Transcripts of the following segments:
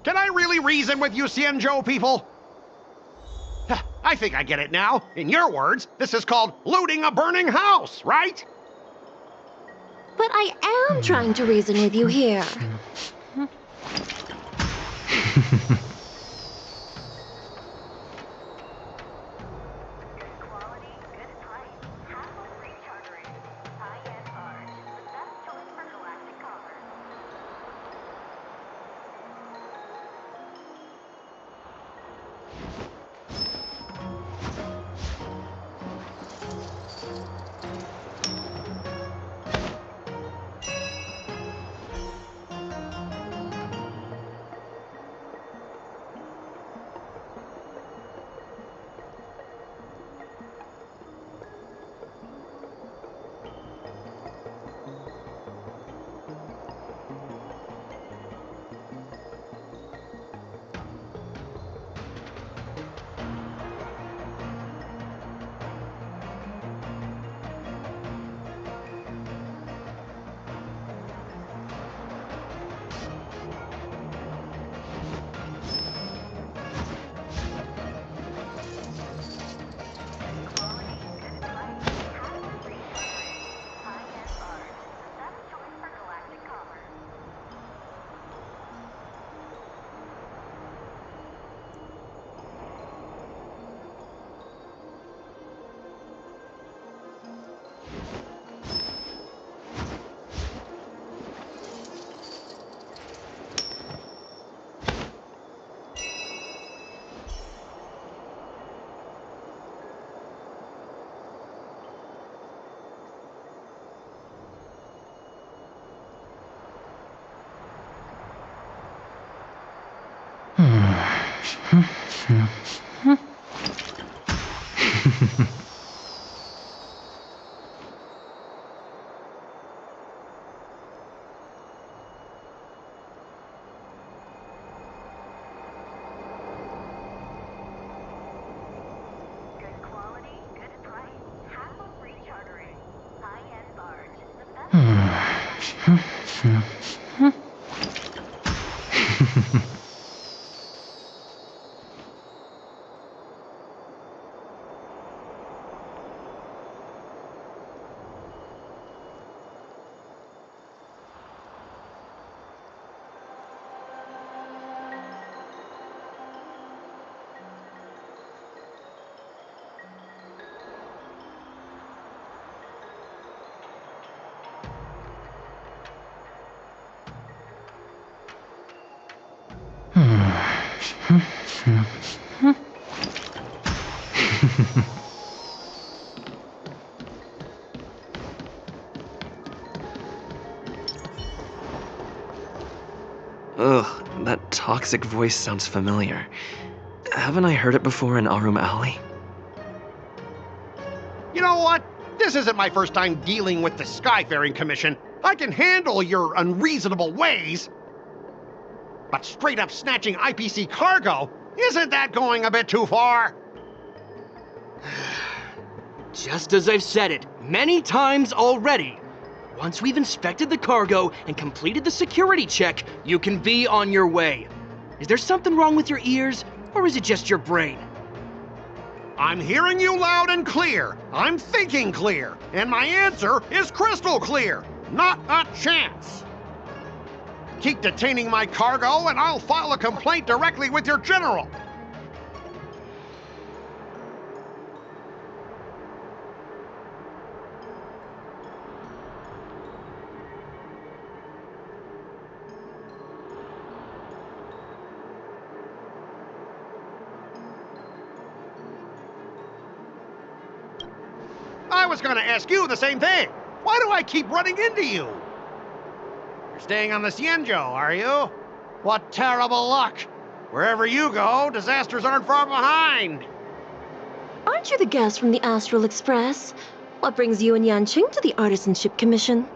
Can I really reason with you Xianzhou people? I think I get it now. In your words, this is called looting a burning house, right? But I am trying to reason with you here. Ugh, that toxic voice sounds familiar. Haven't I heard it before in Arum Alley? You know what? This isn't my first time dealing with the Skyfaring Commission. I can handle your unreasonable ways. But straight up snatching IPC cargo, isn't that going a bit too far? Just as I've said it many times already. Once we've inspected the cargo and completed the security check, you can be on your way. Is there something wrong with your ears, or is it just your brain? I'm hearing you loud and clear. I'm thinking clear. And my answer is crystal clear. Not a chance. Keep detaining my cargo and I'll file a complaint directly with your general. I was going to ask you the same thing. Why do I keep running into you? You're staying on the Xianzhou, are you? What terrible luck. Wherever you go, disasters aren't far behind. Aren't you the guest from the Astral Express? What brings you and Yanqing to the Artisanship Commission?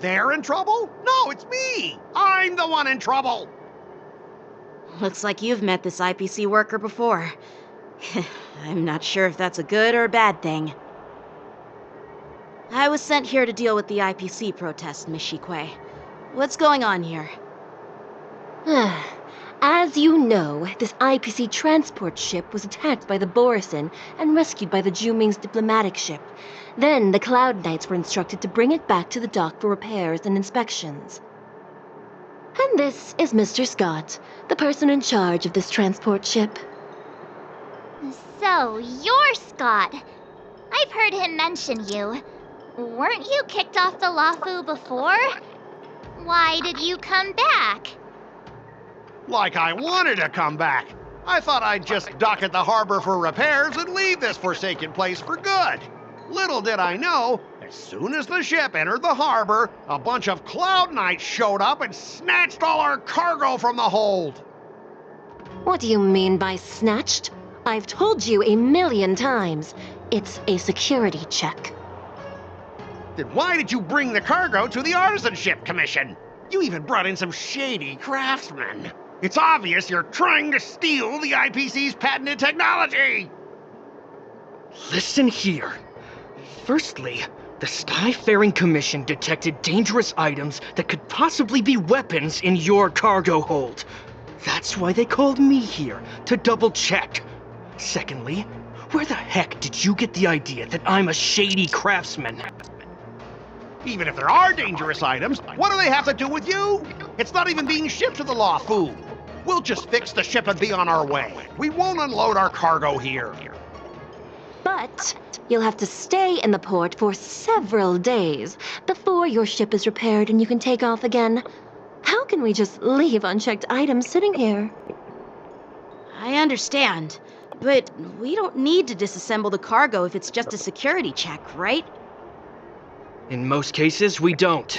They're in trouble? No, it's me. I'm the one in trouble. Looks like you've met this IPC worker before. I'm not sure if that's a good or a bad thing. I was sent here to deal with the IPC protest, Miss Shikwe. What's going on here? As you know, this IPC transport ship was attacked by the Borison and rescued by the Juming's diplomatic ship. Then the Cloud Knights were instructed to bring it back to the dock for repairs and inspections. And this is Mr. Scott, the person in charge of this transport ship. So, you're Scott. I've heard him mention you. Weren't you kicked off the Lafu before? Why did you come back? Like I wanted to come back. I thought I'd just dock at the harbor for repairs and leave this forsaken place for good. Little did I know, as soon as the ship entered the harbor, a bunch of Cloud Knights showed up and snatched all our cargo from the hold. What do you mean by snatched? I've told you 1,000,000 times. It's a security check. Then why did you bring the cargo to the Artisanship Commission? You even brought in some shady craftsmen. It's obvious you're trying to steal the IPC's patented technology! Listen here. Firstly, the Skyfaring Commission detected dangerous items that could possibly be weapons in your cargo hold. That's why they called me here, to double check. Secondly, where the heck did you get the idea that I'm a shady craftsman? Even if there are dangerous items, what do they have to do with you? It's not even being shipped to the Lafu. We'll just fix the ship and be on our way. We won't unload our cargo here. But you'll have to stay in the port for several days before your ship is repaired and you can take off again. How can we just leave unchecked items sitting here? I understand, but we don't need to disassemble the cargo if it's just a security check, right? In most cases, we don't.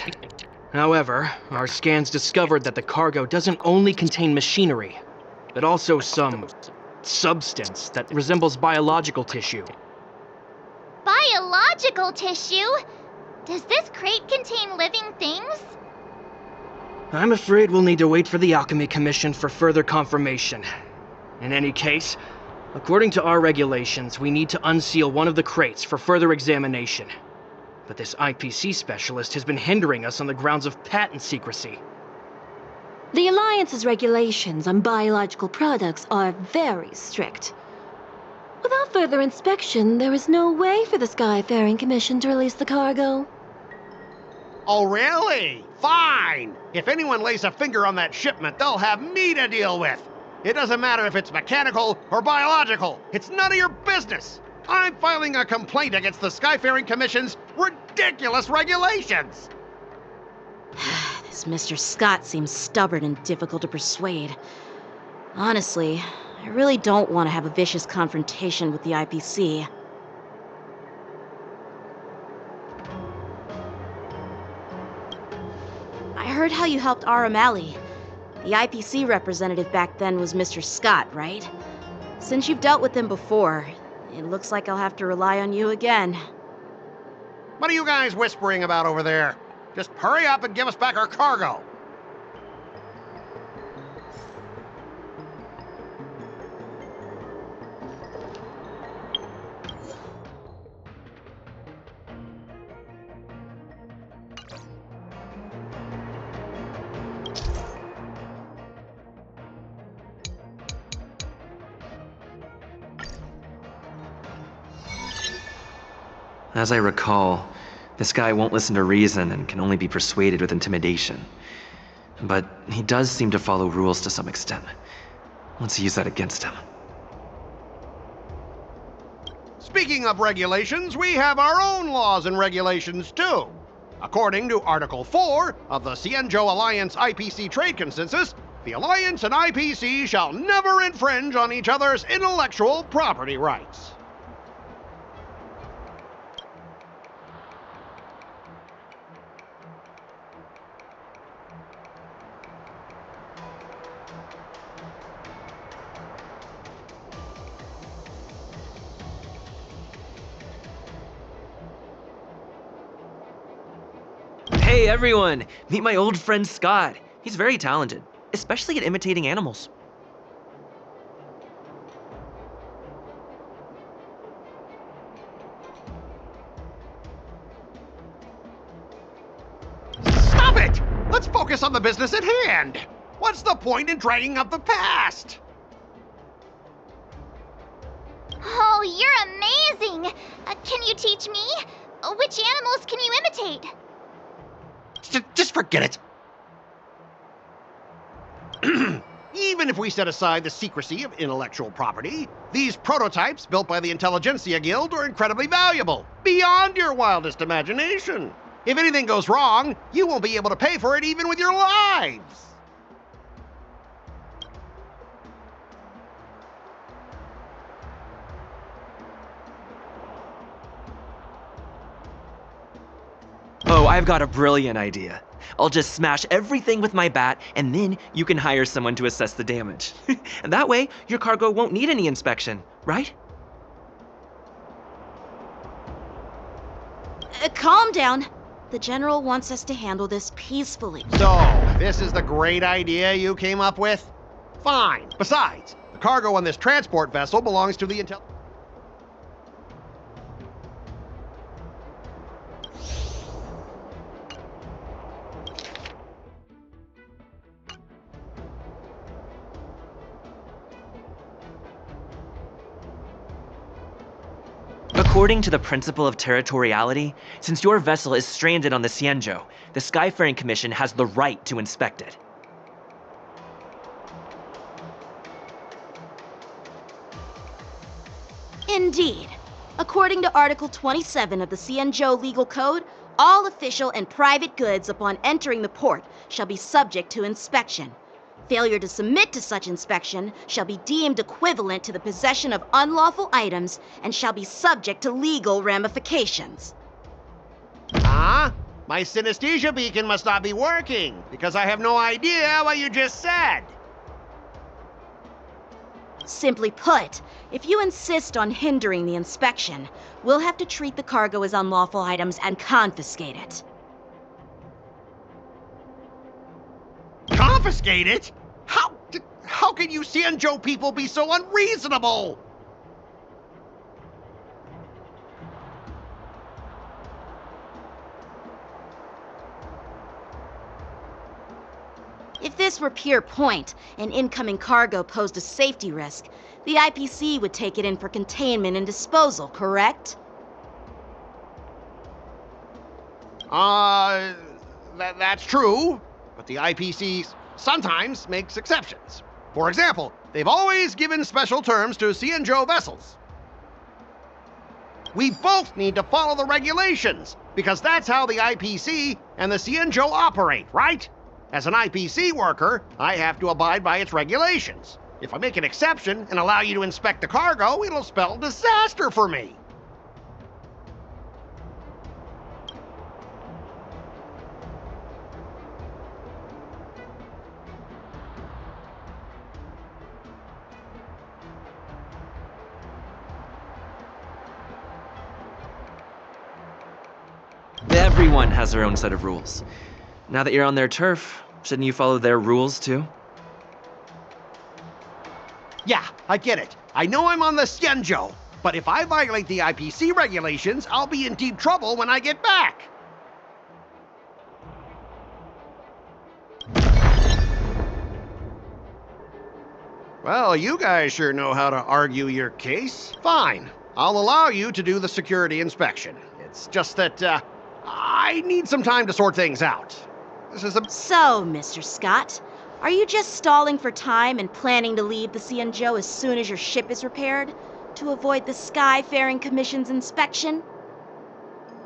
However, our scans discovered that the cargo doesn't only contain machinery, but also some substance that resembles biological tissue. Biological tissue? Does this crate contain living things? I'm afraid we'll need to wait for the Alchemy Commission for further confirmation. In any case, according to our regulations, we need to unseal one of the crates for further examination. But this IPC specialist has been hindering us on the grounds of patent secrecy. The Alliance's regulations on biological products are very strict. Without further inspection, there is no way for the Skyfaring Commission to release the cargo. Oh, really? Fine. If anyone lays a finger on that shipment, they'll have me to deal with. It doesn't matter if it's mechanical or biological. It's none of your business. I'm filing a complaint against the Skyfaring Commission's ridiculous regulations. This Mr. Scott seems stubborn and difficult to persuade. Honestly, I really don't want to have a vicious confrontation with the IPC. I heard how you helped Aramali. The IPC representative back then was Mr. Scott, right? Since you've dealt with him before, it looks like I'll have to rely on you again. What are you guys whispering about over there? Just hurry up and give us back our cargo. As I recall, this guy won't listen to reason and can only be persuaded with intimidation. But he does seem to follow rules to some extent. Let's use that against him. Speaking of regulations, we have our own laws and regulations too. According to Article 4 of the Cienjo Alliance IPC Trade Consensus, the Alliance and IPC shall never infringe on each other's intellectual property rights. Hey everyone! Meet my old friend Scott. He's very talented, especially at imitating animals. Let's focus on the business at hand. What's the point in dragging up the past? Oh, you're amazing! Can you teach me? Which animals can you imitate? Just forget it. Even if we set aside the secrecy of intellectual property, these prototypes built by the Intelligentsia Guild are incredibly valuable, beyond your wildest imagination. If anything goes wrong, you won't be able to pay for it even with your lives. Oh, I've got a brilliant idea. I'll just smash everything with my bat, and then you can hire someone to assess the damage. And that way, your cargo won't need any inspection, right? Calm down. The General wants us to handle this peacefully. So, this is the great idea you came up with? Fine. Besides, the cargo on this transport vessel belongs to the According to the principle of territoriality, since your vessel is stranded on the Xianzhou, the Skyfaring Commission has the right to inspect it. Indeed. According to Article 27 of the Xianzhou Legal Code, all official and private goods upon entering the port shall be subject to inspection. Failure to submit to such inspection shall be deemed equivalent to the possession of unlawful items and shall be subject to legal ramifications. Huh? My synesthesia beacon must not be working, because I have no idea what you just said. Simply put, if you insist on hindering the inspection, we'll have to treat the cargo as unlawful items and confiscate it. Confiscate it? How can you Xianzhou people be so unreasonable? If this were pure point and incoming cargo posed a safety risk, the IPC would take it in for containment and disposal, correct? That's true, but the IPC sometimes makes exceptions. For example, they've always given special terms to Xianzhou vessels. We both need to follow the regulations, because that's how the IPC and the Xianzhou operate, right? As an IPC worker, I have to abide by its regulations. If I make an exception and allow you to inspect the cargo, it'll spell disaster for me. Everyone has their own set of rules. Now that you're on their turf, shouldn't you follow their rules too? Yeah, I get it. I know I'm on the Xianzhou, but if I violate the IPC regulations, I'll be in deep trouble when I get back. Well, you guys sure know how to argue your case. Fine, I'll allow you to do the security inspection. It's just that, I need some time to sort things out. This is a... So, Mr. Scott, are you just stalling for time and planning to leave the Xianzhou as soon as your ship is repaired? To avoid the Skyfaring Commission's inspection?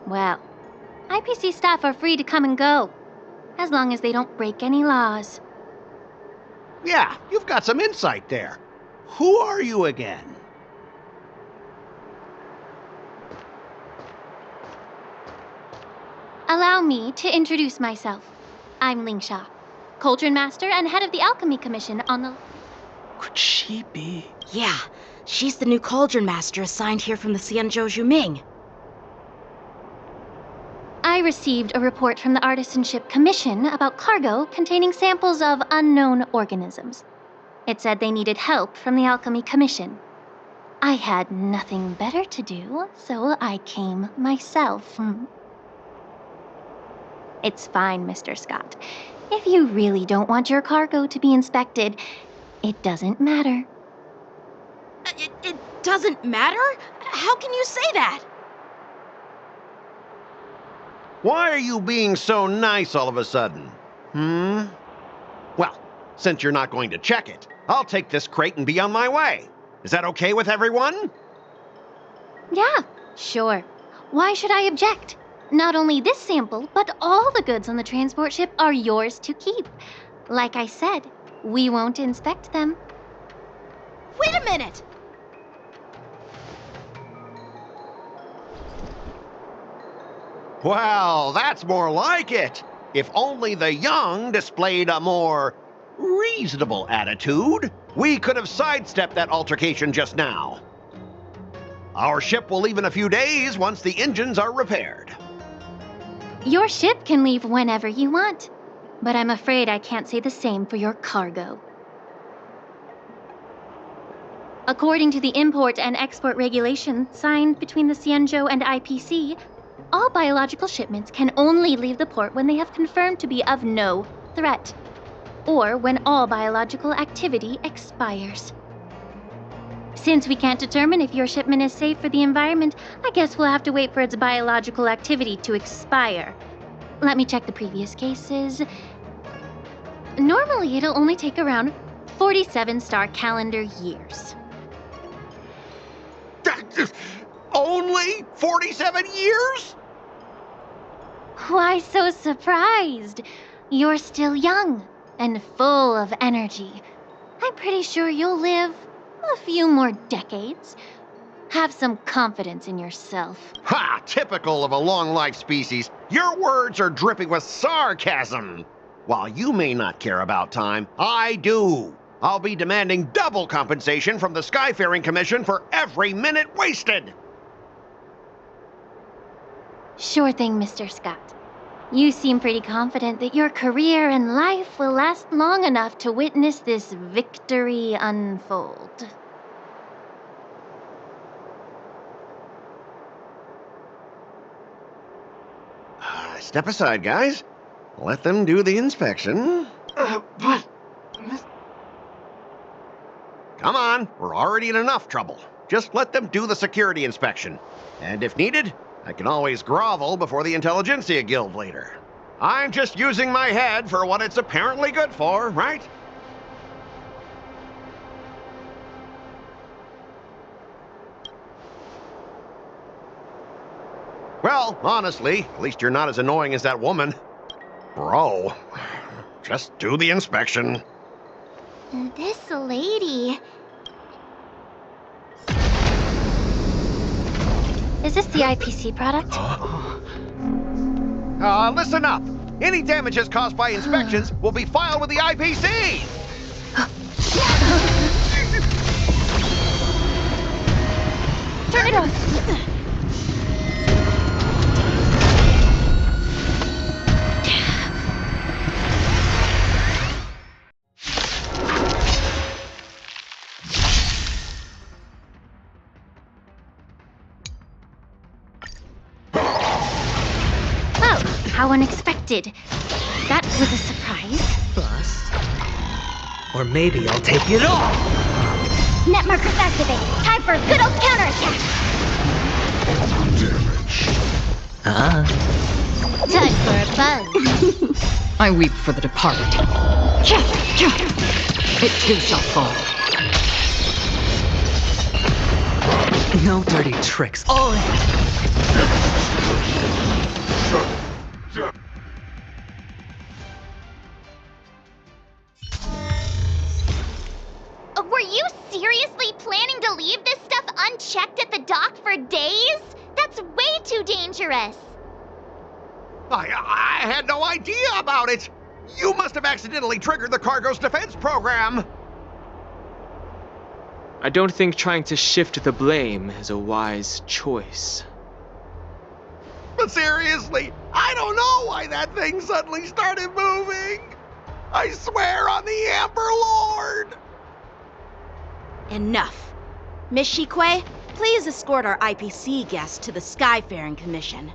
Well, IPC staff are free to come and go, as long as they don't break any laws. Yeah, you've got some insight there. Who are you again? Allow me to introduce myself. I'm Lingsha, Cauldron Master and head of the Alchemy Commission on the... Could she be? Yeah, she's the new Cauldron Master assigned here from the Xianzhou Zhuming. I received a report from the Artisanship Commission about cargo containing samples of unknown organisms. It said they needed help from the Alchemy Commission. I had nothing better to do, so I came myself. It's fine, Mr. Scott. If you really don't want your cargo to be inspected, it doesn't matter. It doesn't matter? How can you say that? Why are you being so nice all of a sudden? Well, since you're not going to check it, I'll take this crate and be on my way. Is that okay with everyone? Yeah, sure. Why should I object? Not only this sample, but all the goods on the transport ship are yours to keep. Like I said, we won't inspect them. Wait a minute! Well, that's more like it. If only the young displayed a more reasonable attitude, we could have sidestepped that altercation just now. Our ship will leave in a few days once the engines are repaired. Your ship can leave whenever you want, but I'm afraid I can't say the same for your cargo. According to the import and export regulation signed between the Cienzhou and IPC, all biological shipments can only leave the port when they have confirmed to be of no threat, or when all biological activity expires. Since we can't determine if your shipment is safe for the environment, I guess we'll have to wait for its biological activity to expire. Let me check the previous cases. Normally, it'll only take around 47 star calendar years. Only 47 years? Why so surprised? You're still young and full of energy. I'm pretty sure you'll live a few more decades. Have some confidence in yourself. Ha! Typical of a long-life species. Your words are dripping with sarcasm. While you may not care about time, I do. I'll be demanding double compensation from the Skyfaring Commission for every minute wasted. Sure thing, Mr. Scott. You seem pretty confident that your career and life will last long enough to witness this victory unfold. Step aside, guys. Let them do the inspection. But... Come on, we're already in enough trouble. Just let them do the security inspection. And if needed, I can always grovel before the Intelligentsia Guild later. I'm just using my head for what it's apparently good for, right? Well, honestly, at least you're not as annoying as that woman. Bro, just do the inspection. This lady... Is this the IPC product? Listen up. Any damages caused by inspections will be filed with the IPC. Turn it off! How unexpected. That was a surprise. Bust. Or maybe I'll take it all! Net markers activated. Time for a good old counterattack. Time for a buzz. I weep for the departed. It too shall fall. No dirty tricks. All in. Were you seriously planning to leave this stuff unchecked at the dock for days? That's way too dangerous. I had no idea about it. You must have accidentally triggered the cargo's defense program. I don't think trying to shift the blame is a wise choice. But seriously, I don't know why that thing suddenly started moving. I swear on the Amber Lord. Enough. Miss Shikwe, please escort our IPC guest to the Skyfaring Commission.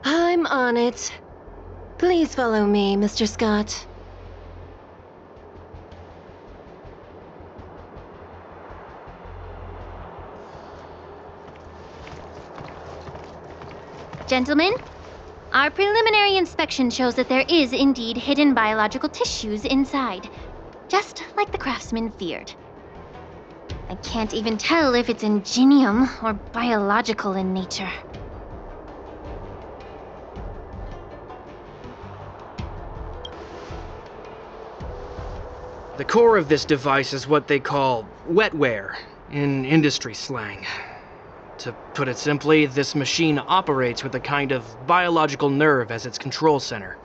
I'm on it. Please follow me, Mr. Scott. Gentlemen, our preliminary inspection shows that there is indeed hidden biological tissues inside, just like the craftsman feared. I can't even tell if it's ingenium or biological in nature. The core of this device is what they call wetware in industry slang. To put it simply, this machine operates with a kind of biological nerve as its control center.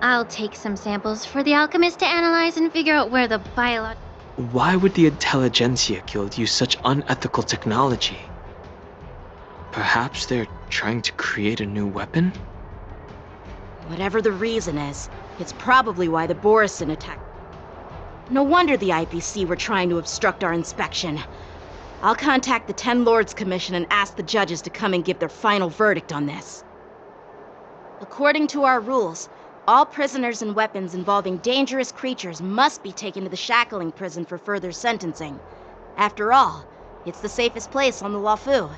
I'll take some samples for the alchemist to analyze and figure out where the Why would the Intelligentsia Guild use such unethical technology? Perhaps they're trying to create a new weapon? Whatever the reason is, it's probably why the Borison attacked. No wonder the IPC were trying to obstruct our inspection. I'll contact the Ten Lords Commission and ask the judges to come and give their final verdict on this. According to our rules, all prisoners and weapons involving dangerous creatures must be taken to the shackling prison for further sentencing. After all, it's the safest place on the Luofu.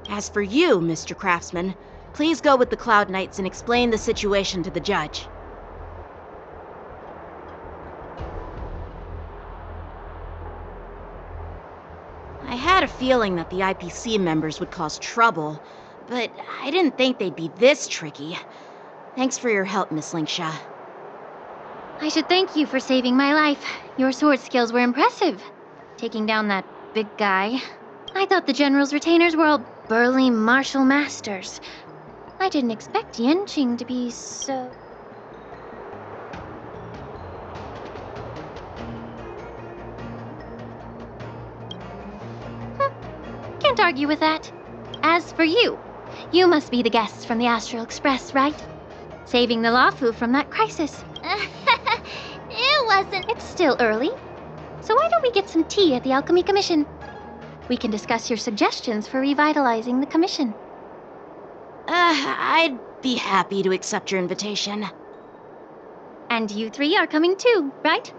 As for you, Mr. Craftsman, please go with the Cloud Knights and explain the situation to the judge. I had a feeling that the IPC members would cause trouble, but I didn't think they'd be this tricky. Thanks for your help, Miss Linksha. I should thank you for saving my life. Your sword skills were impressive. Taking down that big guy. I thought the General's retainers were all burly martial masters. I didn't expect Yenqing to be so... Can't argue with that. As for you, you must be the guests from the Astral Express, right? Saving the Luofu from that crisis. It wasn't. It's still early. So why don't we get some tea at the Alchemy Commission? We can discuss your suggestions for revitalizing the commission. I'd be happy to accept your invitation. And you three are coming too, right?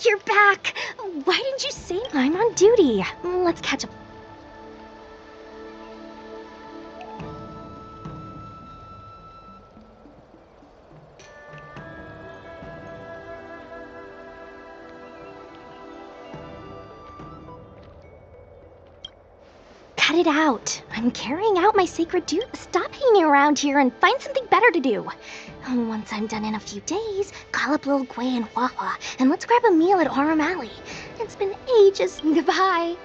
You're back! Why didn't you say I'm on duty? Let's catch up. Cut it out. I'm carrying out my sacred duty. Stop hanging around here and find something better to do. Once I'm done in a few days, call up Lil Gui and Huahua, and let's grab a meal at Aurum Alley. It's been ages. Goodbye.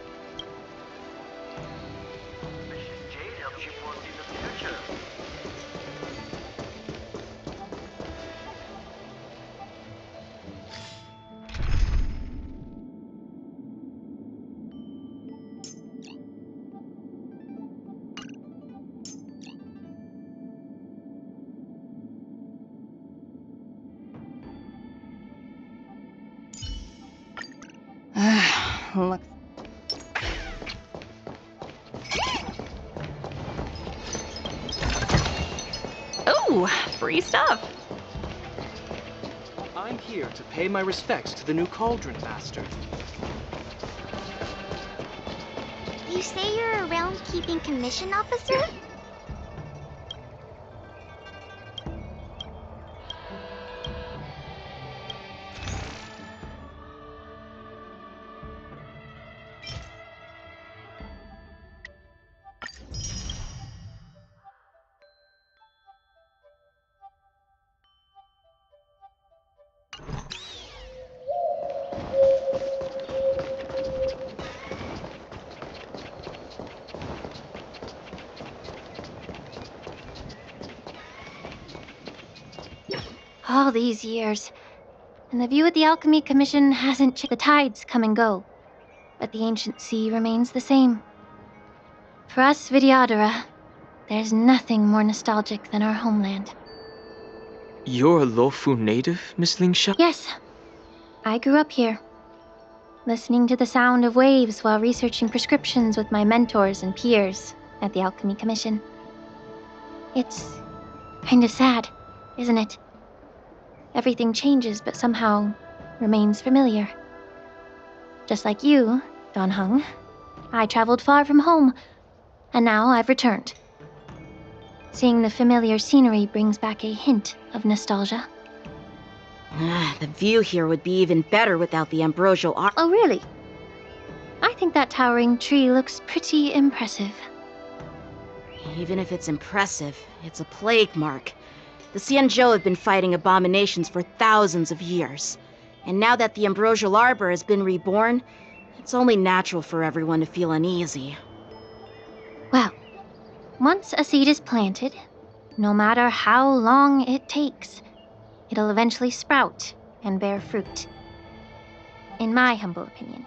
Look. Oh, free stuff. I'm here to pay my respects to the new Cauldron Master. You say you're a realm-keeping commission officer? All these years. And the view at the Alchemy Commission hasn't changed. The tides come and go, but the ancient sea remains the same. For us Vidyadhara, there's nothing more nostalgic than our homeland. You're a Lofu native, Miss Lingsha? Yes, I grew up here, listening to the sound of waves while researching prescriptions with my mentors and peers at the Alchemy Commission. It's kind of sad, isn't it? Everything changes but somehow remains familiar. Just like you, Don Hung, I traveled far from home, and now I've returned. Seeing the familiar scenery brings back a hint of nostalgia. The view here would be even better without the ambrosial art. Oh, really? I think that towering tree looks pretty impressive. Even if it's impressive, it's a plague mark. The Xianzhou have been fighting abominations for thousands of years. And now that the ambrosial arbor has been reborn, it's only natural for everyone to feel uneasy. Well, once a seed is planted, no matter how long it takes, it'll eventually sprout and bear fruit. In my humble opinion,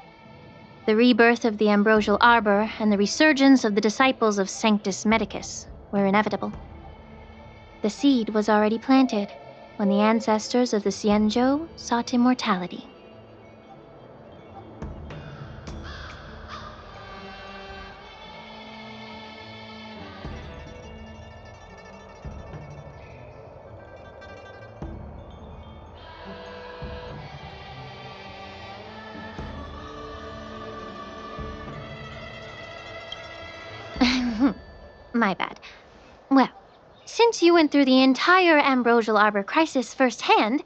the rebirth of the ambrosial arbor and the resurgence of the disciples of Sanctus Medicus were inevitable. The seed was already planted when the ancestors of the Xianzhou sought immortality. My bad. Well, since you went through the entire Ambrosial Arbor crisis firsthand,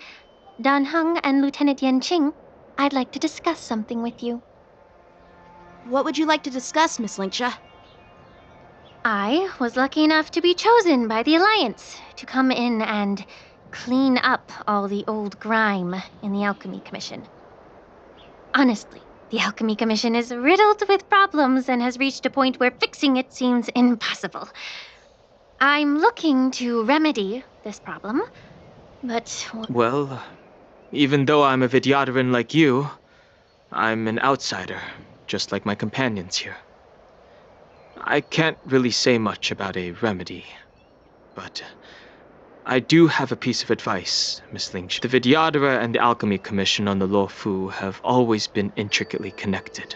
Dan Heng and Lieutenant Yanqing, I'd like to discuss something with you. What would you like to discuss, Miss Lingsha? I was lucky enough to be chosen by the Alliance to come in and clean up all the old grime in the Alchemy Commission. Honestly, the Alchemy Commission is riddled with problems and has reached a point where fixing it seems impossible. I'm looking to remedy this problem, but... Well, even though I'm a Vidyadharan like you, I'm an outsider, just like my companions here. I can't really say much about a remedy, but I do have a piece of advice, Miss Lingsha. The Vidyadhara and the Alchemy Commission on the Luofu have always been intricately connected.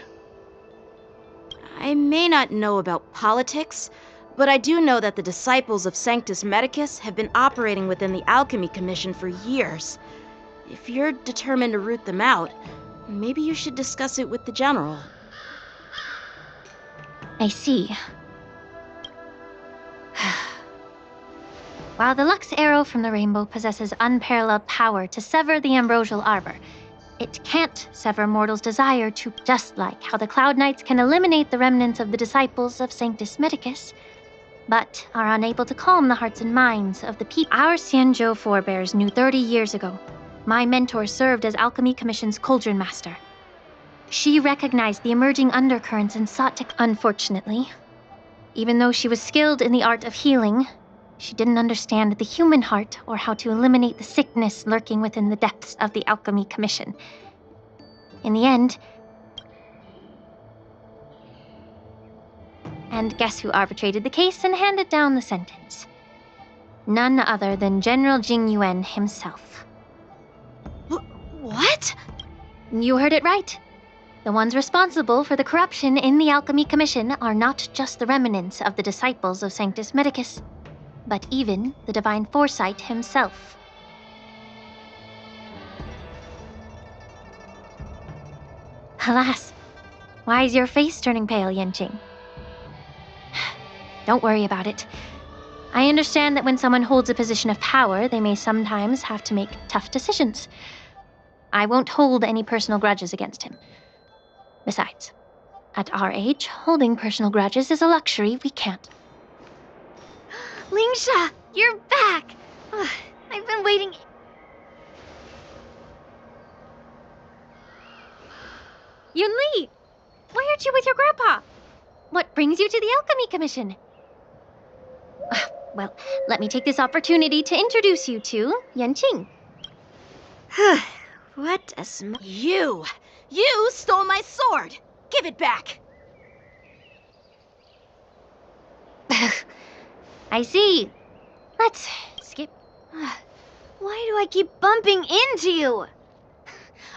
I may not know about politics, but I do know that the disciples of Sanctus Medicus have been operating within the Alchemy Commission for years. If you're determined to root them out, maybe you should discuss it with the General. I see. While the Lux Arrow from the Rainbow possesses unparalleled power to sever the Ambrosial Arbor, it can't sever mortals' desire to, just like how the Cloud Knights can eliminate the remnants of the disciples of Sanctus Medicus, but are unable to calm the hearts and minds of the people our Xianzhou forebears knew 30 years ago. My mentor served as Alchemy Commission's Cauldron Master. She recognized the emerging undercurrents and sought to... Unfortunately, even though she was skilled in the art of healing, she didn't understand the human heart or how to eliminate the sickness lurking within the depths of the Alchemy Commission. In the end... And guess who arbitrated the case and handed down the sentence? None other than General Jing Yuan himself. What? You heard it right. The ones responsible for the corruption in the Alchemy Commission are not just the remnants of the disciples of Sanctus Medicus, but even the Divine Foresight himself. Alas, why is your face turning pale, Yanqing? Don't worry about it. I understand that when someone holds a position of power, they may sometimes have to make tough decisions. I won't hold any personal grudges against him. Besides, at our age, holding personal grudges is a luxury we can't. Lingsha, you're back! Ugh, I've been waiting... Yunli! Why aren't you with your grandpa? What brings you to the Alchemy Commission? Well, let me take this opportunity to introduce you to Yanqing, What a You! You stole my sword! Give it back! I see. Let's skip. Why do I keep bumping into you?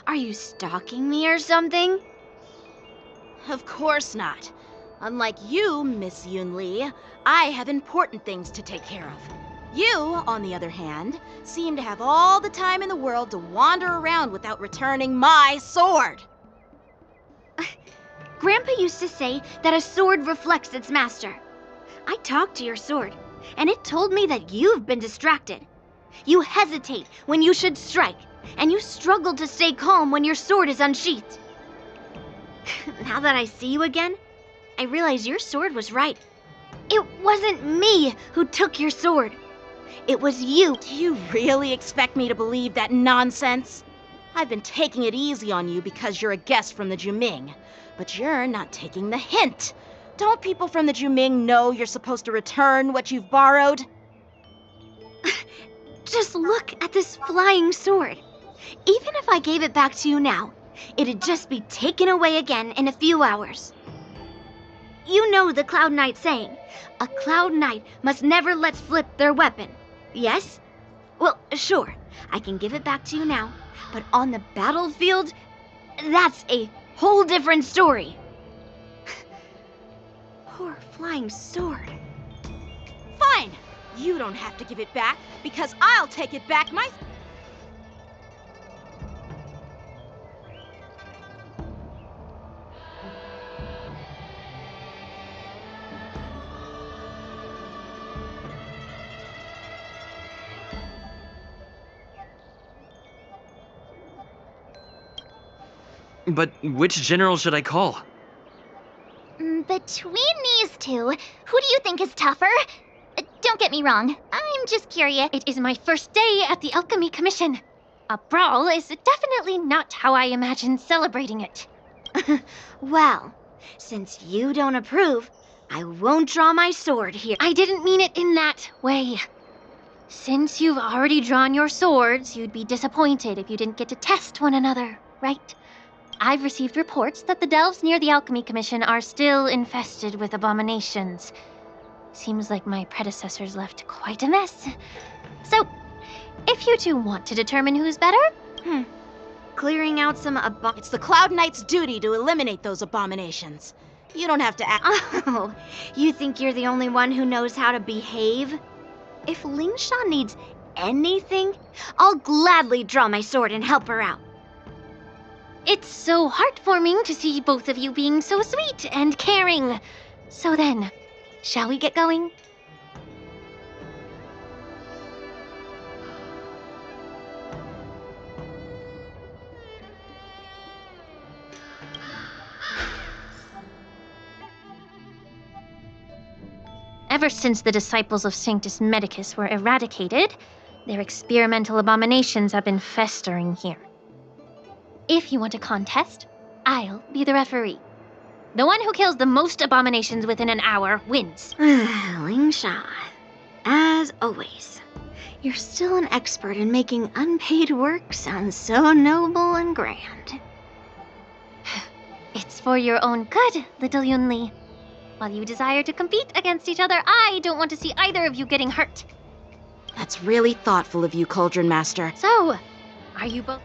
Are you stalking me or something? Of course not. Unlike you, Miss Yoon Lee, I have important things to take care of. You, on the other hand, seem to have all the time in the world to wander around without returning my sword. Grandpa used to say that a sword reflects its master. I talked to your sword, and it told me that you've been distracted. You hesitate when you should strike, and you struggle to stay calm when your sword is unsheathed. Now that I see you again, I realize your sword was right. It wasn't me who took your sword. It was you. Do you really expect me to believe that nonsense? I've been taking it easy on you because you're a guest from the Juming, but you're not taking the hint. Don't people from the Juming know you're supposed to return what you've borrowed? Just look at this flying sword. Even if I gave it back to you now, it'd just be taken away again in a few hours. You know the Cloud Knight saying, a Cloud Knight must never let slip their weapon. Yes? Well, sure, I can give it back to you now, but on the battlefield, that's a whole different story. Poor flying sword. Fine! You don't have to give it back, because I'll take it back myself. But which general should I call? Between these two, who do you think is tougher? Don't get me wrong, I'm just curious. It is my first day at the Alchemy Commission. A brawl is definitely not how I imagine celebrating it. Well, since you don't approve, I won't draw my sword here. I didn't mean it in that way. Since you've already drawn your swords, you'd be disappointed if you didn't get to test one another, right? I've received reports that the delves near the Alchemy Commission are still infested with abominations. Seems like my predecessors left quite a mess. So, if you two want to determine who's better... Clearing out some It's the Cloud Knight's duty to eliminate those abominations. You don't have to act. Oh, you think you're the only one who knows how to behave? If Lingsha needs anything, I'll gladly draw my sword and help her out. It's so heartwarming to see both of you being so sweet and caring. So then, shall we get going? Ever since the disciples of Sanctus Medicus were eradicated, their experimental abominations have been festering here. If you want a contest, I'll be the referee. The one who kills the most abominations within an hour wins. Lingsha, as always, you're still an expert in making unpaid work sound so noble and grand. It's for your own good, little Yunli. While you desire to compete against each other, I don't want to see either of you getting hurt. That's really thoughtful of you, Cauldron Master. So, are you both...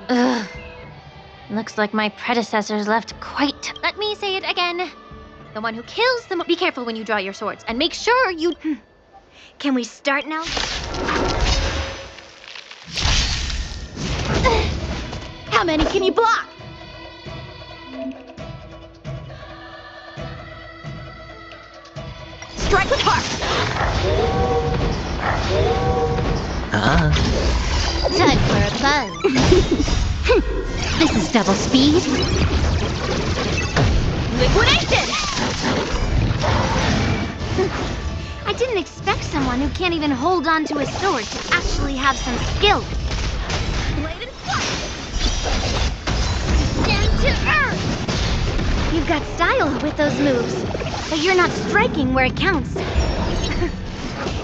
Ugh. Looks like my predecessors left quite... Let me say it again. The one who kills the... Be careful when you draw your swords, and make sure you... Can we start now? How many can you block? Strike with heart! Time for a buzz. This is double speed. Liquidation! I didn't expect someone who can't even hold on to a sword to actually have some skill. Blade and flash! Stand to earth! You've got style with those moves, but you're not striking where it counts.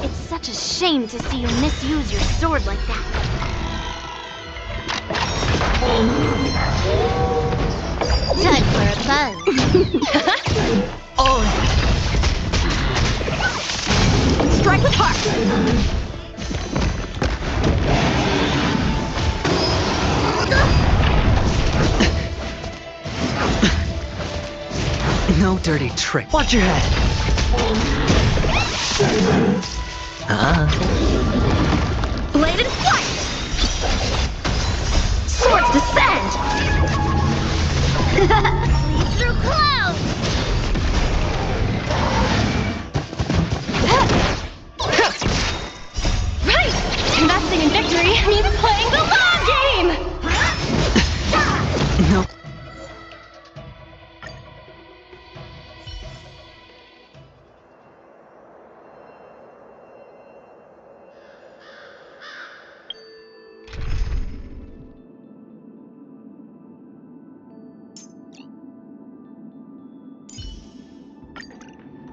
It's such a shame to see you misuse your sword like that. Time for a buzz. Oh, Strike with heart! no dirty trick. watch your head. Blade and flight! Swords descend! Lead through clouds! Right! Investing in victory means playing the long game! No.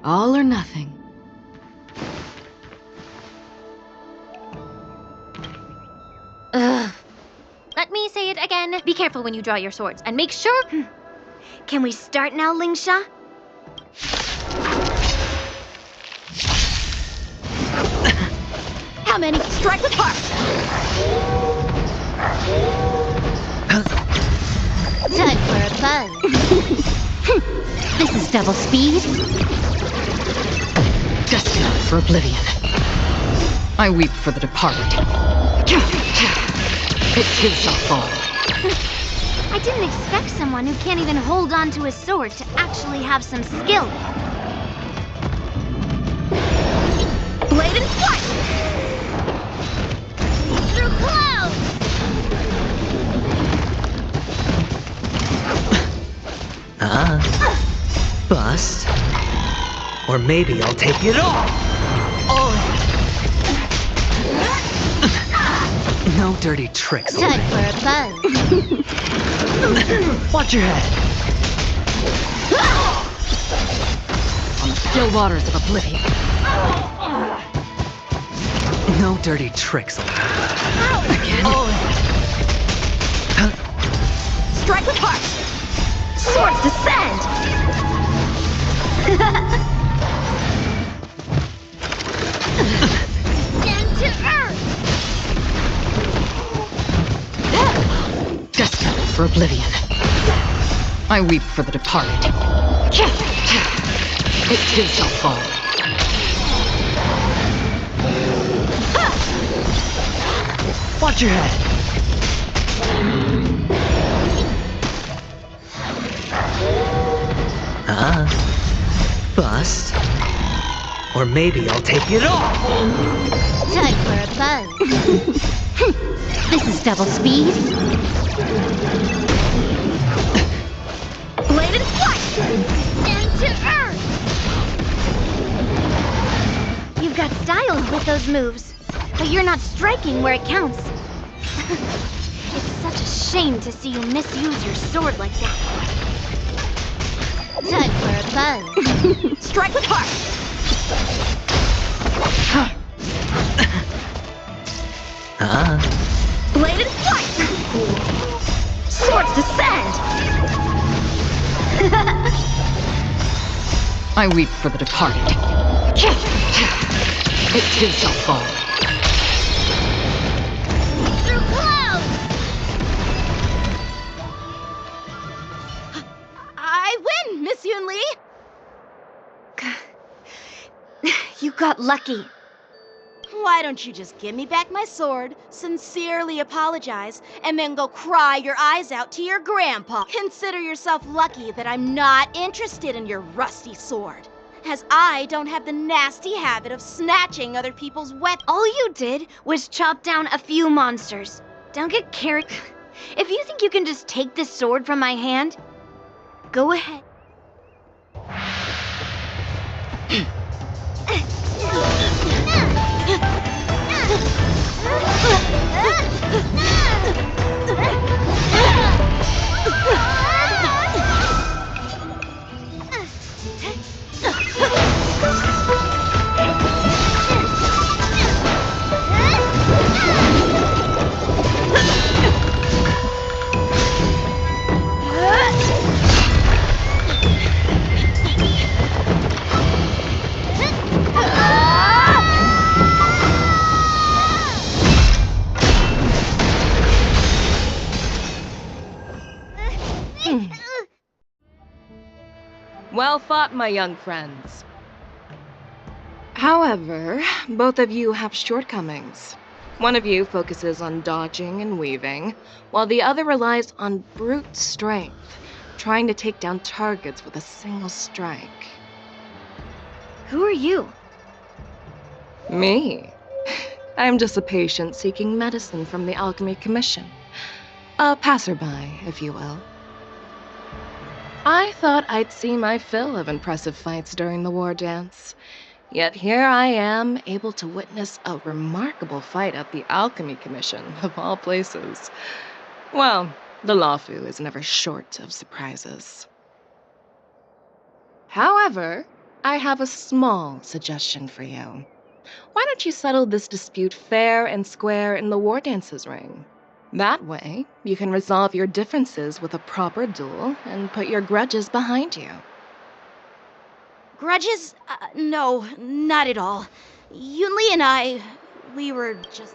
All or nothing. Ugh. Let me say it again. Be careful when you draw your swords, and make sure. Can we start now, Lingsha? How many? Strike with heart! Time for a buzz. This is double speed. Destined for oblivion. I weep for the departed. It too shall fall. I didn't expect someone who can't even hold on to a sword to actually have some skill. Blade and flight! Through clouds! Bust. Or maybe I'll take it all. Oh. No dirty tricks. Time for a buzz. Watch your head. On the still waters of oblivion. No dirty tricks. Again. Strike with heart! Swords descend! Descend to earth! Destined for oblivion. I weep for the departed. It too shall fall. Watch your head. Bust. Or maybe I'll take it all. Time for a buzz. This is double speed. Blade and flight! Descend to earth! You've got style with those moves, but you're not striking where it counts. It's such a shame to see you misuse your sword like that. Time for a buzz. Strike with heart! Blade and flight! Swords descend! I weep for the departed. It too shall fall. Through clouds! I win, Miss Yoon Lee! You got lucky. Why don't you just give me back my sword, sincerely apologize, and then go cry your eyes out to your grandpa? Consider yourself lucky that I'm not interested in your rusty sword, as I don't have the nasty habit of snatching other people's weapons. All you did was chop down a few monsters. Don't get carried. If you think you can just take this sword from my hand, go ahead. Well fought, my young friends. However, both of you have shortcomings. One of you focuses on dodging and weaving, while the other relies on brute strength, trying to take down targets with a single strike. Who are you? Me? I'm just a patient seeking medicine from the Alchemy Commission. A passerby, if you will. I thought I'd see my fill of impressive fights during the war dance. Yet here I am, able to witness a remarkable fight at the Alchemy Commission, of all places. Well, the Lawfu is never short of surprises. However, I have a small suggestion for you. Why don't you settle this dispute fair and square in the war dance's ring? That way, you can resolve your differences with a proper duel and put your grudges behind you. Grudges? No, not at all. Yunli and we were just...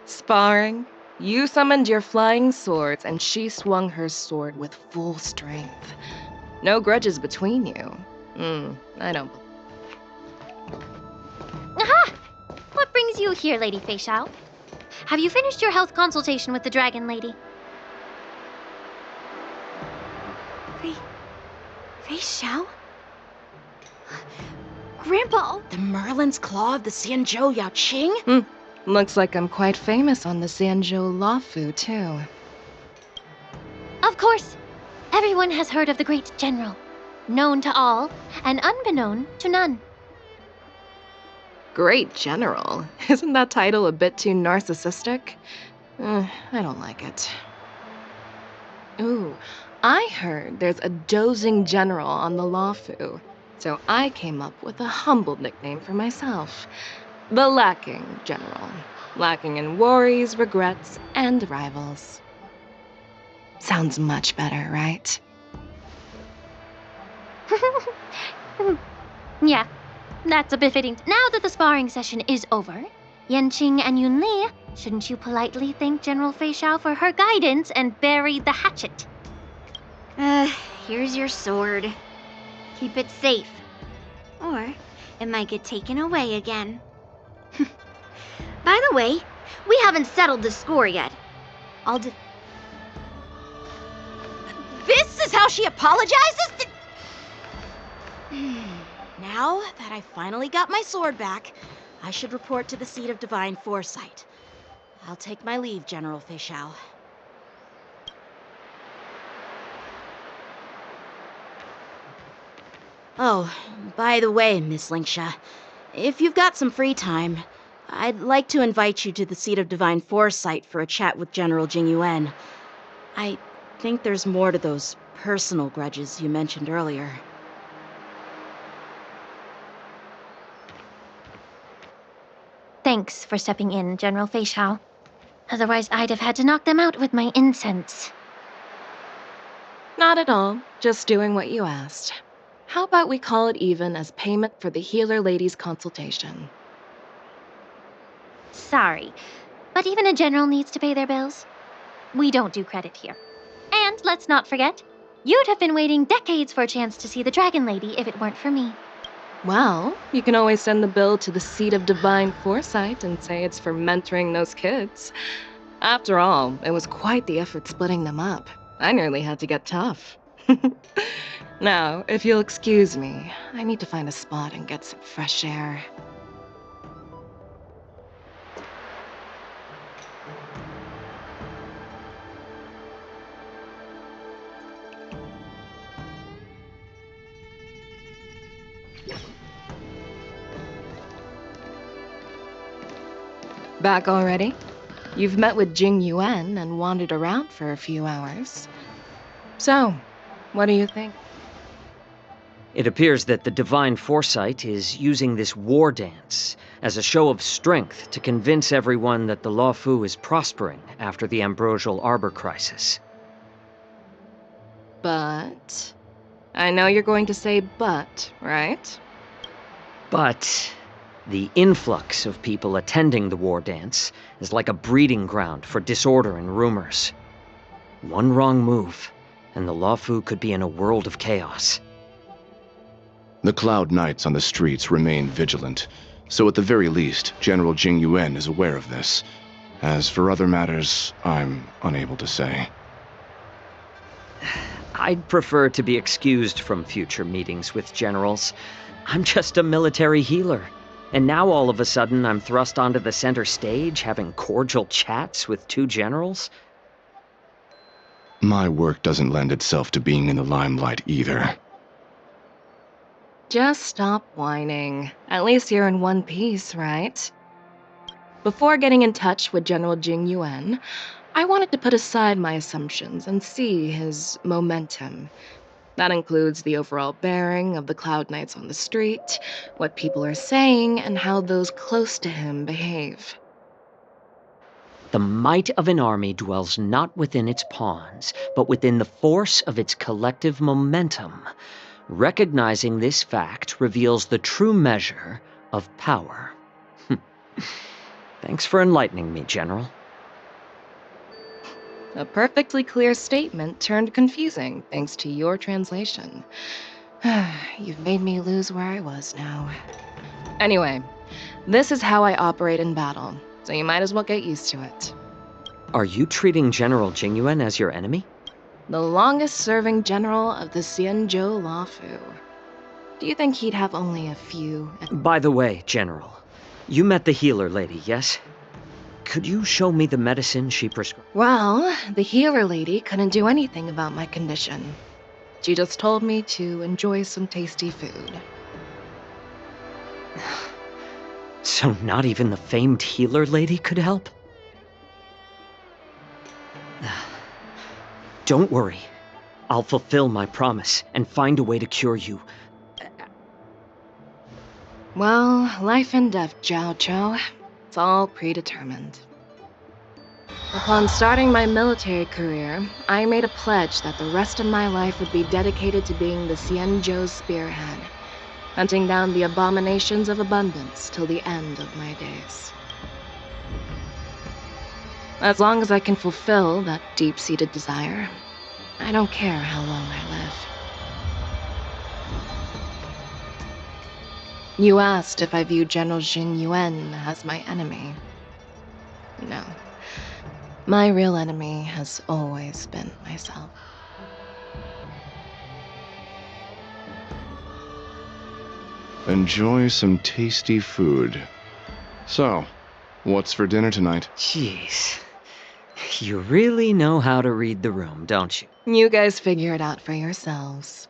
Sparring? You summoned your flying swords and she swung her sword with full strength. No grudges between you. I don't... Aha! What brings you here, Lady Fei Xiao? Have you finished your health consultation with the Dragon Lady? Fei Xiao? Grandpa! The Merlin's Claw of the Xianzhou Yao Qing? Looks like I'm quite famous on the Xianzhou Lawfu, too. Of course. Everyone has heard of the great general. Known to all, and unbeknown to none. Great General? Isn't that title a bit too narcissistic? I don't like it. Ooh, I heard there's a dozing general on the Lawfu, so I came up with a humble nickname for myself. The Lacking General. Lacking in worries, regrets, and rivals. Sounds much better, right? Yeah, that's a befitting. Now that the sparring session is over, Yanqing and Yunli, shouldn't you politely thank General Fei Xiao for her guidance and bury the hatchet? Here's your sword. Keep it safe. Or it might get taken away again. By the way, we haven't settled the score yet. This is how she apologizes? Now that I finally got my sword back, I should report to the seat of divine foresight. I'll take my leave, General Fei Xiao. Oh, by the way, Miss Lingsha, if you've got some free time, I'd like to invite you to the seat of divine foresight for a chat with General Jingyuan. I think there's more to those personal grudges you mentioned earlier. Thanks for stepping in, General Fei Xiao. Otherwise, I'd have had to knock them out with my incense. Not at all. Just doing what you asked. How about we call it even as payment for the healer lady's consultation? Sorry, but even a general needs to pay their bills. We don't do credit here. And let's not forget, you'd have been waiting decades for a chance to see the Dragon Lady if it weren't for me. Well, you can always send the bill to the seat of divine foresight and say it's for mentoring those kids. After all, it was quite the effort splitting them up. I nearly had to get tough. Now, if you'll excuse me, I need to find a spot and get some fresh air. Back already? You've met with Jing Yuan and wandered around for a few hours. So, what do you think? It appears that the Divine Foresight is using this war dance as a show of strength to convince everyone that the Lawfu is prospering after the Ambrosial Arbor crisis. But... I know you're going to say but, right? But the influx of people attending the war dance is like a breeding ground for disorder and rumors. One wrong move, and the Luofu could be in a world of chaos. The Cloud Knights on the streets remain vigilant, so at the very least, General Jing Yuan is aware of this. As for other matters, I'm unable to say. I'd prefer to be excused from future meetings with generals. I'm just a military healer. And now all of a sudden I'm thrust onto the center stage having cordial chats with two generals? My work doesn't lend itself to being in the limelight either. Just stop whining. At least you're in one piece, right? Before getting in touch with General Jing Yuan, I wanted to put aside my assumptions and see his momentum. That includes the overall bearing of the Cloud Knights on the street, what people are saying, and how those close to him behave. The might of an army dwells not within its pawns, but within the force of its collective momentum. Recognizing this fact reveals the true measure of power. Thanks for enlightening me, General. A perfectly clear statement turned confusing thanks to your translation. You've made me lose where I was now. Anyway, this is how I operate in battle, so you might as well get used to it. Are you treating General Jingyuan as your enemy? The longest-serving general of the Xianzhou Luofu. Do you think he'd have only a few? By the way, General, you met the healer lady, yes? Could you show me the medicine she prescribed? Well, the healer lady couldn't do anything about my condition. She just told me to enjoy some tasty food. So not even the famed healer lady could help? Don't worry. I'll fulfill my promise and find a way to cure you. Well, life and death, Zhao Zhao. It's all predetermined. Upon starting my military career, I made a pledge that the rest of my life would be dedicated to being the Xianzhou's spearhead, hunting down the abominations of abundance till the end of my days. As long as I can fulfill that deep-seated desire, I don't care how long I live. You asked if I view General Jing Yuan as my enemy. No. My real enemy has always been myself. Enjoy some tasty food. So, what's for dinner tonight? Jeez. You really know how to read the room, don't you? You guys figure it out for yourselves.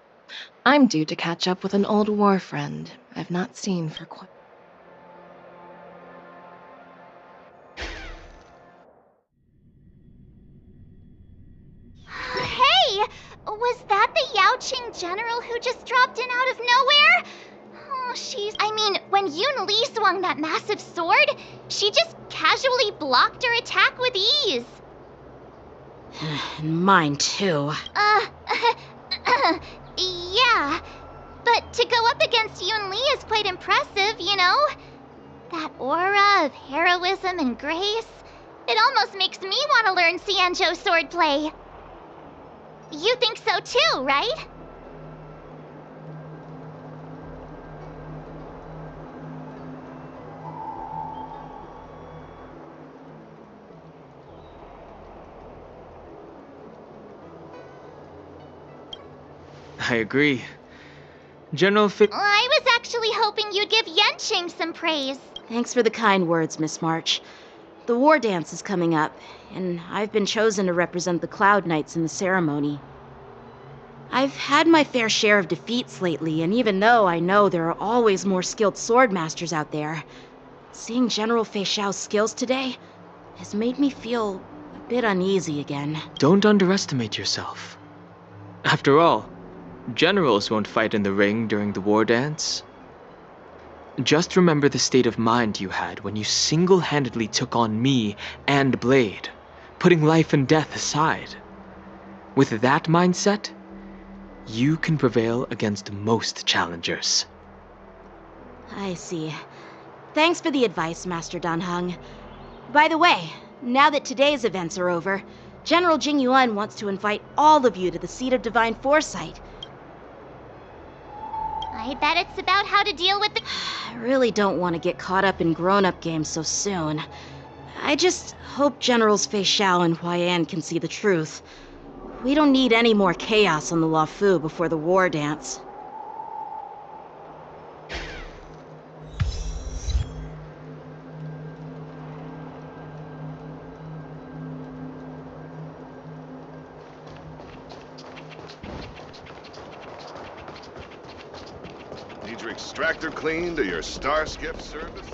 I'm due to catch up with an old war friend I've not seen for quite... Hey! Was that the Yaoqing general who just dropped in out of nowhere? Oh, when Yun Li swung that massive sword, she just casually blocked her attack with ease. Mine too. Yeah. But to go up against Yun Li is quite impressive, you know? That aura of heroism and grace, it almost makes me want to learn Xianzhou swordplay. You think so too, right? I agree. General I was actually hoping you'd give Yenqing some praise. Thanks for the kind words, Miss March. The war dance is coming up, and I've been chosen to represent the Cloud Knights in the ceremony. I've had my fair share of defeats lately, and even though I know there are always more skilled swordmasters out there, seeing General Fei Xiao's skills today has made me feel a bit uneasy again. Don't underestimate yourself. After all, generals won't fight in the ring during the war dance. Just remember the state of mind you had when you single-handedly took on me and Blade, putting life and death aside. With that mindset, you can prevail against most challengers. I see. Thanks for the advice, Master Dan Heng. By the way, now that today's events are over, General Jing Yuan wants to invite all of you to the seat of divine foresight. I bet it's about how to deal with the. I really don't want to get caught up in grown-up games so soon. I just hope Generals Fei Xiao and Huaiyan can see the truth. We don't need any more chaos on the Luofu before the war dance. Need your extractor cleaned or your star skip service?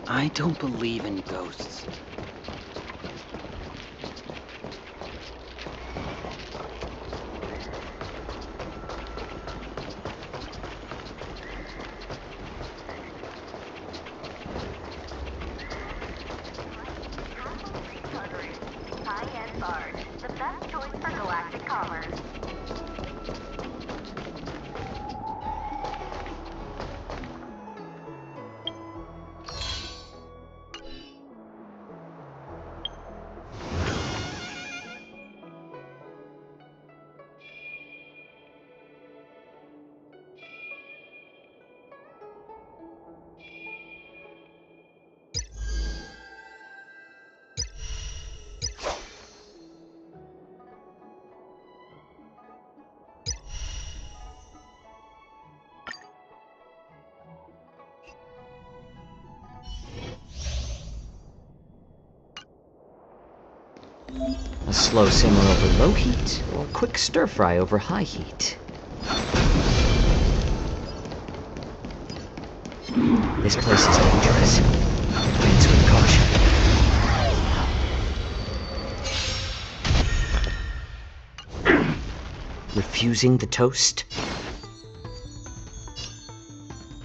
I don't believe in ghosts. The best choice for galactic commerce. A slow simmer over low heat, or quick stir fry over high heat. This place is dangerous. Advance with caution. Refusing the toast.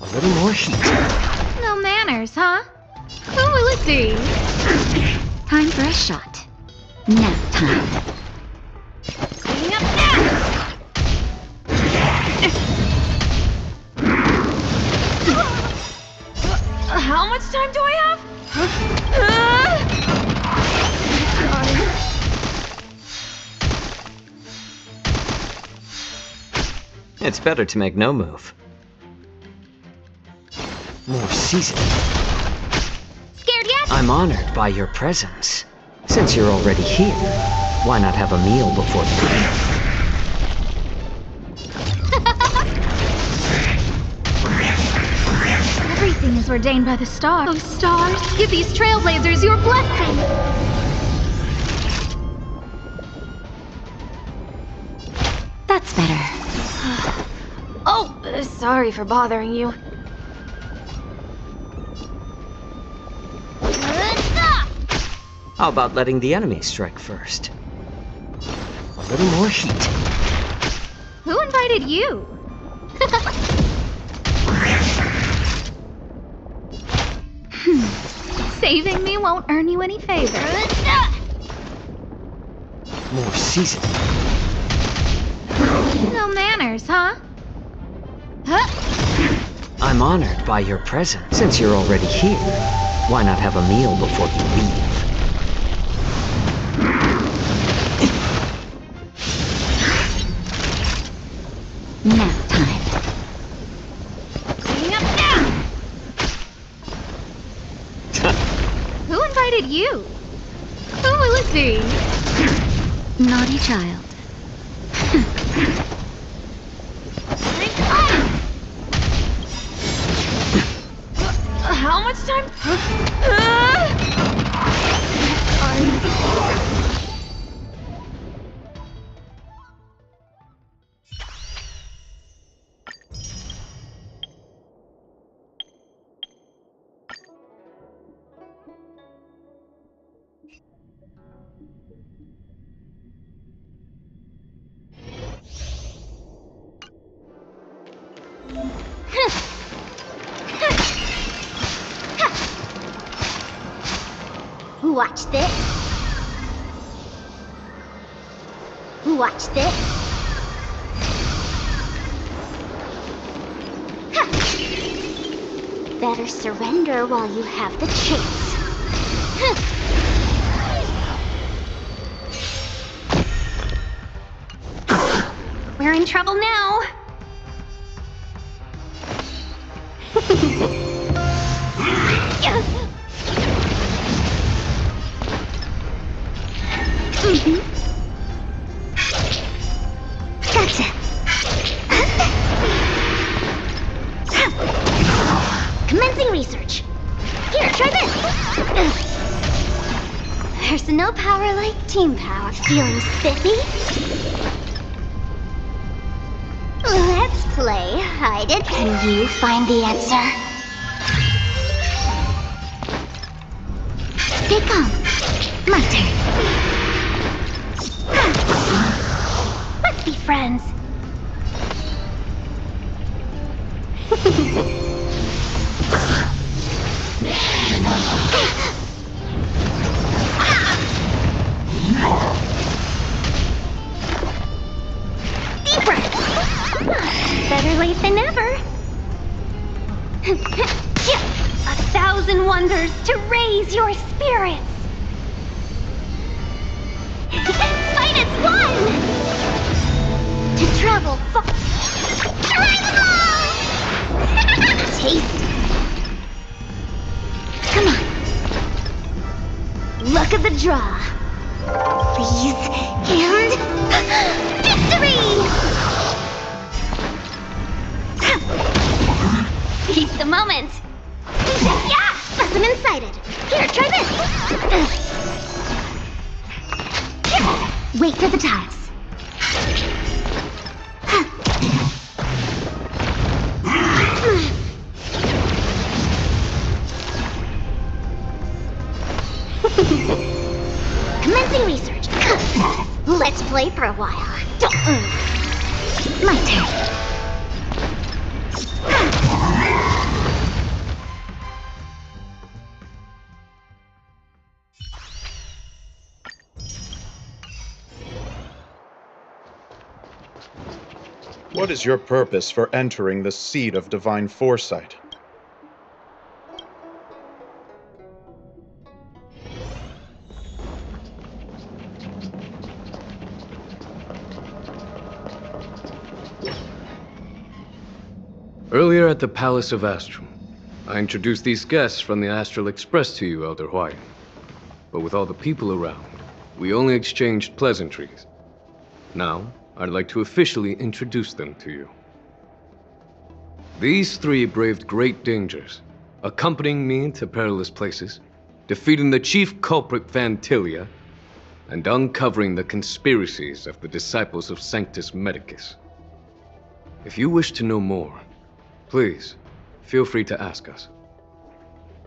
A little more heat. No manners, huh? Who will it be? Time for a shot. Nap time. Cleaning up now! How much time do I have? It's better to make no move. More seasoning. Scared yet? I'm honored by your presence. Since you're already here, why not have a meal before you leave? Everything is ordained by the stars. Oh, stars, give these trailblazers your blessing! That's better. Oh, sorry for bothering you. How about letting the enemy strike first? A little more heat. Who invited you? Saving me won't earn you any favor. More seasoning. No manners, huh? I'm honored by your presence. Since you're already here, why not have a meal before you leave? Nap time. Cleaning up now! Who invited you? Who will it be? Naughty child. How much time? Watch this. Watch this. Huh. Better surrender while you have the chance. Huh. We're in trouble now. Gotcha. Commencing research. Here, try this. There's no power like team power. Feeling spiffy? Let's play hide it. Can you find the answer? Stay calm. My turn. Let's be friends. Deep breath. Better late than never. 1,000 wonders to raise your spirits. Fight it's one! To travel far. Ride them all! Taste. Come on. Luck of the draw. Please. And victory! Keep the moment. Yeah! Specimen sighted. Here, try this. Wait for the tiles. Commencing research. Let's play for a while. My turn. What is your purpose for entering the seat of divine foresight? Earlier at the Palace of Astrum, I introduced these guests from the Astral Express to you, Elder White. But with all the people around, we only exchanged pleasantries. Now, I'd like to officially introduce them to you. These three braved great dangers, accompanying me into perilous places, defeating the chief culprit Vantilia, and uncovering the conspiracies of the disciples of Sanctus Medicus. If you wish to know more, please, feel free to ask us.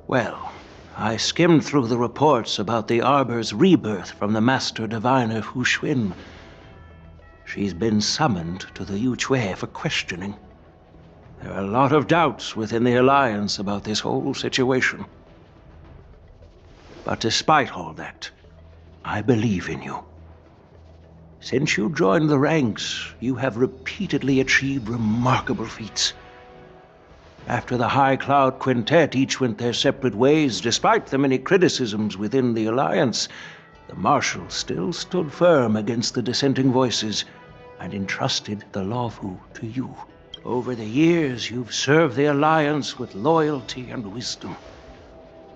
Well, I skimmed through the reports about the Arbor's rebirth from the Master Diviner Hu Xuan. She's been summoned to the Yu Chui for questioning. There are a lot of doubts within the Alliance about this whole situation. But despite all that, I believe in you. Since you joined the ranks, you have repeatedly achieved remarkable feats. After the High Cloud Quintet each went their separate ways, despite the many criticisms within the Alliance, the Marshal still stood firm against the dissenting voices and entrusted the Lawfu to you. Over the years, you've served the Alliance with loyalty and wisdom.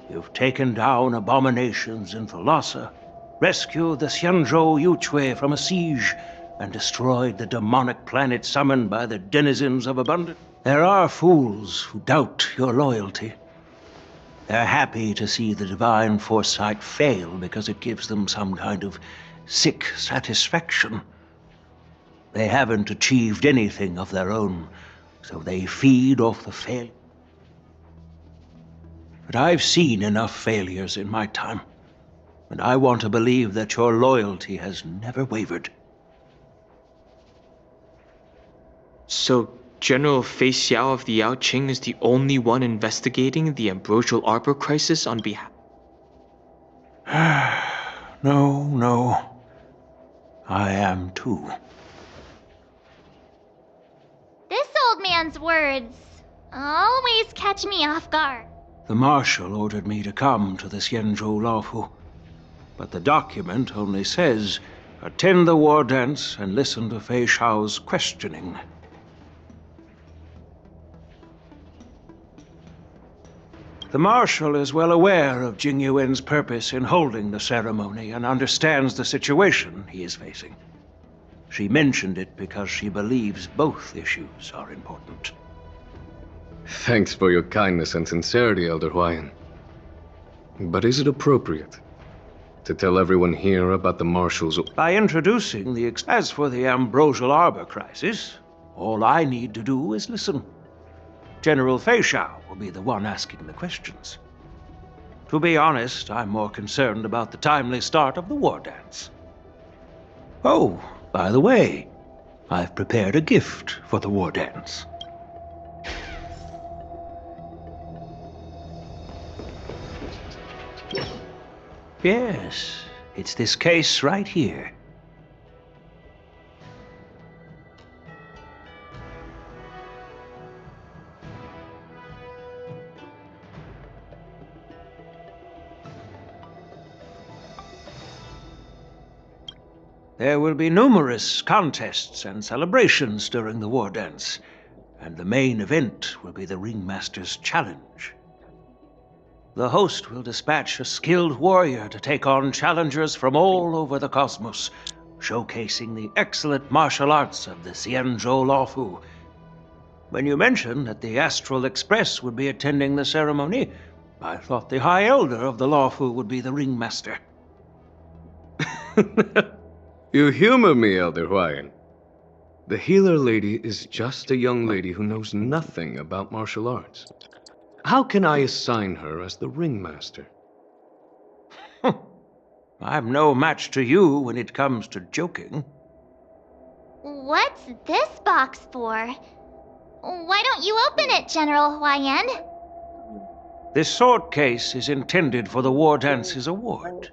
You've taken down abominations in Thalassa, rescued the Xianzhou Yu Chui from a siege, and destroyed the demonic planet summoned by the denizens of Abundance. There are fools who doubt your loyalty. They're happy to see the divine foresight fail because it gives them some kind of sick satisfaction. They haven't achieved anything of their own, so they feed off the failure. But I've seen enough failures in my time, and I want to believe that your loyalty has never wavered. So, General Fei Xiao of the Yao Qing is the only one investigating the Ambrosial Arbor crisis on behalf... no. I am too. This old man's words always catch me off guard. The Marshal ordered me to come to the Xianzhou Laofu, but the document only says, attend the war dance and listen to Fei Shao's questioning. The Marshal is well aware of Jing Yuan's purpose in holding the ceremony and understands the situation he is facing. She mentioned it because she believes both issues are important. Thanks for your kindness and sincerity, Elder Huayan. But is it appropriate to tell everyone here about the Marshal's... By introducing the... As for the Ambrosial Arbor crisis, all I need to do is listen. General Fei Shao will be the one asking the questions. To be honest, I'm more concerned about the timely start of the war dance. Oh, by the way, I've prepared a gift for the war dance. Yes, it's this case right here. There will be numerous contests and celebrations during the war dance, and the main event will be the Ringmaster's Challenge. The host will dispatch a skilled warrior to take on challengers from all over the cosmos, showcasing the excellent martial arts of the Xianzhou Laofu. When you mentioned that the Astral Express would be attending the ceremony, I thought the High Elder of the Laofu would be the Ringmaster. You humor me, Elder Huayan. The healer lady is just a young lady who knows nothing about martial arts. How can I assign her as the ringmaster? I'm no match to you when it comes to joking. What's this box for? Why don't you open it, General Huayan? This sword case is intended for the War Dance's award.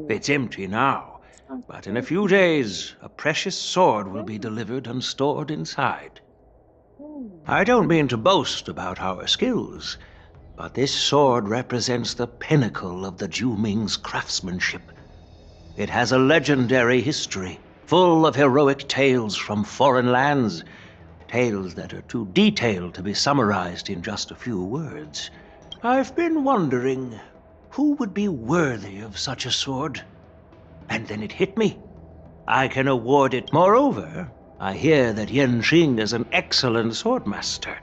It's empty now, but in a few days, a precious sword will be delivered and stored inside. I don't mean to boast about our skills, but this sword represents the pinnacle of the Zhu-Ming's craftsmanship. It has a legendary history, full of heroic tales from foreign lands, tales that are too detailed to be summarized in just a few words. I've been wondering, who would be worthy of such a sword? And then it hit me. I can award it. Moreover, I hear that Yanqing is an excellent swordmaster,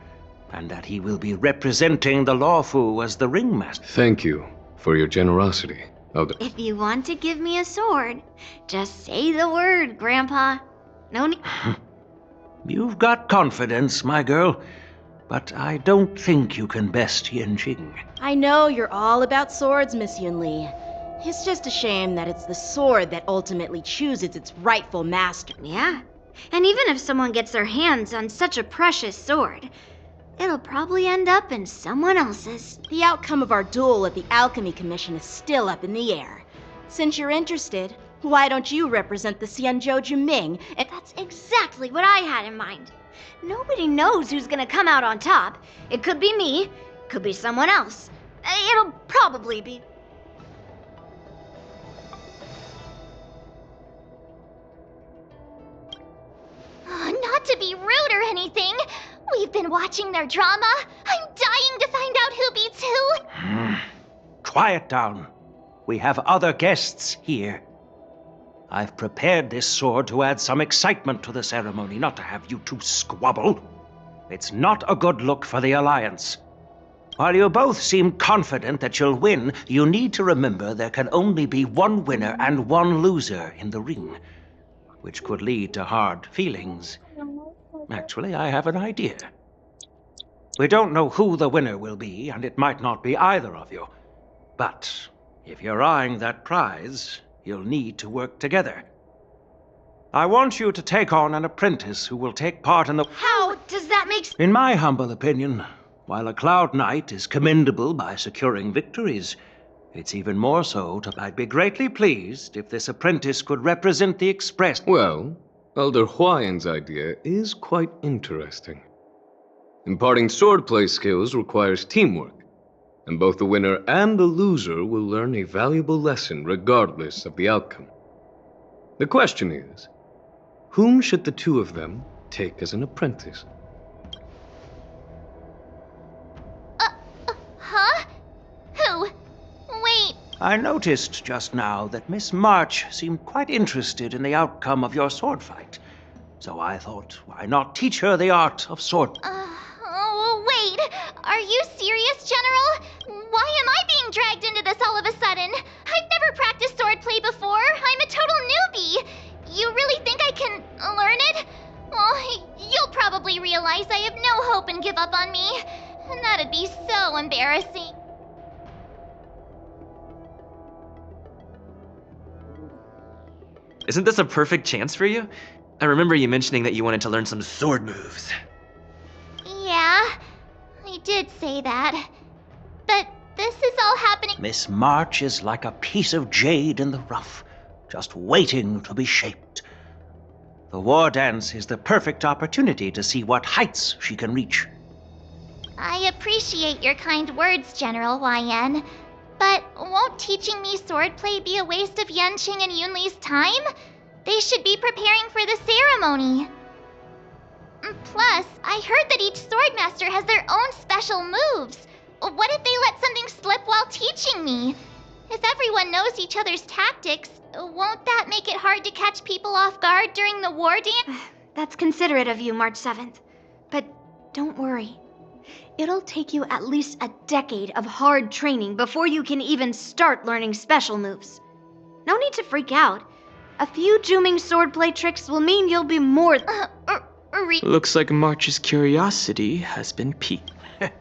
and that he will be representing the Laofu as the ringmaster. Thank you for your generosity, Elder. If you want to give me a sword, just say the word, Grandpa. No need. You've got confidence, my girl, but I don't think you can best Yanqing. I know you're all about swords, Miss Yunli. It's just a shame that it's the sword that ultimately chooses its rightful master. Yeah, and even if someone gets their hands on such a precious sword, it'll probably end up in someone else's. The outcome of our duel at the Alchemy Commission is still up in the air. Since you're interested, why don't you represent the Xianzhou Zhu-Ming? That's exactly what I had in mind. Nobody knows who's gonna come out on top. It could be me, could be someone else. It'll probably be... Not to be rude or anything, we've been watching their drama. I'm dying to find out who beats who. Quiet down. We have other guests here. I've prepared this sword to add some excitement to the ceremony, not to have you two squabble. It's not a good look for the Alliance. While you both seem confident that you'll win, you need to remember there can only be one winner and one loser in the ring, which could lead to hard feelings. Actually, I have an idea. We don't know who the winner will be, and it might not be either of you. But if you're eyeing that prize, you'll need to work together. I want you to take on an apprentice who will take part in the... How does that make sense? In my humble opinion, while a Cloud Knight is commendable by securing victories, It's even more so I'd be greatly pleased if this apprentice could represent the Express. Well, Elder Huayan's idea is quite interesting. Imparting swordplay skills requires teamwork, and both the winner and the loser will learn a valuable lesson regardless of the outcome. The question is, whom should the two of them take as an apprentice? Huh? Who? Wait. I noticed just now that Miss March seemed quite interested in the outcome of your sword fight. So I thought, why not teach her the art of sword? Wait. Are you serious, General? Why am I being dragged into this all of a sudden? I've never practiced swordplay before. I'm a total newbie. You really think I can learn it? Well, you'll probably realize I have no hope and give up on me. And that'd be so embarrassing. Isn't this a perfect chance for you? I remember you mentioning that you wanted to learn some sword moves. Yeah, I did say that. But this is all happening. Miss March is like a piece of jade in the rough, just waiting to be shaped. The war dance is the perfect opportunity to see what heights she can reach. I appreciate your kind words, General Huayan. But won't teaching me swordplay be a waste of Yanqing and Yunli's time? They should be preparing for the ceremony. Plus, I heard that each swordmaster has their own special moves. What if they let something slip while teaching me? If everyone knows each other's tactics, won't that make it hard to catch people off guard during the war dance? That's considerate of you, March 7th. But don't worry. It'll take you at least a decade of hard training before you can even start learning special moves. No need to freak out. A few Juming swordplay tricks will mean you'll be more... Looks like March's curiosity has been piqued. The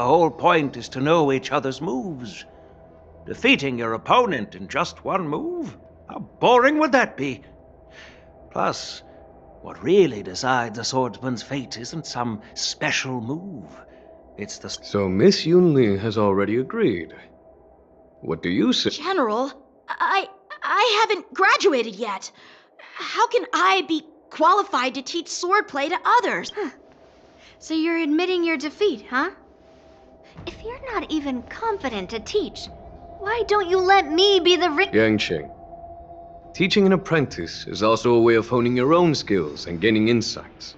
whole point is to know each other's moves. Defeating your opponent in just one move? How boring would that be? Plus, what really decides a swordsman's fate isn't some special move. It's the... So Miss Yunli has already agreed. What do you say? General, I haven't graduated yet. How can I be qualified to teach swordplay to others? So you're admitting your defeat, huh? If you're not even confident to teach, why don't you let me be the Yanqing, teaching an apprentice is also a way of honing your own skills and gaining insights.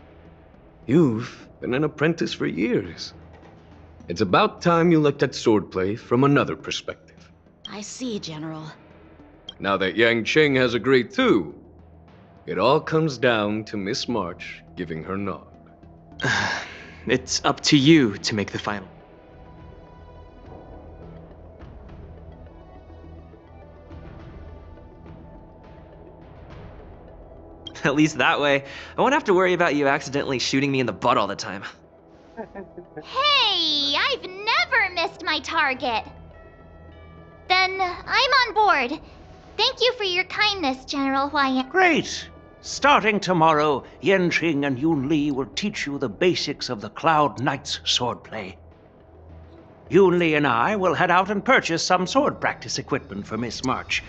You've been an apprentice for years. It's about time you looked at swordplay from another perspective. I see, General. Now that Yanqing has agreed too, it all comes down to Miss March giving her nod. It's up to you to make the final. At least that way, I won't have to worry about you accidentally shooting me in the butt all the time. Hey, I've never missed my target. Then I'm on board. Thank you for your kindness, General Huayan. Great! Starting tomorrow, Yanqing and Yunli will teach you the basics of the Cloud Knight's swordplay. Yunli and I will head out and purchase some sword practice equipment for Miss March.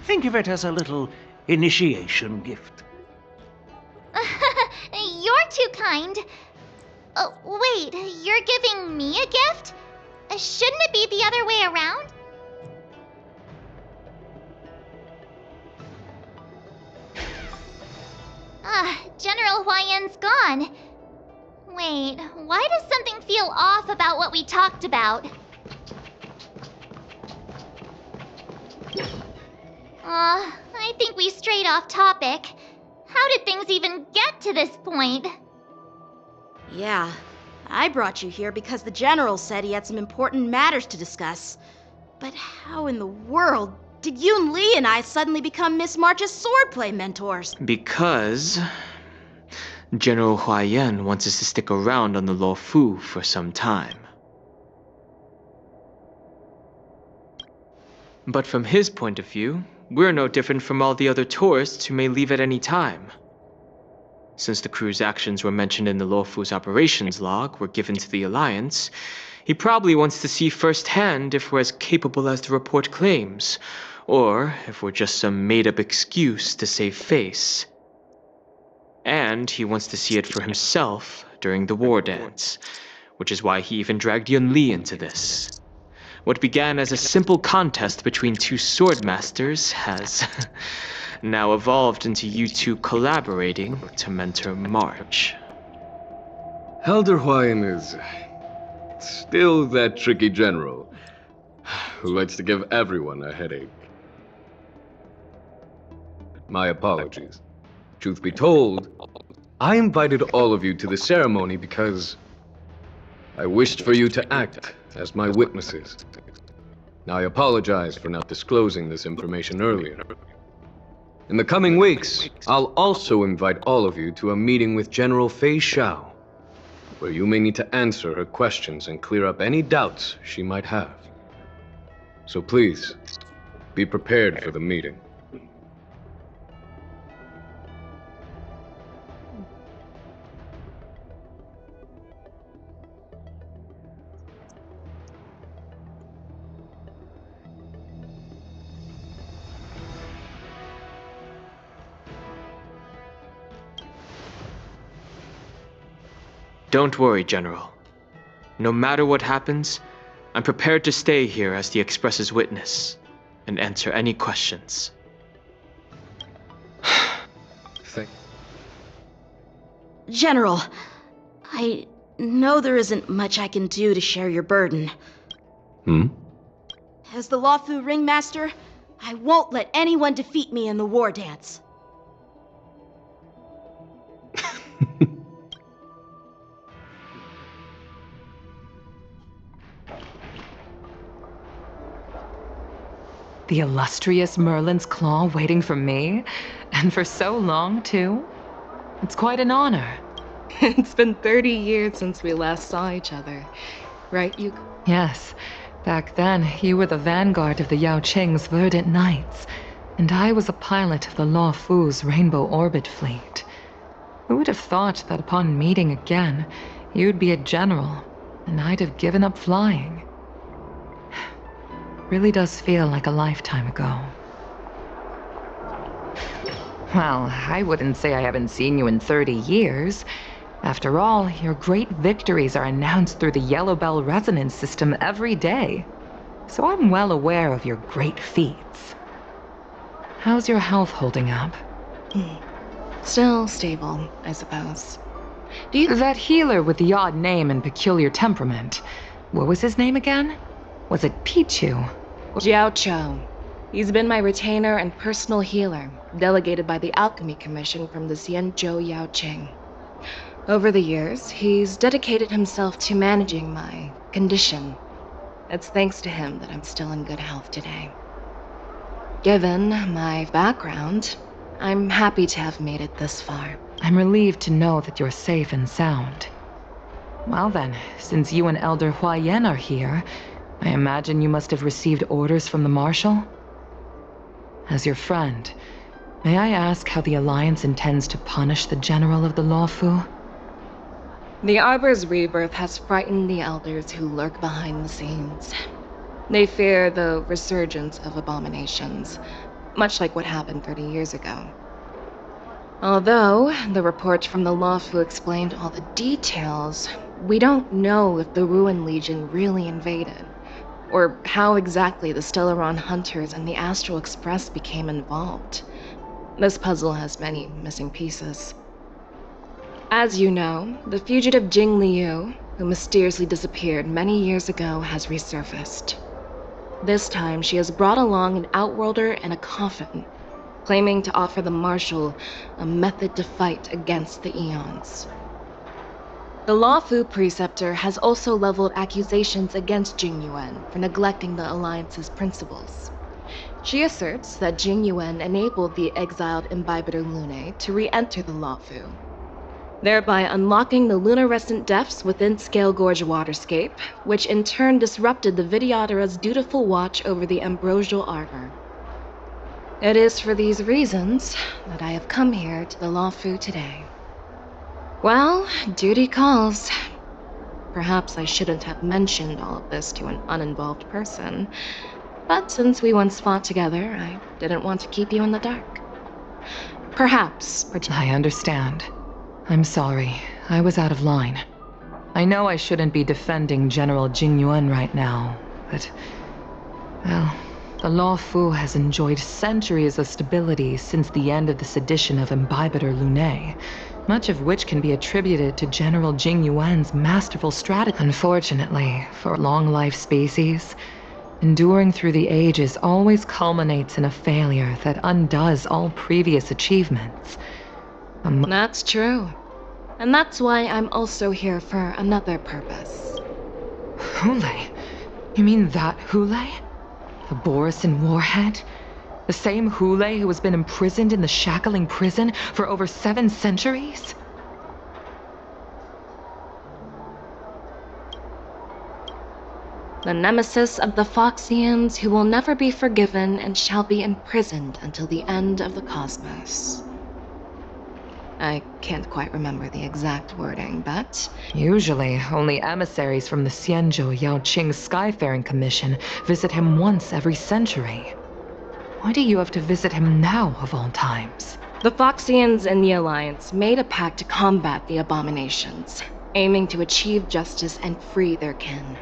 Think of it as a little initiation gift. You're too kind. Wait, you're giving me a gift? Shouldn't it be the other way around? General Huayan's gone. Wait, why does something feel off about what we talked about? I think we strayed off topic. How did things even get to this point? Yeah, I brought you here because the General said he had some important matters to discuss. But how in the world did Yunli and I suddenly become Miss March's swordplay mentors? Because General Huayan wants us to stick around on the Law Fu for some time. But from his point of view, we're no different from all the other tourists who may leave at any time. Since the crew's actions were mentioned in the Law Fu's operations log were given to the Alliance, He probably wants to see firsthand if we're as capable as the report claims, or if we're just some made-up excuse to save face. And he wants to see it for himself during the war dance, which is why he even dragged Yun Li into this. What began as a simple contest between two sword masters has now evolved into you two collaborating to mentor March. Elder Huayan is still that tricky general who likes to give everyone a headache. My apologies. Truth be told, I invited all of you to the ceremony because I wished for you to act as my witnesses. Now, I apologize for not disclosing this information earlier. In the coming weeks, I'll also invite all of you to a meeting with General Fei Xiao, where you may need to answer her questions and clear up any doubts she might have. So please, be prepared for the meeting. Don't worry, General. No matter what happens, I'm prepared to stay here as the Express's witness and answer any questions. General, I know there isn't much I can do to share your burden. As the Lawfu Ringmaster, I won't let anyone defeat me in the war dance. The illustrious Merlin's Claw waiting for me? And for so long, too? It's quite an honor. It's been 30 years since we last saw each other. Right, you? Yes. Back then, you were the vanguard of the Yao Qing's Verdant Knights, and I was a pilot of the Law Fu's Rainbow Orbit Fleet. Who would have thought that upon meeting again, you'd be a general, and I'd have given up flying? Really does feel like a lifetime ago. Well, I wouldn't say I haven't seen you in 30 years. After all, your great victories are announced through the Yellow Bell resonance system every day. So I'm well aware of your great feats. How's your health holding up? Still stable, I suppose. That healer with the odd name and peculiar temperament, what was his name again? Was it Pichu? Jiao Chou. He's been my retainer and personal healer, delegated by the Alchemy Commission from the Xianzhou Yao Qing. Over the years, he's dedicated himself to managing my condition. It's thanks to him that I'm still in good health today. Given my background, I'm happy to have made it this far. I'm relieved to know that you're safe and sound. Well then, since you and Elder Huayan are here, I imagine you must have received orders from the Marshal? As your friend, may I ask how the Alliance intends to punish the General of the Lawfu? The Arbor's rebirth has frightened the elders who lurk behind the scenes. They fear the resurgence of abominations, much like what happened 30 years ago. Although the report from the Lawfu explained all the details, we don't know if the Ruin Legion really invaded, or how exactly the Stellaron Hunters and the Astral Express became involved. This puzzle has many missing pieces. As you know, the fugitive Jing Liu, who mysteriously disappeared many years ago, has resurfaced. This time, she has brought along an Outworlder and a coffin, claiming to offer the Marshal a method to fight against the Eons. The Lawfu Preceptor has also leveled accusations against Jing Yuan for neglecting the Alliance's principles. She asserts that Jing Yuan enabled the exiled Imbibitor Lunae to re-enter the Lawfu, thereby unlocking the lunarescent depths within Scale Gorge Waterscape, which in turn disrupted the Vidyadhara's dutiful watch over the Ambrosial Arbor. It is for these reasons that I have come here to the Lawfu today. Well, duty calls. Perhaps I shouldn't have mentioned all of this to an uninvolved person. But since we once fought together, I didn't want to keep you in the dark. Perhaps. I understand. I'm sorry. I was out of line. I know I shouldn't be defending General Jingyuan right now, but... well, the Law Fu has enjoyed centuries of stability since the end of the sedition of Imbibitor Lunae, much of which can be attributed to General Jingyuan's masterful strategy. Unfortunately, for long-life species, enduring through the ages always culminates in a failure that undoes all previous achievements. That's true. And that's why I'm also here for another purpose. Hule? You mean that Hule? The Borisin warhead? The same Hule who has been imprisoned in the Shackling prison for over 7 centuries? The nemesis of the Foxians who will never be forgiven and shall be imprisoned until the end of the cosmos. I can't quite remember the exact wording, but... usually, only emissaries from the Xianzhou Yaoqing Skyfaring Commission visit him once every century. Why do you have to visit him now, of all times? The Foxians and the Alliance made a pact to combat the abominations, aiming to achieve justice and free their kin.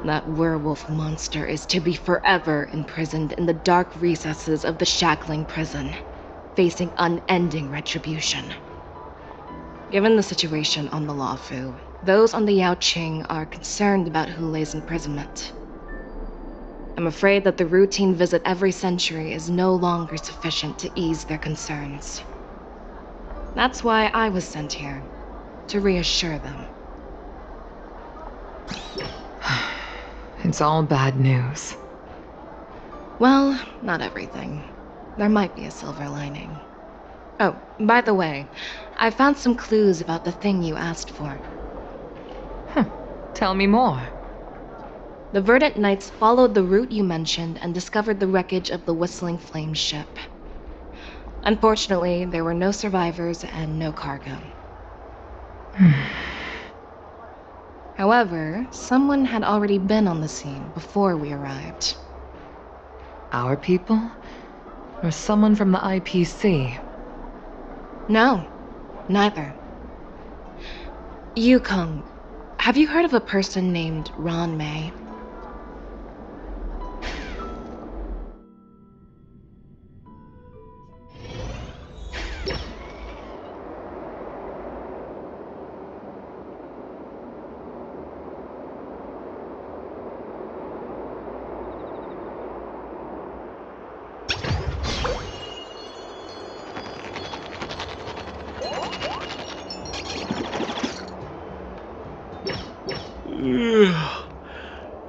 That werewolf monster is to be forever imprisoned in the dark recesses of the Shackling prison, facing unending retribution. Given the situation on the Luofu, those on the Yaoqing are concerned about Hulei's imprisonment. I'm afraid that the routine visit every century is no longer sufficient to ease their concerns. That's why I was sent here, to reassure them. It's all bad news. Well, not everything. There might be a silver lining. Oh, by the way, I found some clues about the thing you asked for. Tell me more. The Verdant Knights followed the route you mentioned and discovered the wreckage of the Whistling Flame ship. Unfortunately, there were no survivors and no cargo. However, someone had already been on the scene before we arrived. Our people? Or someone from the IPC? No, neither. Yukong, have you heard of a person named Ron May?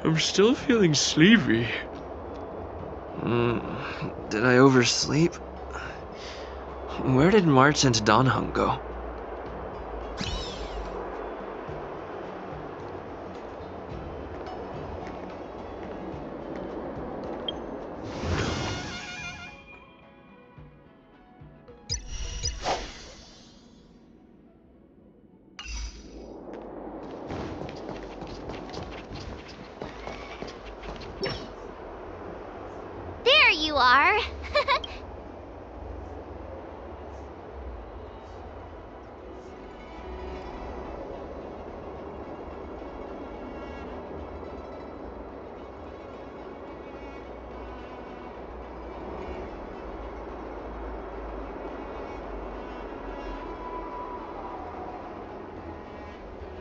I'm still feeling sleepy. Did I oversleep? Where did March and Donhung go? There you are!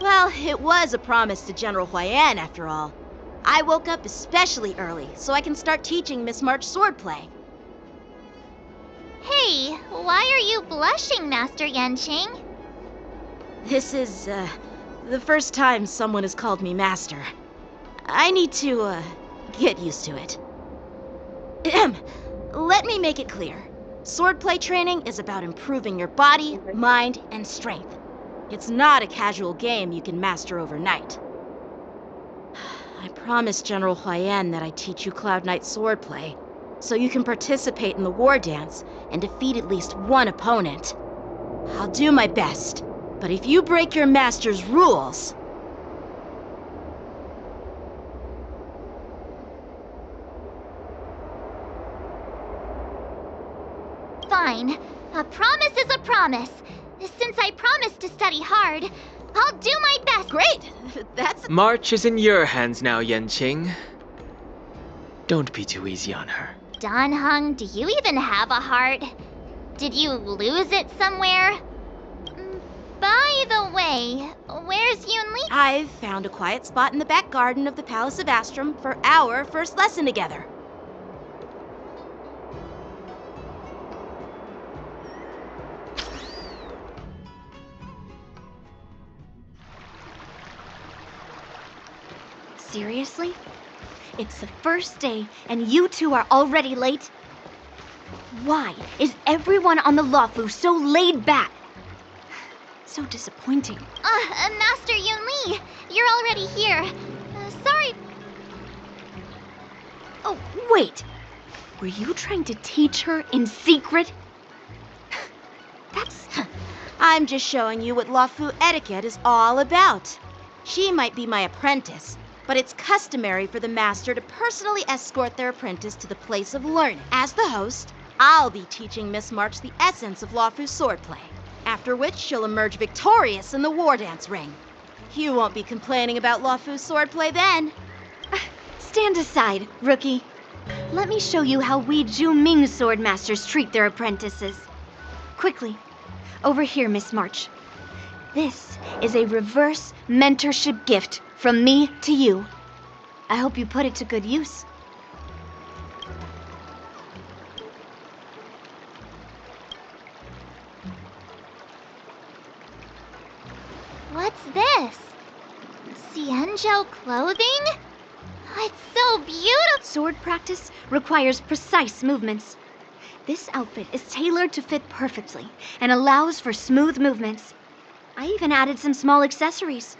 Well, it was a promise to General Huayan, after all. I woke up especially early so I can start teaching Miss March swordplay. Hey, why are you blushing, Master Yanqing? This is, the first time someone has called me Master. I need to, get used to it. Let me make it clear. Swordplay training is about improving your body, mind, and strength. It's not a casual game you can master overnight. I promised General Huayan that I'd teach you Cloud Knight swordplay, so you can participate in the war dance and defeat at least one opponent. I'll do my best, But if you break your master's rules... Fine. A promise is a promise. Since I promised to study hard, I'll do my best. Great! That's... March is in your hands now, Yenqing. Don't be too easy on her. Dan Heng, do you even have a heart? Did you lose it somewhere? By the way, where's Yunli? I've found a quiet spot in the back garden of the Palace of Astrum for our first lesson together. Seriously? It's the first day, and you two are already late? Why is everyone on the Luofu so laid back? So disappointing. Master Yunli, you're already here. Sorry. Oh, wait. Were you trying to teach her in secret? That's... I'm just showing you what Luofu etiquette is all about. She might be my apprentice, but it's customary for the master to personally escort their apprentice to the place of learning. As the host, I'll be teaching Miss March the essence of Luofu swordplay, after which she'll emerge victorious in the war dance ring. You won't be complaining about Luofu swordplay then. Stand aside, rookie. Let me show you how we Zhu-Ming sword masters treat their apprentices. Quickly, over here, Miss March. This is a reverse mentorship gift from me to you. I hope you put it to good use. What's this? Xianzhou clothing? It's so beautiful! Sword practice requires precise movements. This outfit is tailored to fit perfectly and allows for smooth movements. I even added some small accessories.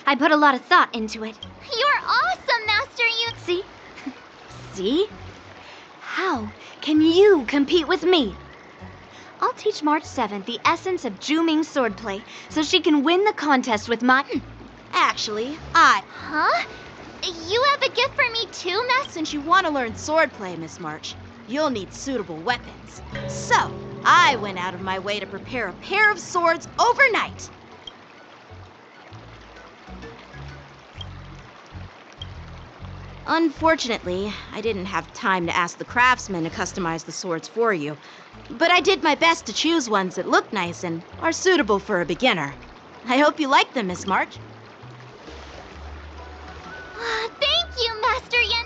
I put a lot of thought into it. You're awesome, Master Yun. See? See? How can you compete with me? I'll teach March 7th the essence of Zhu-Ming swordplay so she can win the contest with my... Actually, Huh? You have a gift for me too, Master? Since you want to learn swordplay, Miss March, you'll need suitable weapons. So, I went out of my way to prepare a pair of swords overnight. Unfortunately, I didn't have time to ask the craftsman to customize the swords for you, but I did my best to choose ones that look nice and are suitable for a beginner. I hope you like them, Miss March. Thank you, Master Yen.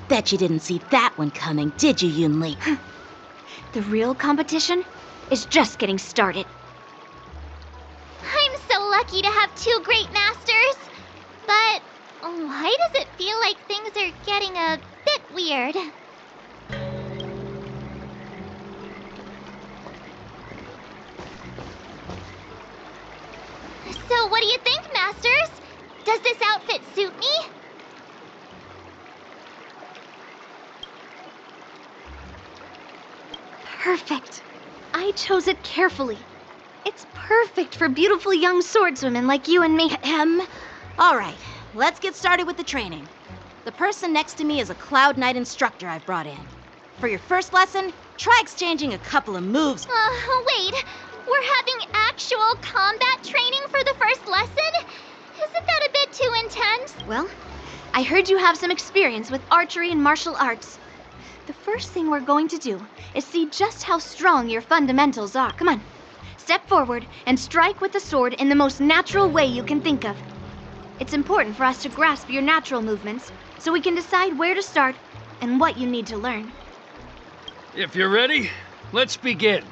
Bet you didn't see that one coming, did you, Yunli? The real competition is just getting started. I'm so lucky to have two great masters. But why does it feel like things are getting a bit weird? So what do you think, Masters? Does this outfit suit me? Perfect. I chose it carefully. It's perfect for beautiful young swordswomen like you and me. All right, let's get started with the training. The person next to me is a Cloud Knight instructor I've brought in. For your first lesson, try exchanging a couple of moves. Wait. We're having actual combat training for the first lesson? Isn't that a bit too intense? Well, I heard you have some experience with archery and martial arts. The first thing we're going to do is see just how strong your fundamentals are. Come on. Step forward and strike with the sword in the most natural way you can think of. It's important for us to grasp your natural movements so we can decide where to start and what you need to learn. If you're ready, let's begin.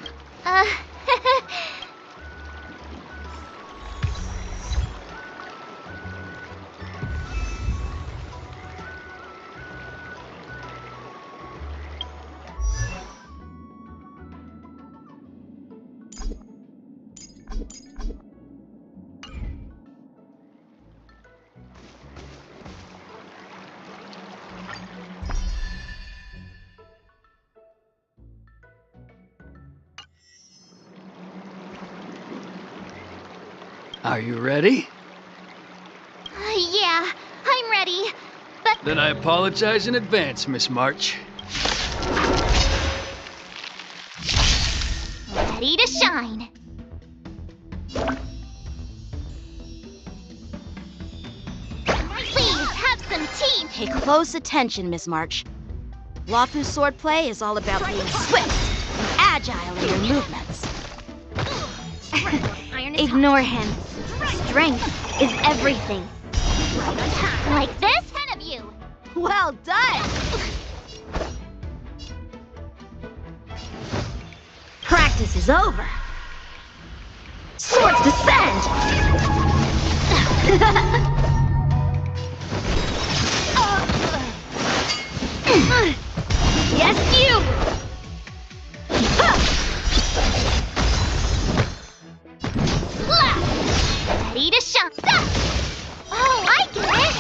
Are you ready? Yeah, I'm ready. But Then I apologize in advance, Miss March. ready to shine. Please have some tea. Pay close attention, Miss March. Lafu's swordplay is all about being swift and agile in your movements. Ignore him. Strength is everything. Like this? 10 of you. Well done! Practice is over. Swords descend! Yes, you! Ready to shine. Oh, I get it.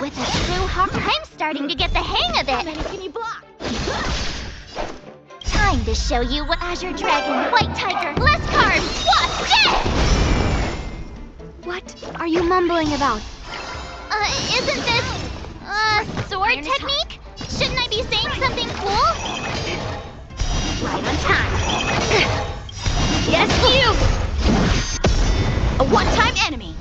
With a true heart, I'm starting to get the hang of it. How many can you block? Time to show you what Azure Dragon, White Tiger, less cards, Wasp, dead! What are you mumbling about? Isn't this, sword technique? Shouldn't I be saying something cool? Right on time. Yes, you! A one-time enemy.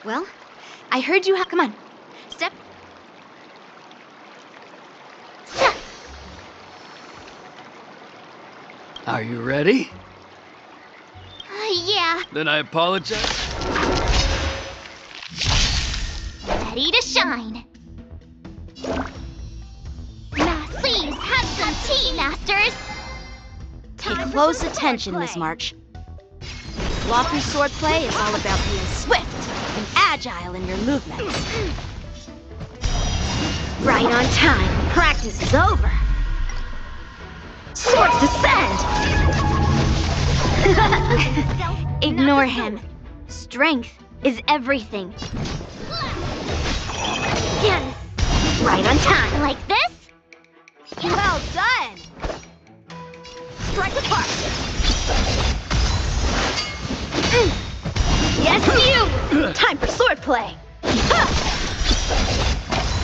Well, I heard you have. Come on. Step. Are you ready? Yeah. Then I apologize. Ready to shine. Please have some tea, masters. Pay close attention, Miss March. Lafu's swordplay is all about being swift and agile in your movements. Right on time. Practice is over. Swords descend! Ignore him. Strength is everything. Again. Right on time. Like this? Well done! Strike apart! Yes, you! Time for swordplay!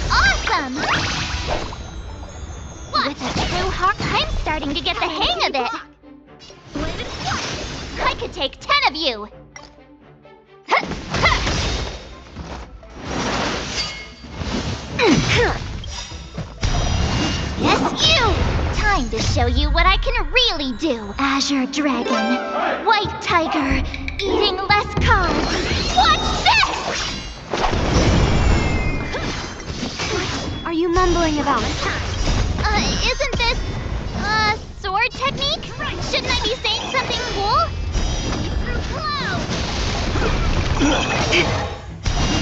Awesome! With a true heart, I'm starting to get the hang of it. I could take 10 of you. Yes, you! Time to show you what I can really do. Azure Dragon, White Tiger, eating less cards. Watch this! What are you mumbling about? Isn't this, sword technique? Shouldn't I be saying something cool?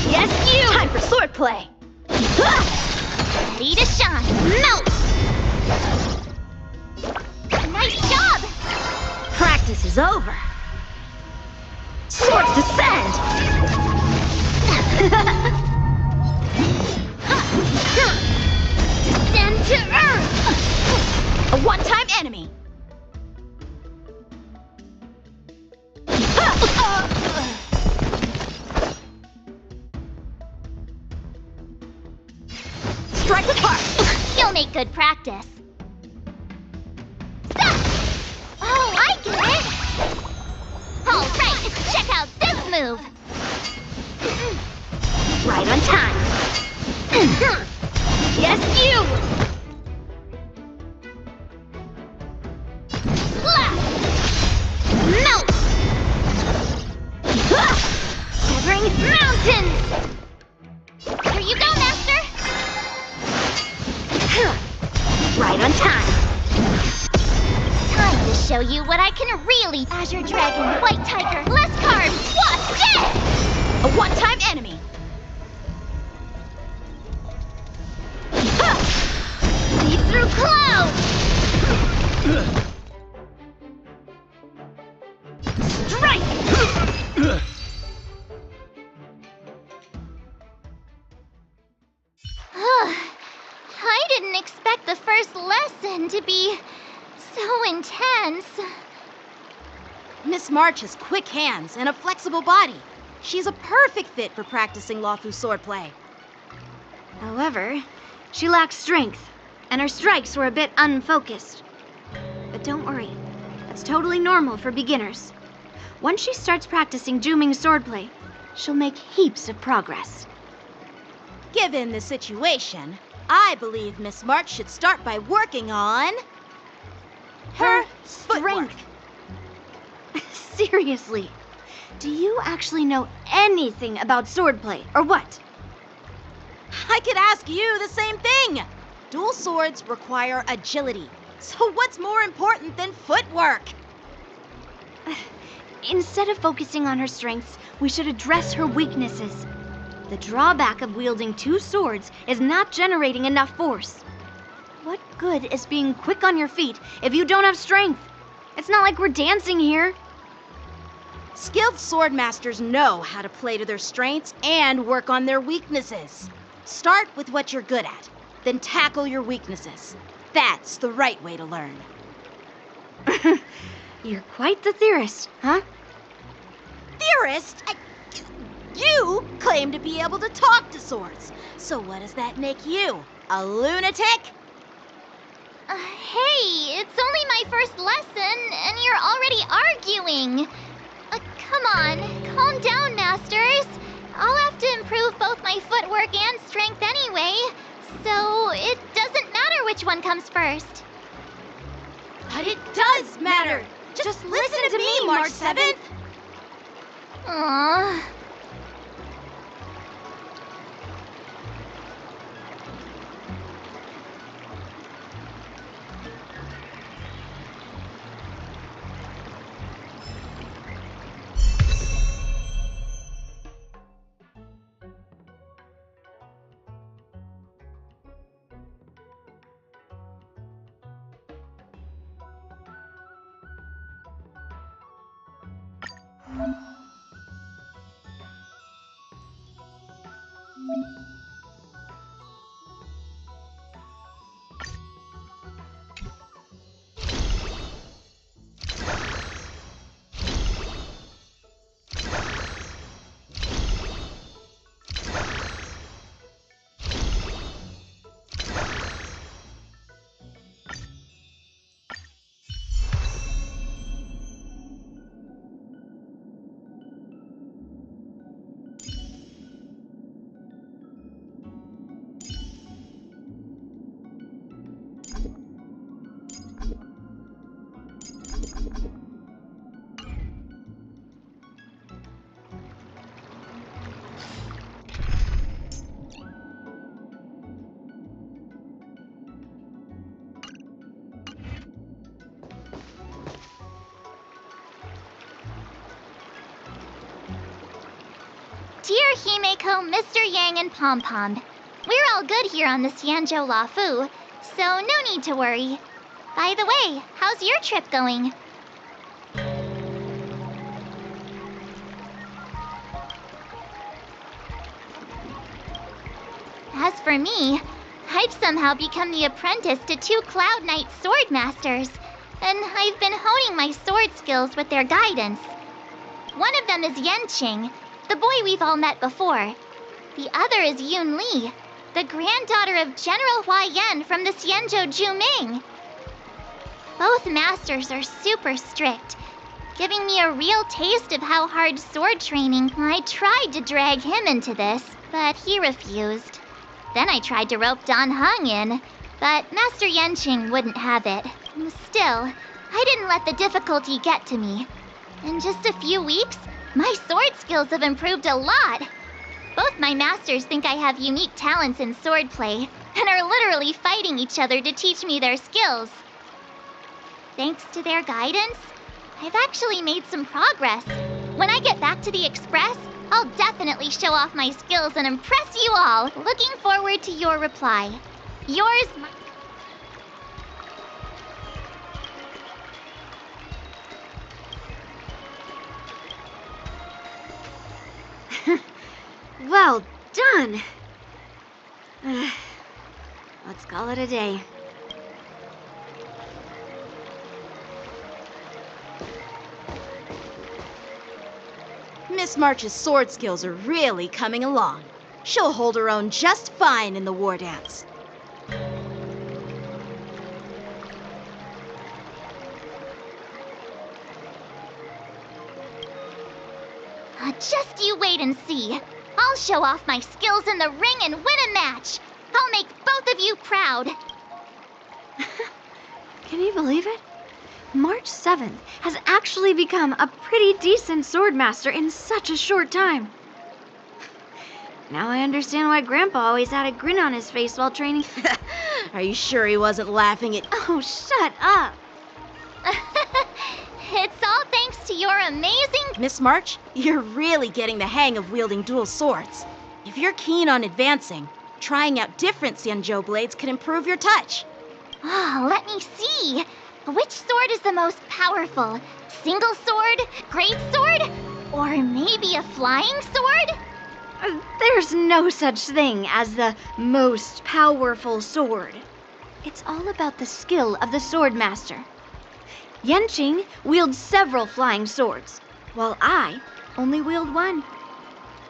Yes, you! Time for swordplay! Ready to shine. Melt! Nice job! Practice is over. Swords descend! Descend to earth! A one-time enemy. Strike apart! You'll make good practice. Stop! Oh, I get it! Alright, check out this move! Right on time. Yes, you! Melt! Severing mountains! Here you go, Master! Right on time. Time to show you what I can really. Azure Dragon, White Tiger, less cards, Wasp, dead! A one-time enemy. Lead through clouds! Strike! going to be so intense. Miss March has quick hands and a flexible body. She's a perfect fit for practicing Lawfu swordplay. However, she lacks strength, and her strikes were a bit unfocused. But don't worry, that's totally normal for beginners. Once she starts practicing Juming swordplay, she'll make heaps of progress. Given the situation, I believe Miss March should start by working on her strength. Seriously, do you actually know anything about swordplay, or what? I could ask you the same thing. Dual swords require agility. So what's more important than footwork? Instead of focusing on her strengths, we should address her weaknesses. The drawback of wielding two swords is not generating enough force. What good is being quick on your feet if you don't have strength? It's not like we're dancing here. Skilled swordmasters know how to play to their strengths and work on their weaknesses. Start with what you're good at, then tackle your weaknesses. That's the right way to learn. You're quite the theorist, huh? Theorist? You claim to be able to talk to swords. So what does that make you? A lunatic? Hey, it's only my first lesson, and you're already arguing. Come on, calm down, masters. I'll have to improve both my footwork and strength anyway, so it doesn't matter which one comes first. But it does matter. Just listen to me, March 7th. Aww. Dear Himeko, Mr. Yang, and Pom Pom, we're all good here on the Xianzhou Lafu, so no need to worry. By the way, how's your trip going? As for me, I've somehow become the apprentice to 2 Cloud Knight sword masters, and I've been honing my sword skills with their guidance. One of them is Yenqing, the boy we've all met before. The other is Yun Li, the granddaughter of General Huaiyan from the Xianzhou Juming. Both masters are super strict, giving me a real taste of how hard sword training. I tried to drag him into this, but he refused. Then I tried to rope Dan Heng in, but Master Yenqing wouldn't have it. Still, I didn't let the difficulty get to me. In just a few weeks, my sword skills have improved a lot. Both my masters think I have unique talents in swordplay, and are literally fighting each other to teach me their skills. Thanks to their guidance, I've actually made some progress. When I get back to the Express, I'll definitely show off my skills and impress you all. Looking forward to your reply. Yours, Well done. Let's call it a day. Miss March's sword skills are really coming along. She'll hold her own just fine in the war dance. Just you wait and see. I'll show off my skills in the ring and win a match. I'll make both of you proud. Can you believe it? March 7th has actually become a pretty decent swordmaster in such a short time. Now I understand why Grandpa always had a grin on his face while training. Are you sure he wasn't laughing at... Oh, shut up! It's all thanks to your amazing... Miss March, you're really getting the hang of wielding dual swords. If you're keen on advancing, trying out different Xianzhou blades can improve your touch. Oh, let me see. Which sword is the most powerful? Single sword? Great sword? Or maybe a flying sword? There's no such thing as the most powerful sword. It's all about the skill of the swordmaster. Yanqing wields several flying swords, while I only wield one.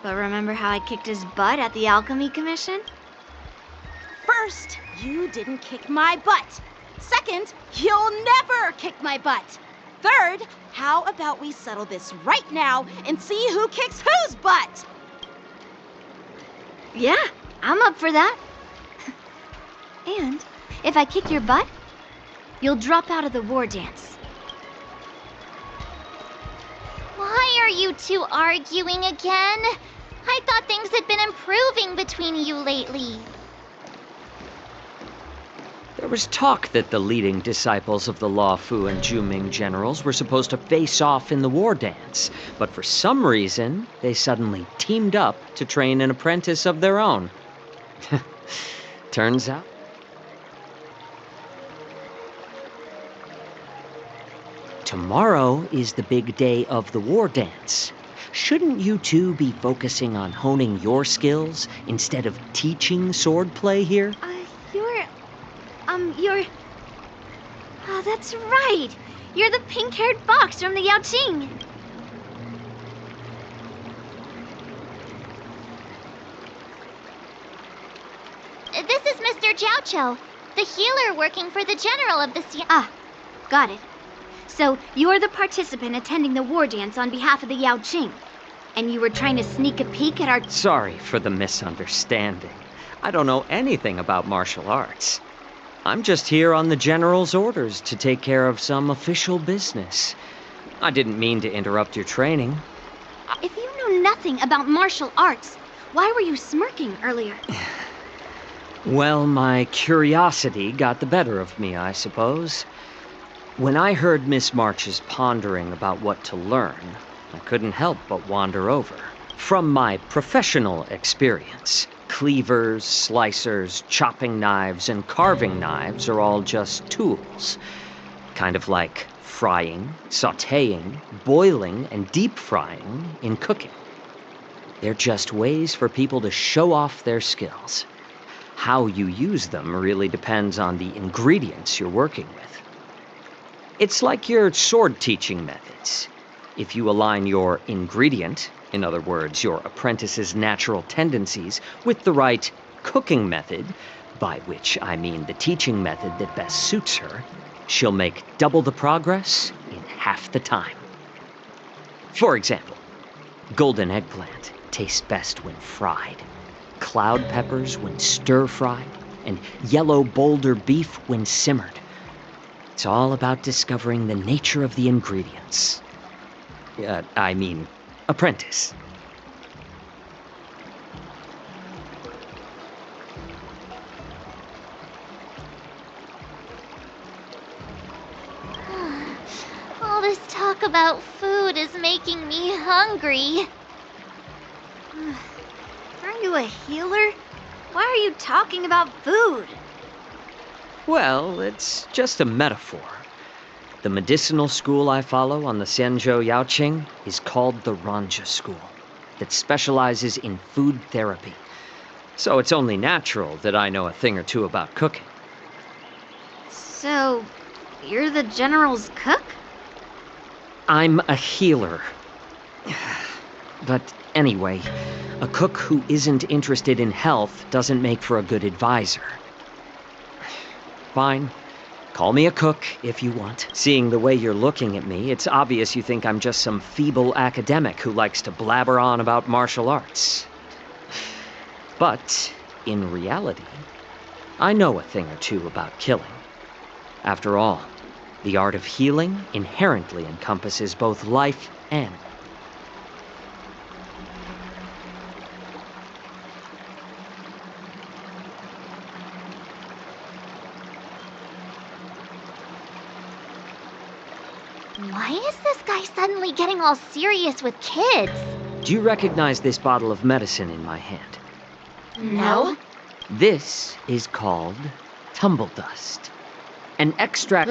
But remember how I kicked his butt at the Alchemy Commission? First, you didn't kick my butt. Second, you'll never kick my butt. Third, how about we settle this right now and see who kicks whose butt? Yeah, I'm up for that. And if I kick your butt, you'll drop out of the war dance. Why are you two arguing again? I thought things had been improving between you lately. There was talk that the leading disciples of the Law Fu and Juming generals were supposed to face off in the war dance, but for some reason, they suddenly teamed up to train an apprentice of their own. Turns out... Tomorrow is the big day of the war dance. Shouldn't you two be focusing on honing your skills instead of teaching swordplay here? You're... Oh, that's right! You're the pink-haired fox from the Yaoqing! This is Mr. Jiaoqiu, the healer working for the general of the Ah, got it. So, you're the participant attending the war dance on behalf of the Yaoqing, and you were trying to sneak a peek at our... Sorry for the misunderstanding. I don't know anything about martial arts. I'm just here on the general's orders to take care of some official business. I didn't mean to interrupt your training. If you know nothing about martial arts, why were you smirking earlier? Well, my curiosity got the better of me, I suppose. When I heard Miss March's pondering about what to learn, I couldn't help but wander over. From my professional experience, cleavers, slicers, chopping knives, and carving knives are all just tools. Kind of like frying, sautéing, boiling, and deep frying in cooking. They're just ways for people to show off their skills. How you use them really depends on the ingredients you're working with. It's like your sword teaching methods. If you align your ingredient, in other words, your apprentice's natural tendencies, with the right cooking method, by which I mean the teaching method that best suits her, she'll make double the progress in half the time. For example, golden eggplant tastes best when fried, cloud peppers when stir-fried, and yellow boulder beef when simmered. It's all about discovering the nature of the ingredients. Apprentice. All this talk about food is making me hungry. Aren't you a healer? Why are you talking about food? Well, it's just a metaphor. The medicinal school I follow on the Xianzhou Yaoqing is called the Ranja School, that specializes in food therapy. So it's only natural that I know a thing or two about cooking. So, you're the general's cook? I'm a healer. But anyway, a cook who isn't interested in health doesn't make for a good advisor. Fine. Call me a cook if you want. Seeing the way you're looking at me, it's obvious you think I'm just some feeble academic who likes to blabber on about martial arts. But, in reality, I know a thing or two about killing. After all, the art of healing inherently encompasses both life and... Why is this guy suddenly getting all serious with kids? Do you recognize this bottle of medicine in my hand? No. This is called tumble dust. An extract...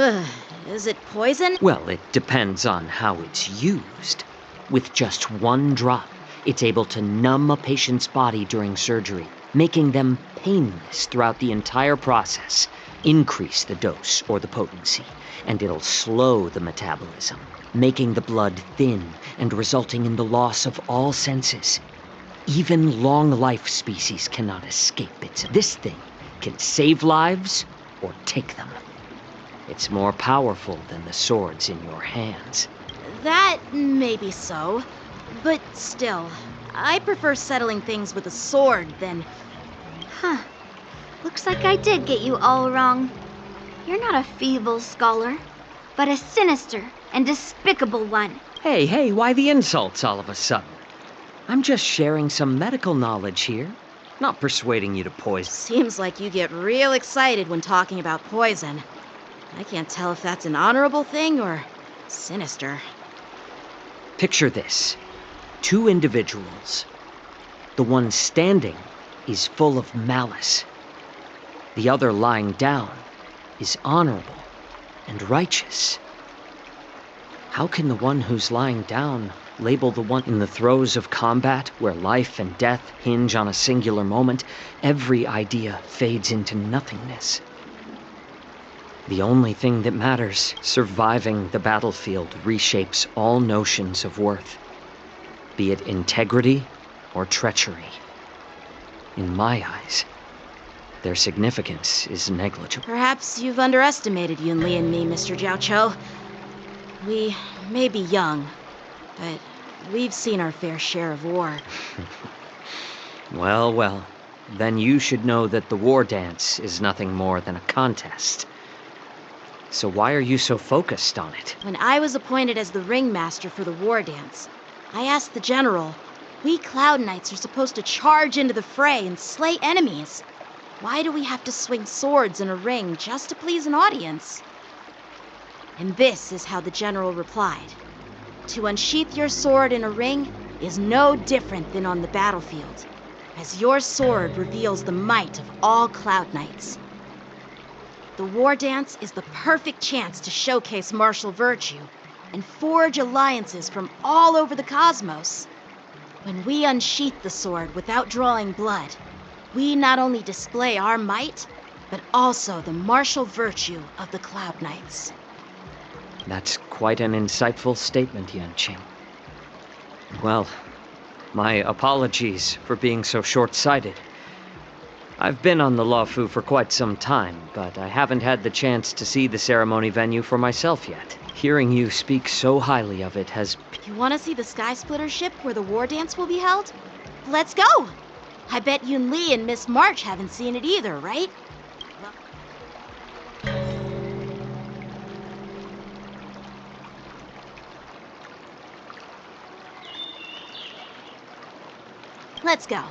Is it poison? Well, it depends on how it's used. With just one drop, it's able to numb a patient's body during surgery, making them painless throughout the entire process. Increase the dose or the potency, and it'll slow the metabolism, making the blood thin and resulting in the loss of all senses. Even long-life species cannot escape it. This thing can save lives or take them. It's more powerful than the swords in your hands. That may be so, but still, I prefer settling things with a sword than... Huh. Looks like I did get you all wrong. You're not a feeble scholar, but a sinister and despicable one. Hey, why the insults all of a sudden? I'm just sharing some medical knowledge here, not persuading you to poison. Seems like you get real excited when talking about poison. I can't tell if that's an honorable thing or sinister. Picture this. 2 individuals. The one standing is full of malice. The other lying down is honorable and righteous. How can the one who's lying down label the one in the throes of combat, where life and death hinge on a singular moment? Every idea fades into nothingness. The only thing that matters, surviving the battlefield, reshapes all notions of worth, be it integrity or treachery. In my eyes, their significance is negligible. Perhaps you've underestimated Yun Li and me, Mr. Jiao Cho. We may be young, but we've seen our fair share of war. Well, then you should know that the war dance is nothing more than a contest. So why are you so focused on it? When I was appointed as the ringmaster for the war dance, I asked the general, we Cloud Knights are supposed to charge into the fray and slay enemies. Why do we have to swing swords in a ring just to please an audience? And this is how the general replied. To unsheath your sword in a ring is no different than on the battlefield, as your sword reveals the might of all Cloud Knights. The war dance is the perfect chance to showcase martial virtue and forge alliances from all over the cosmos. When we unsheath the sword without drawing blood, we not only display our might, but also the martial virtue of the Cloud Knights. That's quite an insightful statement, Yanqing. Well, my apologies for being so short-sighted. I've been on the Luofu for quite some time, but I haven't had the chance to see the ceremony venue for myself yet. Hearing you speak so highly of it has... You want to see the Sky Splitter ship where the war dance will be held? Let's go! I bet Yun Li and Miss March haven't seen it either, right? Let's go.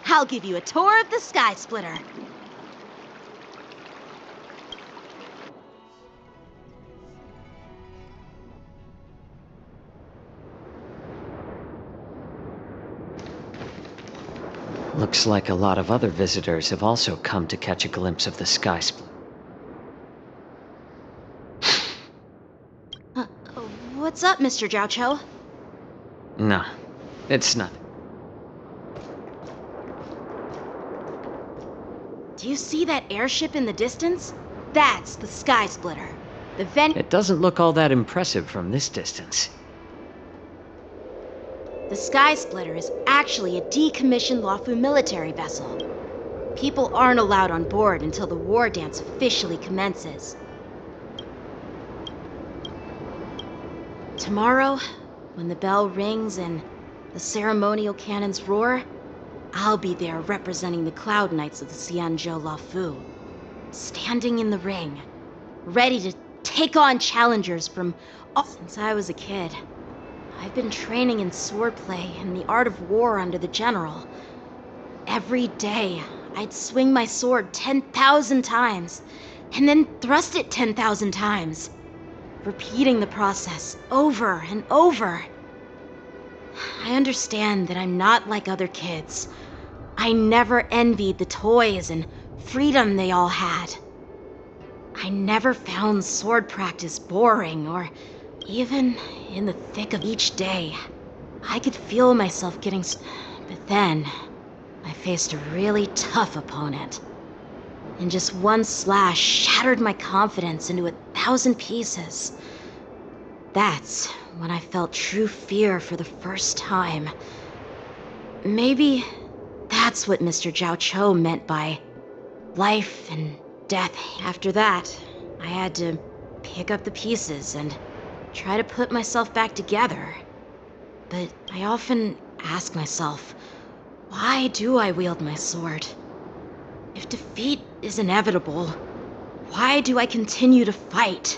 I'll give you a tour of the Sky Splitter. Looks like a lot of other visitors have also come to catch a glimpse of the Sky Splitter. What's up, Mr. Jiao Cho? No, it's nothing. Do you see that airship in the distance? That's the Sky Splitter. It doesn't look all that impressive from this distance. The Sky Splitter is actually a decommissioned Lawfu military vessel. People aren't allowed on board until the war dance officially commences. Tomorrow, when the bell rings and the ceremonial cannons roar, I'll be there representing the Cloud Knights of the Xianzhou Lawfu, standing in the ring, ready to take on challengers from all. Since I was a kid, I've been training in swordplay and the art of war under the general. Every day, I'd swing my sword 10,000 times, and then thrust it 10,000 times, repeating the process over and over. I understand that I'm not like other kids. I never envied the toys and freedom they all had. I never found sword practice boring or even in the thick of each day. I could feel myself getting... But then, I faced a really tough opponent. And just one slash shattered my confidence into 1,000 pieces. That's when I felt true fear for the first time. Maybe that's what Mr. Zhao Cho meant by life and death. After that, I had to pick up the pieces and try to put myself back together. But I often ask myself, why do I wield my sword? If defeat is inevitable, why do I continue to fight?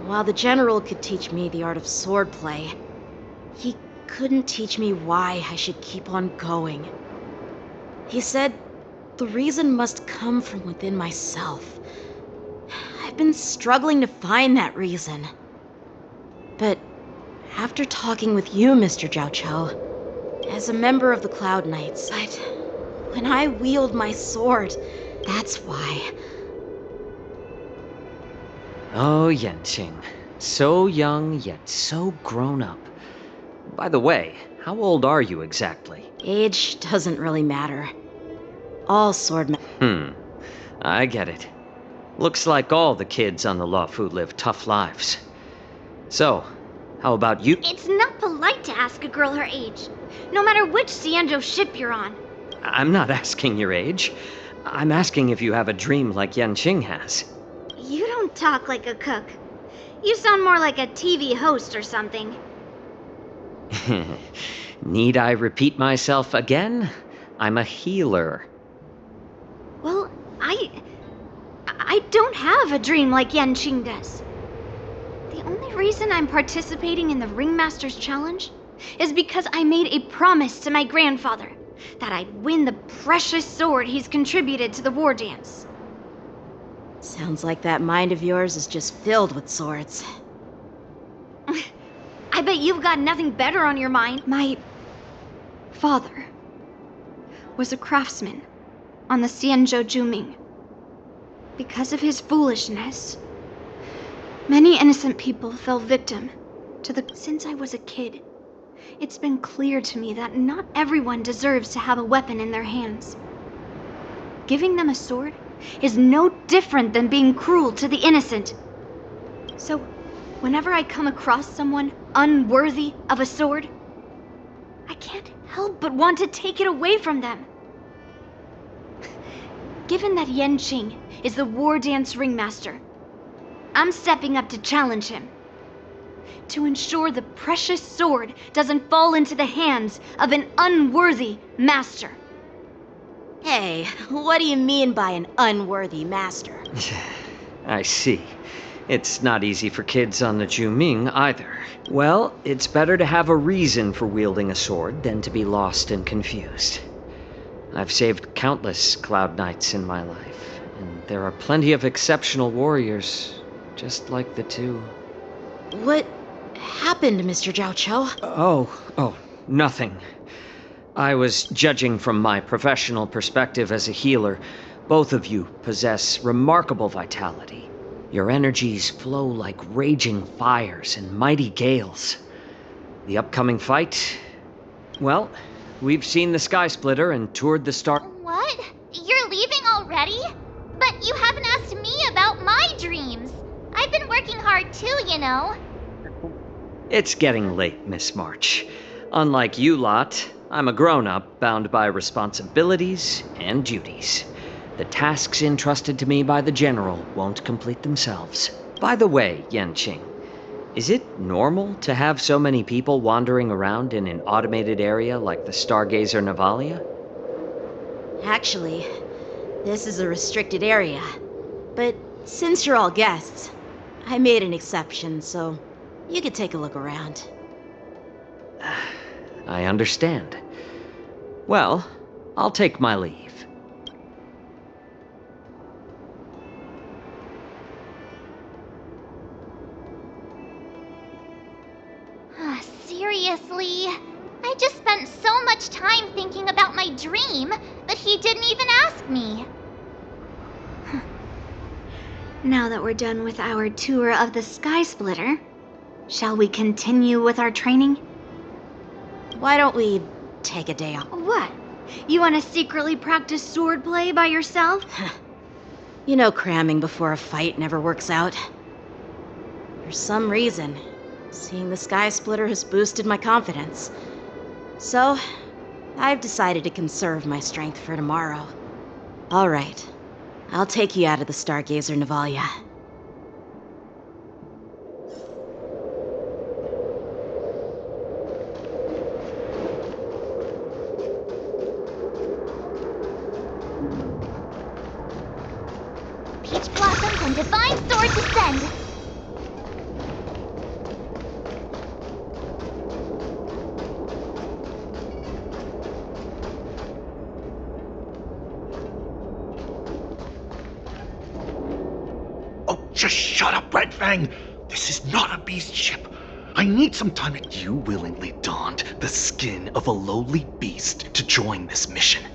While the general could teach me the art of swordplay, he couldn't teach me why I should keep on going. He said the reason must come from within myself. I've been struggling to find that reason. But after talking with you, Mr. Zhao Cho, as a member of the Cloud Knights, when I wield my sword, that's why. Oh, Yanqing. So young, yet so grown up. By the way, how old are you exactly? Age doesn't really matter. All swordmen. I get it. Looks like all the kids on the Lawfu live tough lives. So, how about you? It's not polite to ask a girl her age, no matter which Xianzhou ship you're on. I'm not asking your age. I'm asking if you have a dream like Yanqing has. You don't talk like a cook. You sound more like a TV host or something. Need I repeat myself again? I'm a healer. Well, I don't have a dream like Yanqing does. The only reason I'm participating in the Ringmaster's Challenge is because I made a promise to my grandfather that I'd win the precious sword he's contributed to the war dance. Sounds like that mind of yours is just filled with swords. I bet you've got nothing better on your mind. My father was a craftsman on the Xianzhou Juming. Because of his foolishness, many innocent people fell victim to the... Since I was a kid, it's been clear to me that not everyone deserves to have a weapon in their hands. Giving them a sword is no different than being cruel to the innocent. So, whenever I come across someone unworthy of a sword, I can't help but want to take it away from them. Given that Yanqing is the war dance ringmaster, I'm stepping up to challenge him. To ensure the precious sword doesn't fall into the hands of an unworthy master. Hey, what do you mean by an unworthy master? I see. It's not easy for kids on the Juming either. Well, it's better to have a reason for wielding a sword than to be lost and confused. I've saved countless Cloud Knights in my life, and there are plenty of exceptional warriors, just like the two. What happened, Mr. Zhao Cho? Oh, nothing. I was judging from my professional perspective as a healer. Both of you possess remarkable vitality. Your energies flow like raging fires and mighty gales. The upcoming fight? Well, we've seen the Sky Splitter and toured the Star... What? You're leaving already? But you haven't asked me about my dreams. I've been working hard too, you know. It's getting late, Miss March. Unlike you lot, I'm a grown-up bound by responsibilities and duties. The tasks entrusted to me by the General won't complete themselves. By the way, Yanqing, is it normal to have so many people wandering around in an automated area like the Stargazer Navalia? Actually, this is a restricted area. But since you're all guests, I made an exception, so you could take a look around. I understand. Well, I'll take my leave. Seriously? I just spent so much time thinking about my dream, but he didn't even ask me. Now that we're done with our tour of the Sky Splitter, shall we continue with our training? Why don't we take a day off? What? You want to secretly practice swordplay by yourself? You know cramming before a fight never works out. For some reason, seeing the Sky Splitter has boosted my confidence. So, I've decided to conserve my strength for tomorrow. All right, I'll take you out of the Stargazer Navalia. Peach Blossoms and Divine Sword descend! Just shut up, Red Fang! This is not a beast ship. I need some time to... You willingly donned the skin of a lowly beast to join this mission,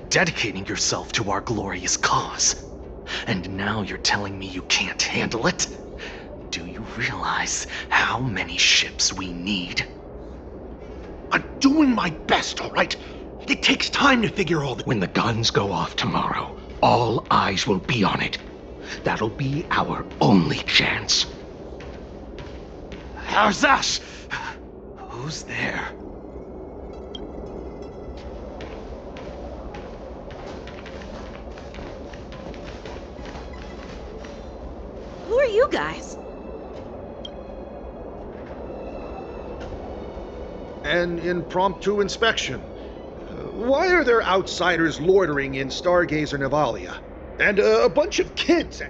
dedicating yourself to our glorious cause. And now you're telling me you can't handle it? Do you realize how many ships we need? I'm doing my best, all right? It takes time to figure all the... When the guns go off tomorrow, all eyes will be on it. That'll be our only chance. How's that? Who's there? Who are you guys? An impromptu inspection. Why are there outsiders loitering in Stargazer Navalia? And a bunch of kids.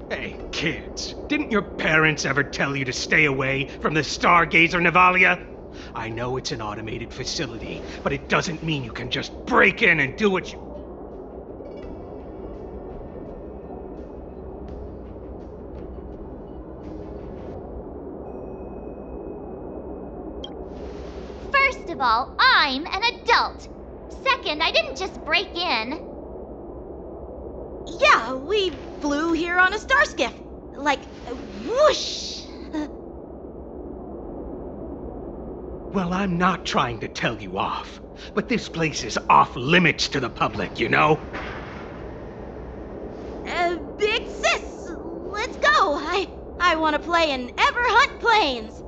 Hey, kids, didn't your parents ever tell you to stay away from the Stargazer Navalia? I know it's an automated facility, but it doesn't mean you can just break in and do what you... First of all, I'm an adult. Second, I didn't just break in. Yeah, we flew here on a star skiff. Like, whoosh! Well, I'm not trying to tell you off, but this place is off limits to the public, you know? Big sis, let's go. I want to play in Everhunt Plains.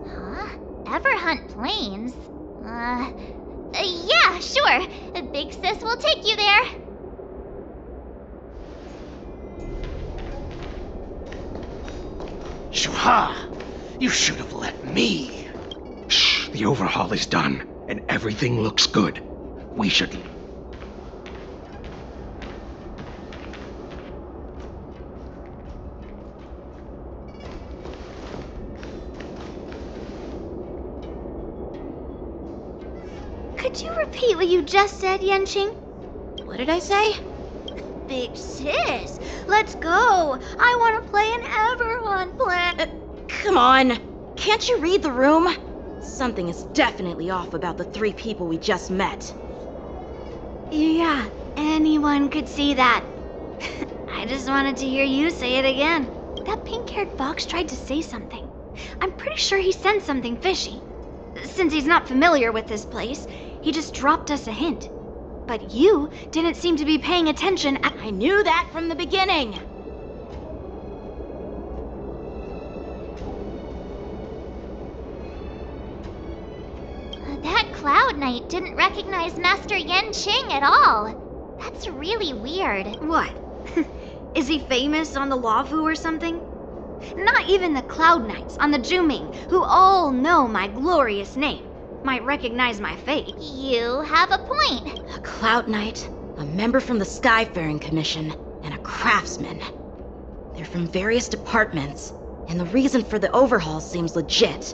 Huh? Everhunt Plains? Yeah, sure. Big Sis will take you there. Shuha! You should have let me. Shh, the overhaul is done, and everything looks good. We should... Could you repeat what you just said, Yanqing? What did I say? Big sis, let's go. I want to play an Everhunt Plains. Come on. Can't you read the room? Something is definitely off about the 3 people we just met. Yeah, anyone could see that. I just wanted to hear you say it again. That pink-haired fox tried to say something. I'm pretty sure he sensed something fishy. Since he's not familiar with this place, he just dropped us a hint. But you didn't seem to be paying attention. I knew that from the beginning. Cloud Knight didn't recognize Master Yen Qing at all. That's really weird. What? Is he famous on the Laofu or something? Not even the Cloud Knights on the Juming, who all know my glorious name, might recognize my face. You have a point. A Cloud Knight, a member from the Skyfaring Commission, and a craftsman. They're from various departments, and the reason for the overhaul seems legit.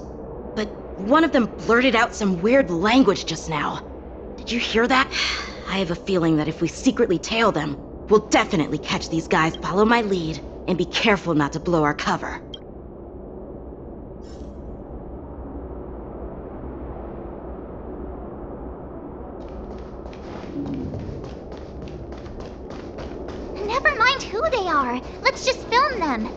But one of them blurted out some weird language just now. Did you hear that? I have a feeling that if we secretly tail them, we'll definitely catch these guys. Follow my lead, and be careful not to blow our cover. Never mind who they are. Let's just film them.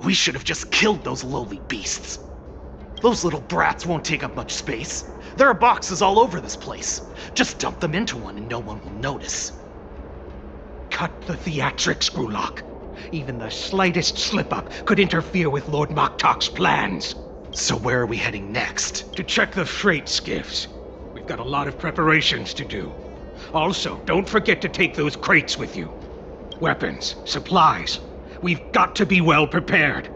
We should have just killed those lowly beasts. Those little brats won't take up much space. There are boxes all over this place. Just dump them into one and no one will notice. Cut the theatrics, Grulok. Even the slightest slip-up could interfere with Lord Moktok's plans. So where are we heading next? To check the freight skiffs. We've got a lot of preparations to do. Also, don't forget to take those crates with you. Weapons, supplies. We've got to be well prepared.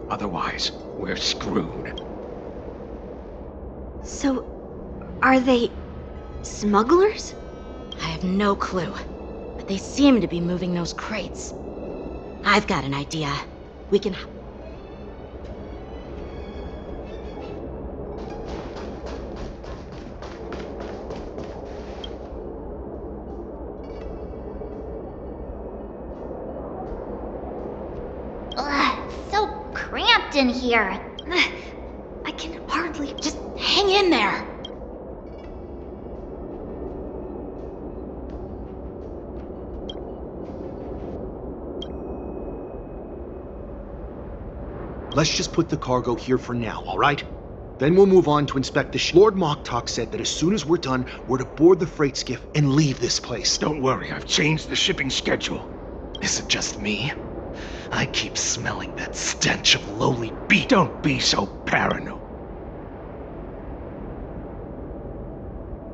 Otherwise, we're screwed. So, are they smugglers? I have no clue, but they seem to be moving those crates. I've got an idea. We can... Ugh, so cramped in here. I can hardly... Just hang in there. Let's just put the cargo here for now, all right? Then we'll move on to inspect the Lord Moktok said that as soon as we're done, we're to board the freight skiff and leave this place. Don't worry, I've changed the shipping schedule. Is it just me? I keep smelling that stench of lowly beast. Don't be so paranoid.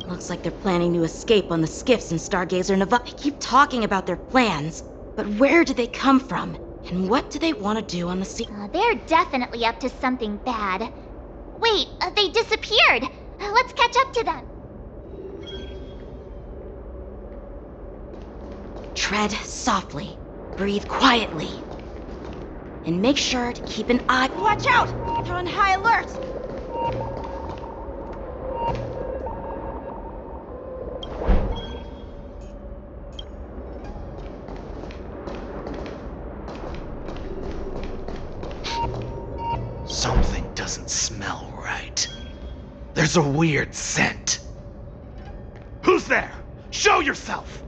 Looks like they're planning to escape on the skiffs in Stargazer Nevada. They keep talking about their plans, but where do they come from? And what do they want to do on the sea? They're definitely up to something bad. Wait, they disappeared. Let's catch up to them. Tread softly. Breathe quietly. And make sure to keep an eye... Watch out! They're on high alert! Something doesn't smell right. There's a weird scent. Who's there? Show yourself!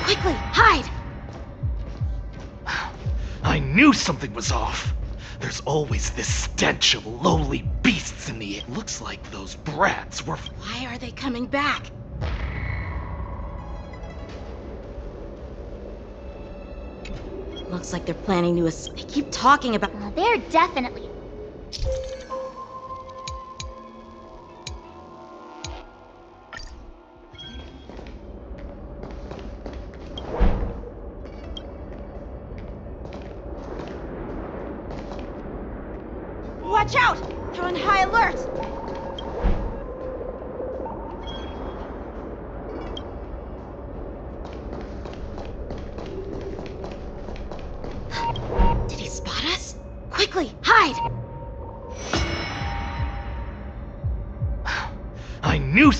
Quickly, hide! I knew something was off. There's always this stench of lowly beasts in the air. Looks like those brats were... Why are they coming back? Looks like they're planning to They keep talking about... They're definitely... Watch out! They're on high alert! Quickly, hide! I knew.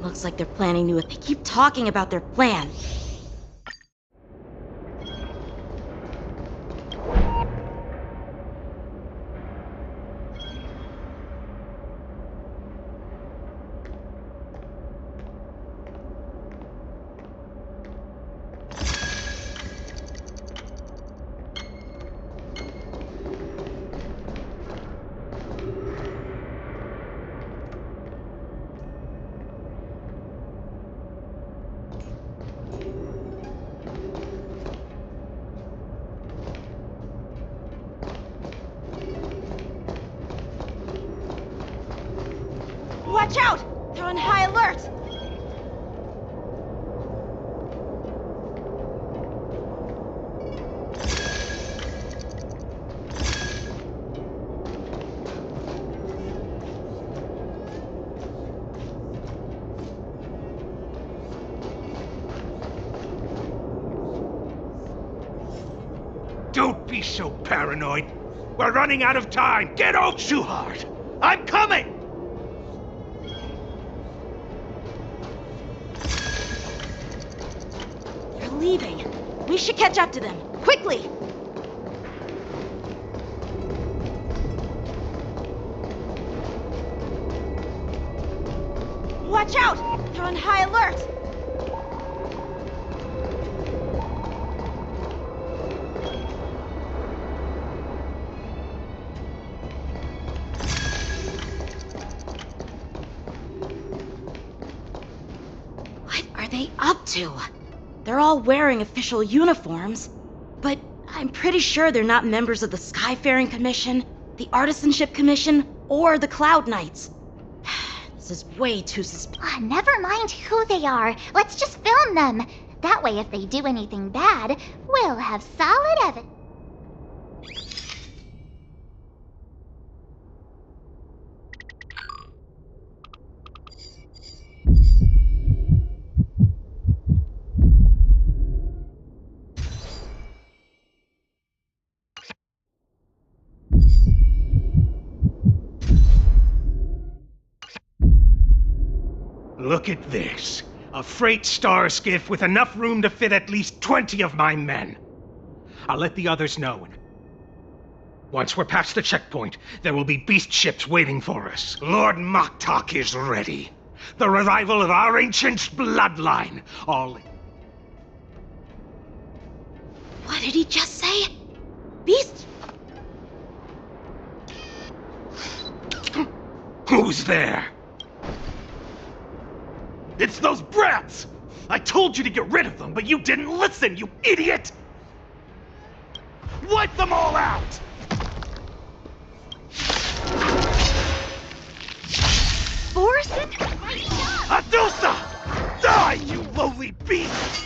Looks like they're planning to. They keep talking about their plan. Watch out! They're on high alert! Don't be so paranoid. We're running out of time. Get out, Shuhard. I'm coming! They're leaving. We should catch up to them. Quickly! Watch out! They're on high alert! What are they up to? They're all wearing official uniforms, but I'm pretty sure they're not members of the Skyfaring Commission, the Artisanship Commission, or the Cloud Knights. This is way too suspicious. Never mind who they are. Let's just film them. That way, if they do anything bad, we'll have solid evidence. Look at this. A freight star skiff with enough room to fit at least 20 of my men. I'll let the others know. Once we're past the checkpoint, there will be beast ships waiting for us. Lord Moktok is ready. The revival of our ancient bloodline. All... What did he just say? Beast? Who's there? It's those brats! I told you to get rid of them, but you didn't listen, you idiot! Wipe them all out! Borison? Adusa! Die, you lowly beast!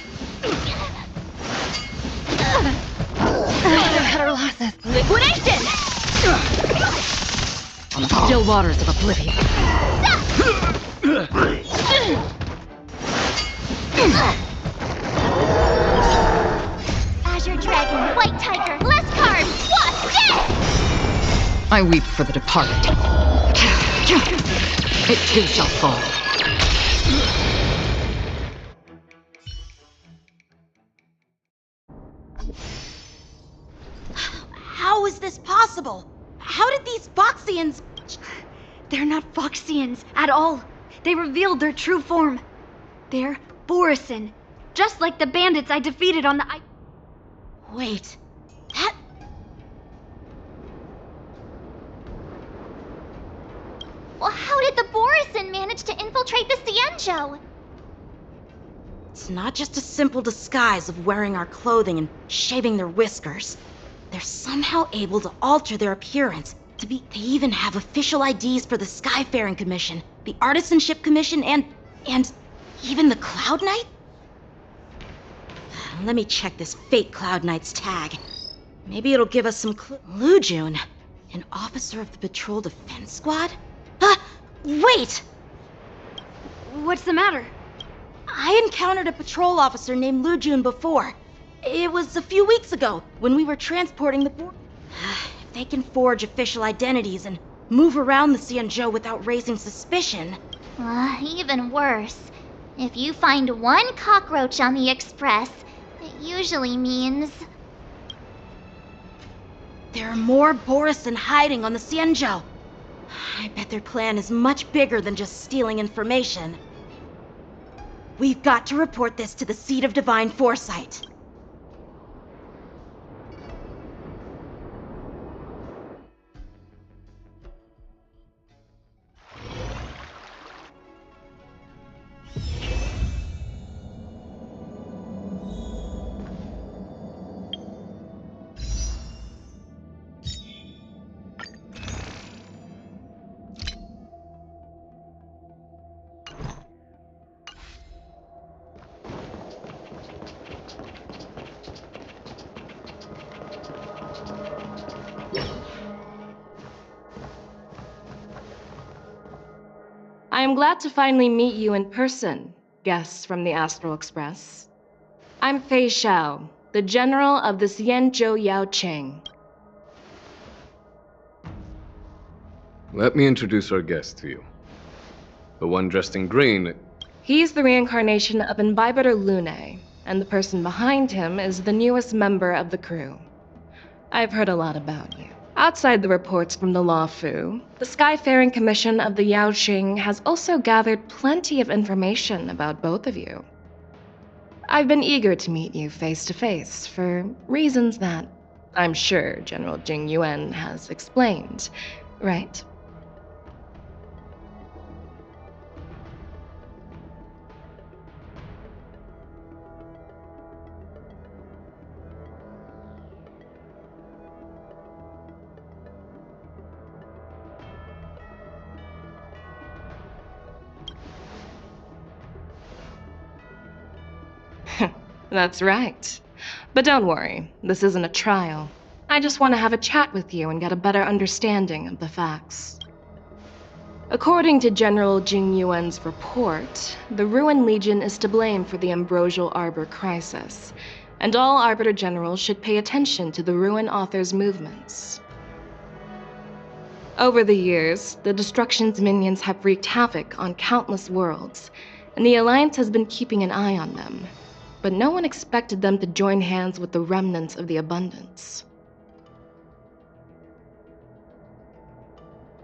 Cut our losses. Liquidation! On the still waters of oblivion. Azure Dragon, White Tiger, less cards, Wasp, dead! I weep for the departed. It too shall fall. How is this possible? How did these Foxians... They're not Foxians at all. They revealed their true form. They're Borison, just like the bandits I defeated on the Wait, that... Well, how did the Borison manage to infiltrate the Cienjo? It's not just a simple disguise of wearing our clothing and shaving their whiskers. They're somehow able to alter their appearance. They even have official IDs for the Skyfaring Commission, the Artisanship Commission, and even the Cloud Knight? Let me check this fake Cloud Knight's tag. Maybe it'll give us some Lujun, an officer of the Patrol Defense Squad? Wait! What's the matter? I encountered a patrol officer named Lu Jun before. It was a few weeks ago when we were transporting the board. If they can forge official identities and move around the Xianzhou without raising suspicion. Even worse. If you find one cockroach on the Express, it usually means... There are more Borisin hiding on the Xianzhou. I bet their plan is much bigger than just stealing information. We've got to report this to the Seat of Divine Foresight. I am glad to finally meet you in person, guests from the Astral Express. I'm Fei Xiao, the General of the Xianzhou Yaoqing. Let me introduce our guest to you. The one dressed in green. He's the reincarnation of Imbibitor Lune, and the person behind him is the newest member of the crew. I've heard a lot about you. Outside the reports from the Law Fu, the Skyfaring Commission of the Yaoqing has also gathered plenty of information about both of you. I've been eager to meet you face to face for reasons that I'm sure General Jing Yuan has explained, right? That's right. But don't worry, this isn't a trial. I just want to have a chat with you and get a better understanding of the facts. According to General Jing Yuan's report, the Ruin Legion is to blame for the Ambrosial Arbor crisis, and all Arbiter Generals should pay attention to the Ruin Author's movements. Over the years, the Destruction's minions have wreaked havoc on countless worlds, and the Alliance has been keeping an eye on them. But no one expected them to join hands with the remnants of the Abundance.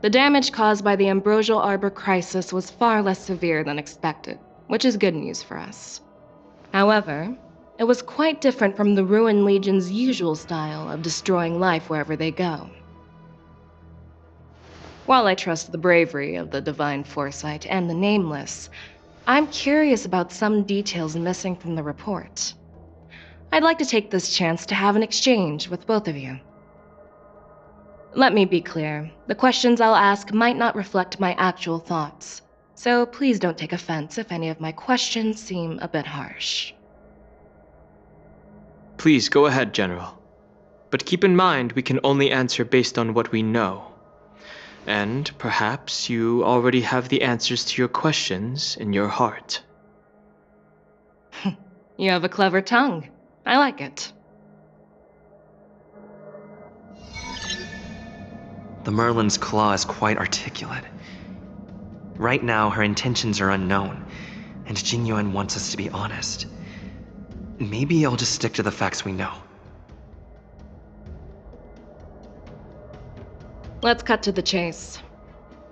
The damage caused by the Ambrosial Arbor crisis was far less severe than expected, which is good news for us. However, it was quite different from the Ruin Legion's usual style of destroying life wherever they go. While I trust the bravery of the Divine Foresight and the Nameless, I'm curious about some details missing from the report. I'd like to take this chance to have an exchange with both of you. Let me be clear, the questions I'll ask might not reflect my actual thoughts, so please don't take offense if any of my questions seem a bit harsh. Please go ahead, General. But keep in mind we can only answer based on what we know. And perhaps you already have the answers to your questions in your heart. You have a clever tongue. I like it. The Merlin's claw is quite articulate. Right now, her intentions are unknown, and Jing Yuan wants us to be honest. Maybe I'll just stick to the facts we know. Let's cut to the chase.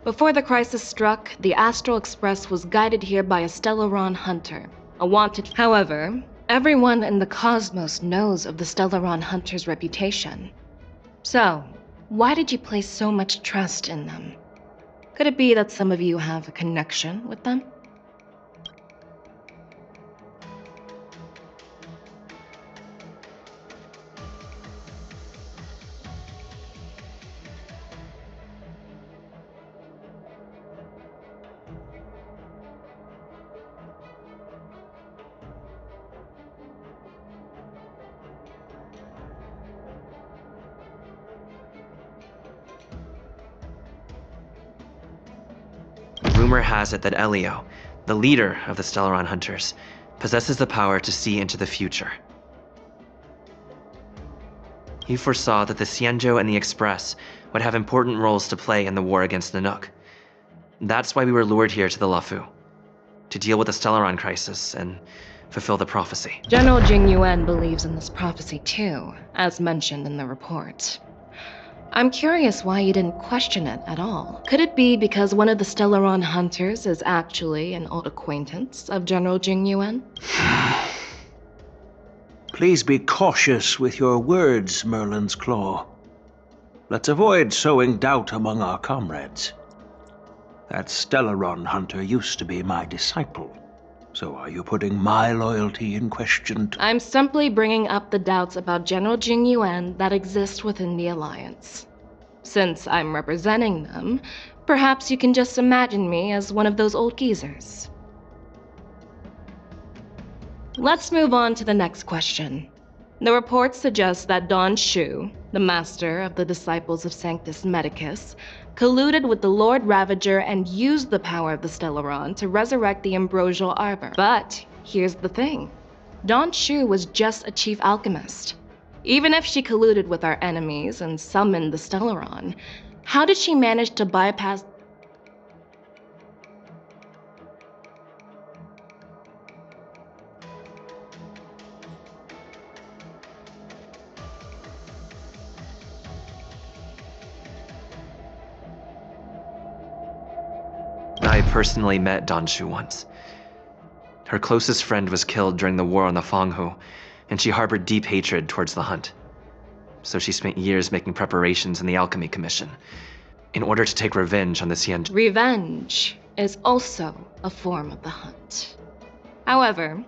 Before the crisis struck, the Astral Express was guided here by a Stellaron hunter, a wanted. However, everyone in the cosmos knows of the Stellaron hunter's reputation. So, why did you place so much trust in them? Could it be that some of you have a connection with them? Rumor has it that Elio, the leader of the Stellaron Hunters, possesses the power to see into the future. He foresaw that the Xianzhou and the Express would have important roles to play in the war against Nanook. That's why we were lured here to the Luofu, to deal with the Stellaron crisis and fulfill the prophecy. General Jing Yuan believes in this prophecy too, as mentioned in the report. I'm curious why you didn't question it at all. Could it be because one of the Stellaron Hunters is actually an old acquaintance of General Jing Yuan? Please be cautious with your words, Merlin's Claw. Let's avoid sowing doubt among our comrades. That Stellaron Hunter used to be my disciple. So are you putting my loyalty in question? I'm simply bringing up the doubts about General Jing Yuan that exist within the Alliance. Since I'm representing them, perhaps you can just imagine me as one of those old geezers. Let's move on to the next question. The report suggests that Don Shu, the master of the Disciples of Sanctus Medicus, colluded with the Lord Ravager and used the power of the Stellaron to resurrect the Ambrosial Arbor. But here's the thing. Don Shu was just a chief alchemist. Even if she colluded with our enemies and summoned the Stellaron, how did she manage to bypass... I personally met Don Shu once. Her closest friend was killed during the war on the Fanghu, and she harbored deep hatred towards the Hunt. So she spent years making preparations in the Alchemy Commission, in order to take revenge on the Xianzhou. Revenge is also a form of the Hunt. However,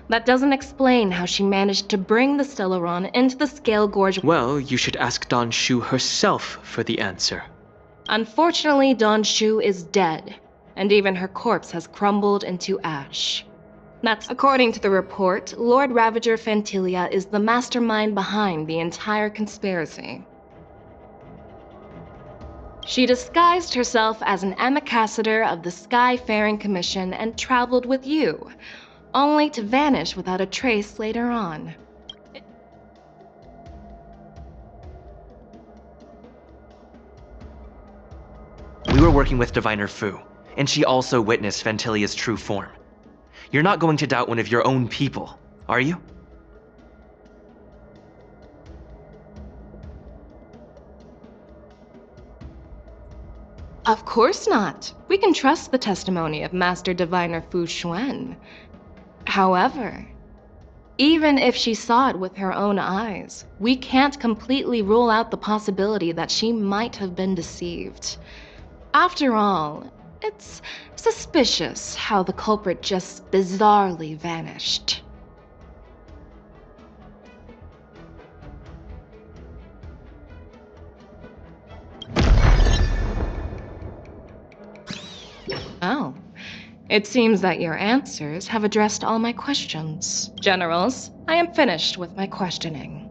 that doesn't explain how she managed to bring the Stellaron into the Scale Gorge. Well, you should ask Don Shu herself for the answer. Unfortunately, Don Shu is dead, and even her corpse has crumbled into ash. That's according to the report. Lord Ravager Fantilia is the mastermind behind the entire conspiracy. She disguised herself as an ambassador of the Skyfaring Commission and traveled with you, only to vanish without a trace later on. We were working with Diviner Fu, and she also witnessed Fantilia's true form. You're not going to doubt one of your own people, are you? Of course not. We can trust the testimony of Master Diviner Fu Xuan. However, even if she saw it with her own eyes, we can't completely rule out the possibility that she might have been deceived. After all, it's suspicious how the culprit just bizarrely vanished. Oh, it seems that your answers have addressed all my questions. Generals, I am finished with my questioning.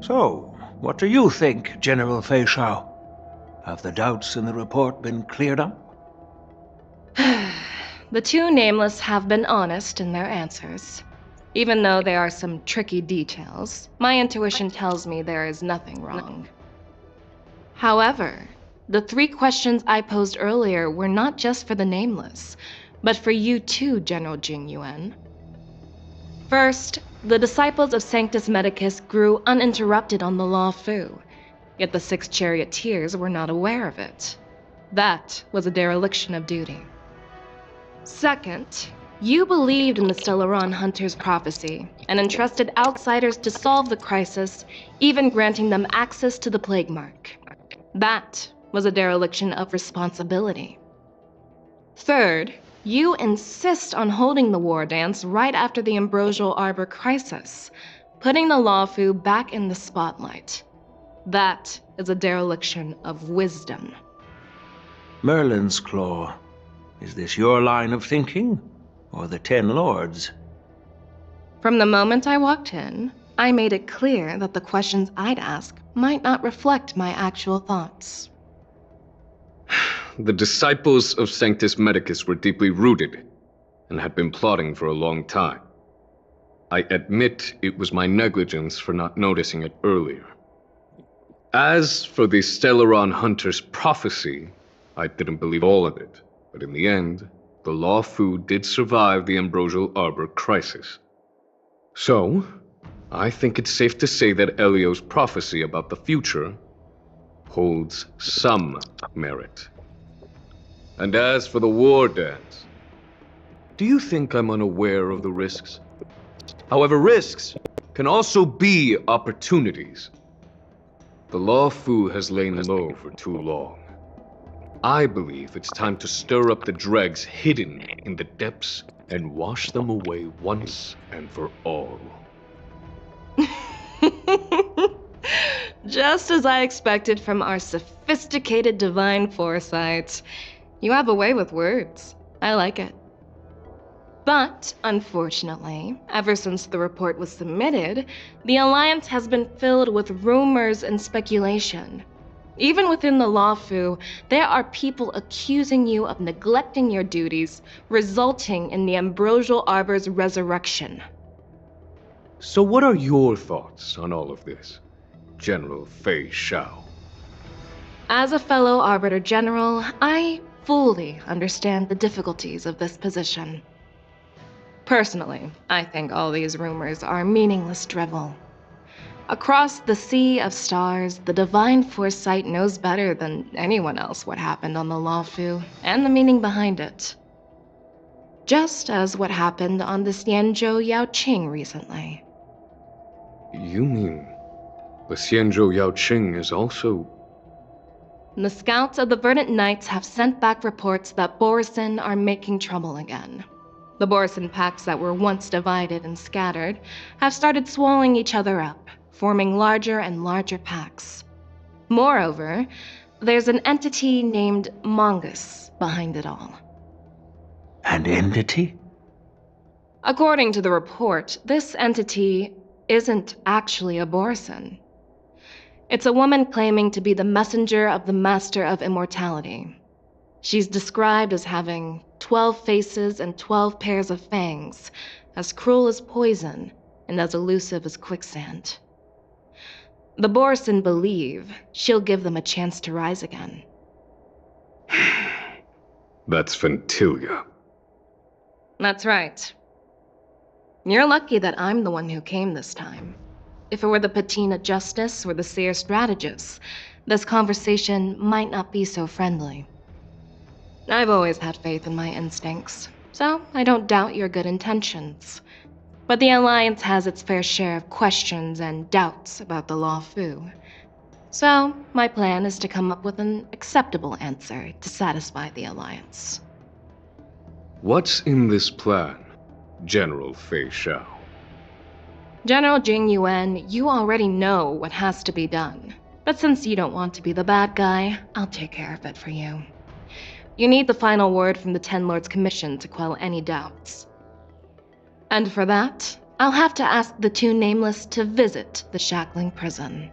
So, what do you think, General Fei Shao? Have the doubts in the report been cleared up? The two nameless have been honest in their answers. Even though there are some tricky details, my intuition tells me there is nothing wrong. However, the 3 questions I posed earlier were not just for the nameless, but for you too, General Jing Yuan. First, the disciples of Sanctus Medicus grew uninterrupted on the Luofu, yet the 6 charioteers were not aware of it. That was a dereliction of duty. Second, you believed in the Stellaron Hunter's prophecy and entrusted outsiders to solve the crisis, even granting them access to the Plague Mark. That was a dereliction of responsibility. Third, you insist on holding the war dance right after the Ambrosial Arbor crisis, putting the Luofu back in the spotlight. That is a dereliction of wisdom. Merlin's Claw. Is this your line of thinking, or the 10 Lords? From the moment I walked in, I made it clear that the questions I'd ask might not reflect my actual thoughts. the disciples of Sanctus Medicus were deeply rooted and had been plotting for a long time. I admit it was my negligence for not noticing it earlier. As for the Stellaron Hunter's prophecy, I didn't believe all of it, but in the end, the Law Fu did survive the Ambrosial Arbor crisis. So, I think it's safe to say that Elio's prophecy about the future holds some merit. And as for the war dance, do you think I'm unaware of the risks? However, risks can also be opportunities. The Law Fu has lain low for too long. I believe it's time to stir up the dregs hidden in the depths and wash them away once and for all. Just as I expected from our sophisticated divine foresight. You have a way with words. I like it. But, unfortunately, ever since the report was submitted, the Alliance has been filled with rumors and speculation. Even within the Law Fu, there are people accusing you of neglecting your duties, resulting in the Ambrosial Arbor's resurrection. So what are your thoughts on all of this, General Fei Shao? As a fellow Arbiter General, I fully understand the difficulties of this position. Personally, I think all these rumors are meaningless drivel. Across the sea of stars, the divine foresight knows better than anyone else what happened on the Law Fu and the meaning behind it. Just as what happened on the Xianzhou Yaoqing recently. You mean the Xianzhou Yaoqing is also... The scouts of the Verdant Knights have sent back reports that Borisin are making trouble again. The Borisin packs that were once divided and scattered have started swallowing each other up, forming larger and larger packs. Moreover, there's an entity named Mongus behind it all. An entity? According to the report, this entity isn't actually a Borisin. It's a woman claiming to be the messenger of the Master of Immortality. She's described as having 12 faces and 12 pairs of fangs, as cruel as poison and as elusive as quicksand. The Borisin believe she'll give them a chance to rise again. That's Ventilia. That's right. You're lucky that I'm the one who came this time. If it were the Patina Justice or the Seer Strategist, this conversation might not be so friendly. I've always had faith in my instincts, so I don't doubt your good intentions. But the Alliance has its fair share of questions and doubts about the Law Fu. So, my plan is to come up with an acceptable answer to satisfy the Alliance. What's in this plan, General Fei Shao? General Jing Yuan, you already know what has to be done. But since you don't want to be the bad guy, I'll take care of it for you. You need the final word from the Ten Lords Commission to quell any doubts. And for that, I'll have to ask the two Nameless to visit the Shackling Prison.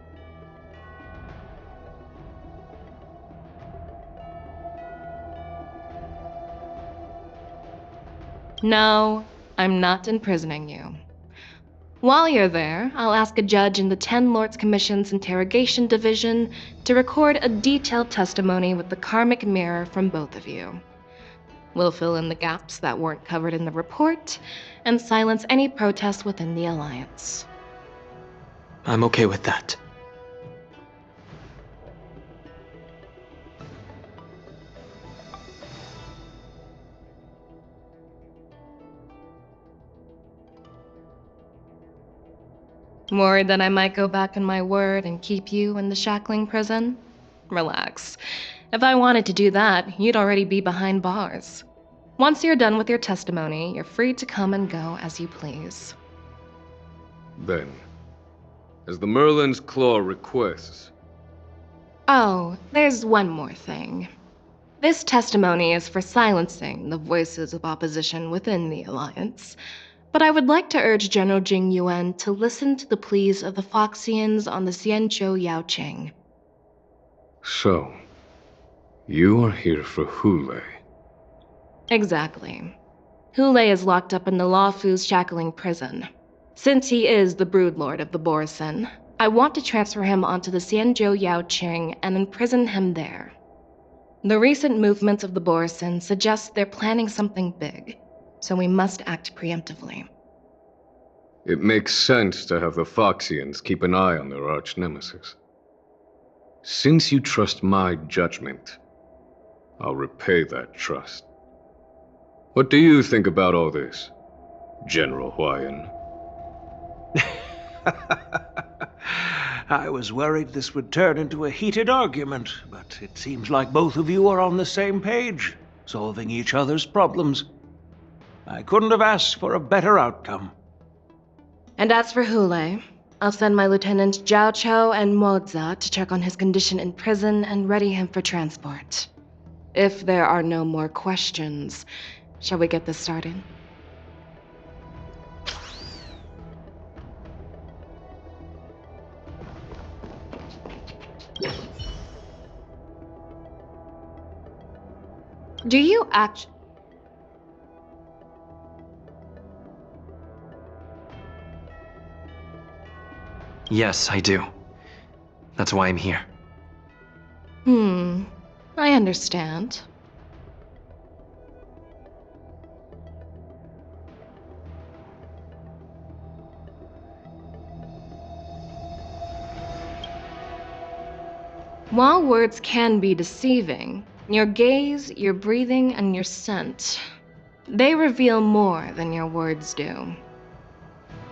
No, I'm not imprisoning you. While you're there, I'll ask a judge in the Ten Lords Commission's Interrogation Division to record a detailed testimony with the karmic mirror from both of you. We'll fill in the gaps that weren't covered in the report, and silence any protest within the Alliance. I'm okay with that. Worried that I might go back on my word and keep you in the Shackling Prison? Relax. If I wanted to do that, you'd already be behind bars. Once you're done with your testimony, you're free to come and go as you please. Then, as the Merlin's Claw requests... Oh, there's one more thing. This testimony is for silencing the voices of opposition within the Alliance. But I would like to urge General Jing Yuan to listen to the pleas of the Foxians on the Xianzhou Yaoqing. So, You are here for Hule. Exactly. Hule is locked up in the Lawfu's shackling prison. Since he is the broodlord of the Borison, I want to transfer him onto the Xianzhou Yaoqing and imprison him there. The recent movements of the Borison suggest they're planning something big, so we must act preemptively. It makes sense to have the Foxians keep an eye on their arch-nemesis. Since you trust my judgment, I'll repay that trust. What do you think about all this, General Huayan? I was worried this would turn into a heated argument, but it seems like both of you are on the same page, solving each other's problems. I couldn't have asked for a better outcome. And as for Hule, I'll send my lieutenants Zhao Chou and Moza to check on his condition in prison and ready him for transport. If there are no more questions, shall we get this started? Do you act... Yes, I do. That's why I'm here. I understand. While words can be deceiving, your gaze, your breathing, and your scent, they reveal more than your words do.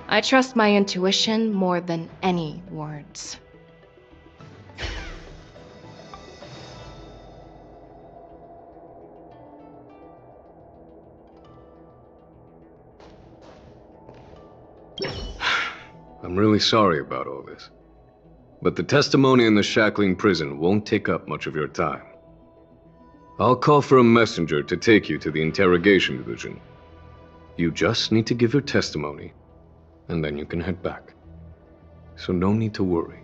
I trust my intuition more than any words. I'm really sorry about all this. But the testimony in the shackling prison won't take up much of your time. I'll call for a messenger to take you to the interrogation division. You just need to give your testimony, and then you can head back. So no need to worry.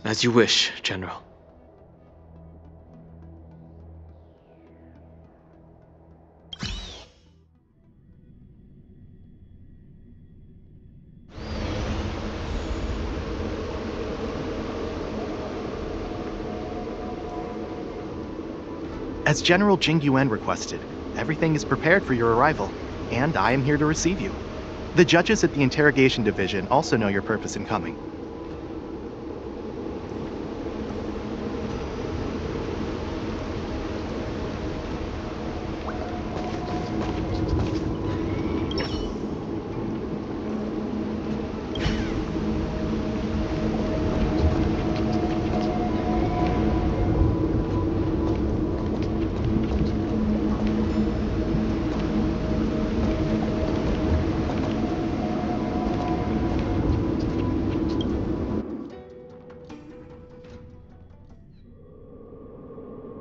As you wish, General. As General Jing Yuan requested, everything is prepared for your arrival, and I am here to receive you. The judges at the interrogation division also know your purpose in coming.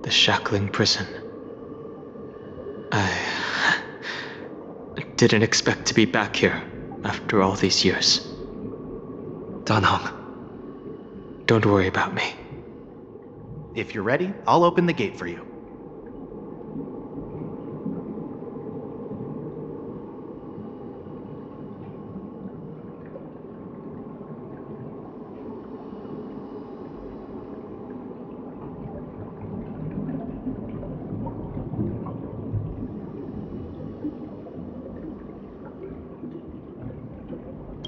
The shackling prison. I didn't expect to be back here after all these years. Danhong. Don't worry about me. If you're ready, I'll open the gate for you.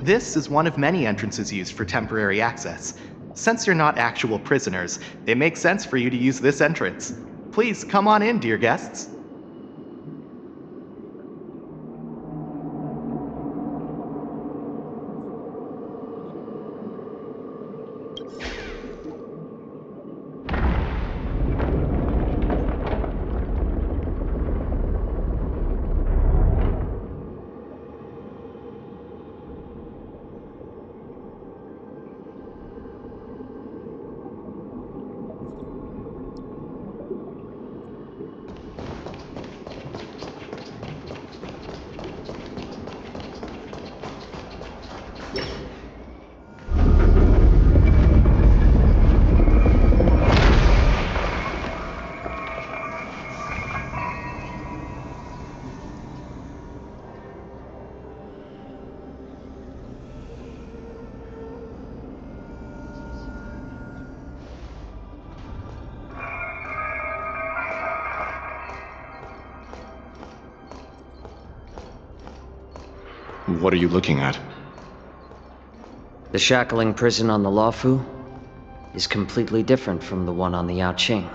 This is one of many entrances used for temporary access. Since you're not actual prisoners, it makes sense for you to use this entrance. Please come on in, dear guests. What are you looking at? The shackling prison on the Luofu is completely different from the one on the Yaoqing.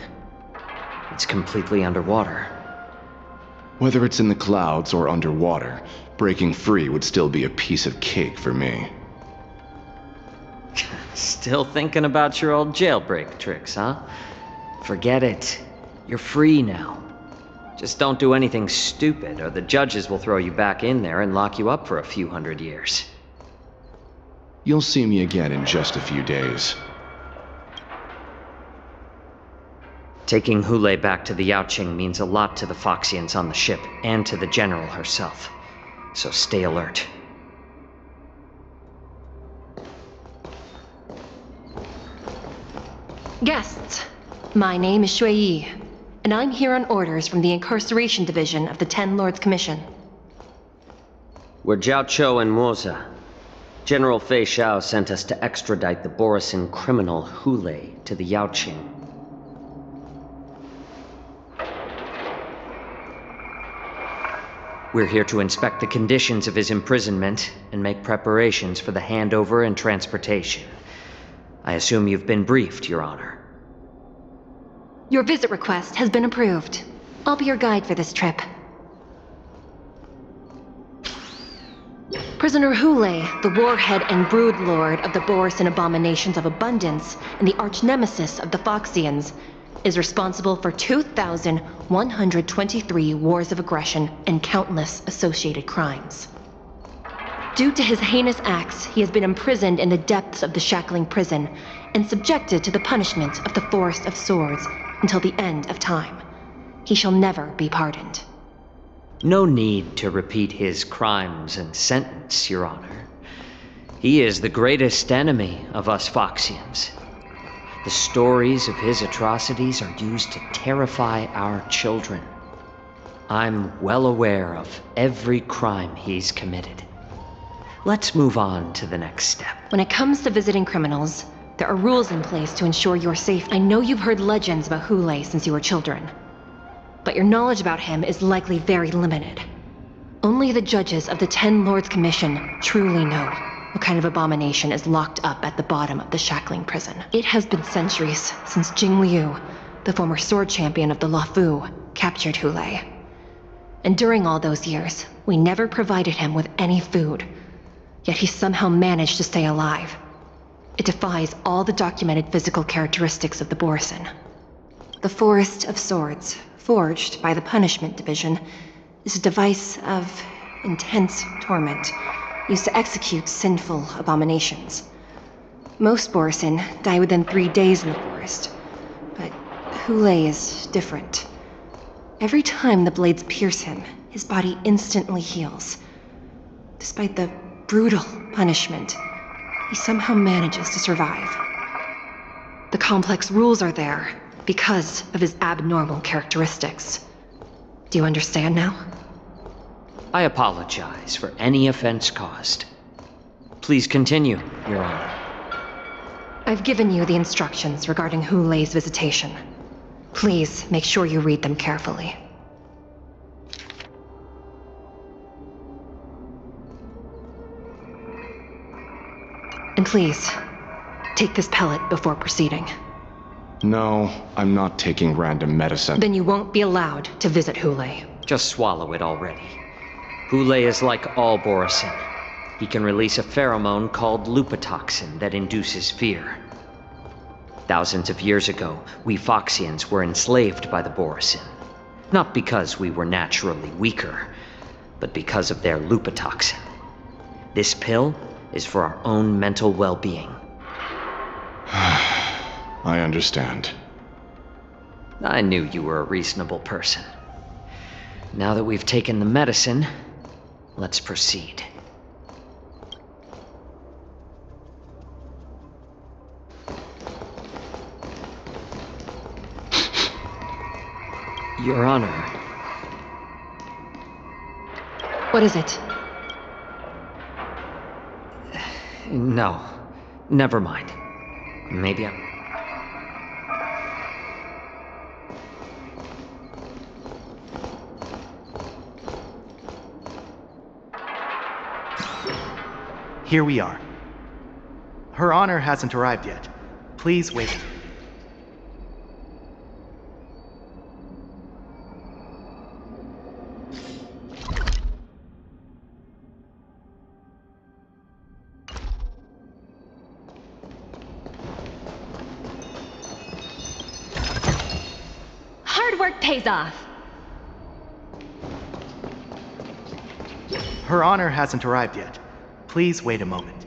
It's completely underwater. Whether it's in the clouds or underwater, breaking free would still be a piece of cake for me. Still thinking about your old jailbreak tricks, huh? Forget it. You're free now. Just don't do anything stupid, or the judges will throw you back in there and lock you up for a few hundred years. You'll see me again in just a few days. Taking Hule back to the Yaoqing means a lot to the Foxians on the ship, and to the General herself. So stay alert. Guests, my name is Shui Yi, and I'm here on orders from the Incarceration Division of the Ten Lords Commission. We're Jiao Cho and Moza. General Fei Xiao sent us to extradite the Borisin criminal Hule to the Yaoqing. We're here to inspect the conditions of his imprisonment and make preparations for the handover and transportation. I assume you've been briefed, Your Honor. Your visit request has been approved. I'll be your guide for this trip. Prisoner Hule, the warhead and brood lord of the Borisin abominations of abundance and the arch-nemesis of the Foxians, is responsible for 2,123 wars of aggression and countless associated crimes. Due to his heinous acts, he has been imprisoned in the depths of the shackling prison and subjected to the punishment of the Forest of Swords until the end of time. He shall never be pardoned. No need to repeat his crimes and sentence, Your Honor. He is the greatest enemy of us Foxians. The stories of his atrocities are used to terrify our children. I'm well aware of every crime he's committed. Let's move on to the next step. When it comes to visiting criminals, there are rules in place to ensure your safety. I know you've heard legends about Hule since you were children, but your knowledge about him is likely very limited. Only the judges of the Ten Lords Commission truly know what kind of abomination is locked up at the bottom of the shackling prison. It has been centuries since Jing Liu, the former sword champion of the Luofu, captured Hule. And during all those years, we never provided him with any food. Yet he somehow managed to stay alive. It defies all the documented physical characteristics of the Borisin. The Forest of Swords, forged by the Punishment Division, is a device of intense torment, used to execute sinful abominations. Most Borisin die within 3 days in the forest, but Hule is different. Every time the blades pierce him, his body instantly heals. Despite the brutal punishment, he somehow manages to survive. The complex rules are there because of his abnormal characteristics. Do you understand now? I apologize for any offense caused. Please continue, Your Honor. I've given you the instructions regarding Hule's visitation. Please make sure you read them carefully. And please, take this pellet before proceeding. No, I'm not taking random medicine. Then you won't be allowed to visit Hule. Just swallow it already. Hule is like all Borisin. He can release a pheromone called lupatoxin that induces fear. Thousands of years ago, we Foxians were enslaved by the Borisin. Not because we were naturally weaker, but because of their lupatoxin. This pill is for our own mental well-being. I understand. I knew you were a reasonable person. Now that we've taken the medicine, let's proceed. Your Honor. What is it? No. Never mind. Maybe I'm... here we are. Her Honor hasn't arrived yet. Please wait. Hard work pays off. Her Honor hasn't arrived yet. Please wait a moment.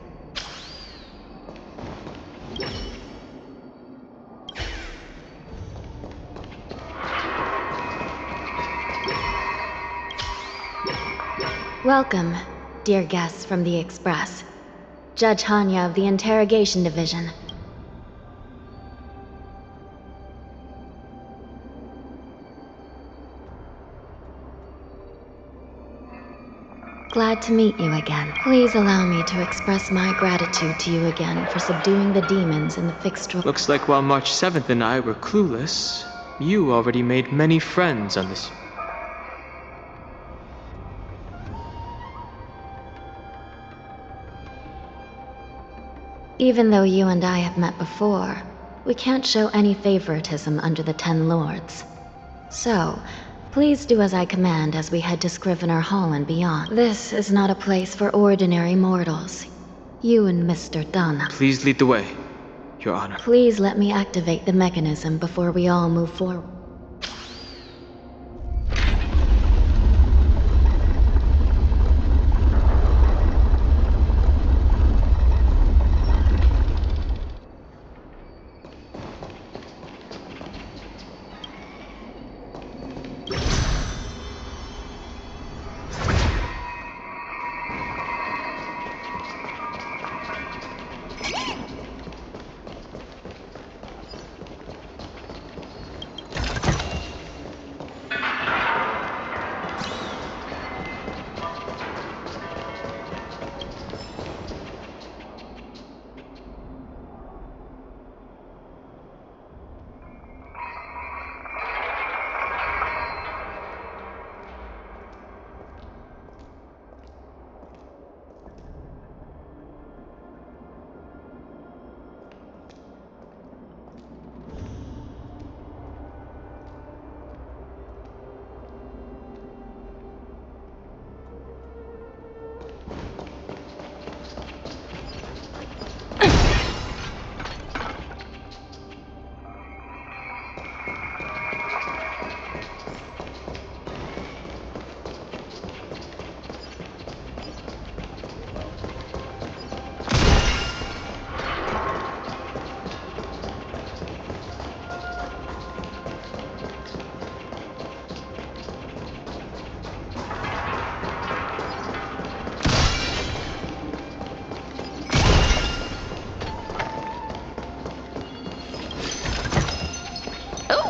Welcome, dear guests from the Express. Judge Hanya of the Interrogation Division. Glad to meet you again. Please allow me to express my gratitude to you again for subduing the demons in the fixed... Looks like while March 7th and I were clueless, you already made many friends on this. Even though you and I have met before, we can't show any favoritism under the Ten Lords. So, please do as I command as we head to Scrivener Hall and beyond. This is not a place for ordinary mortals. You and Mr. Dunn. Please lead the way, Your Honor. Please let me activate the mechanism before we all move forward.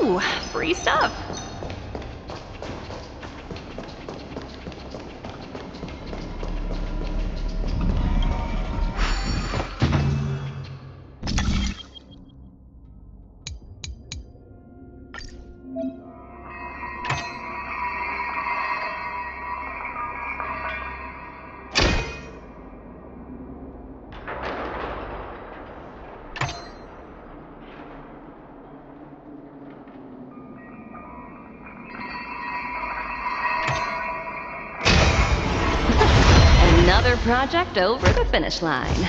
Ooh, free stuff. Another project over the finish line.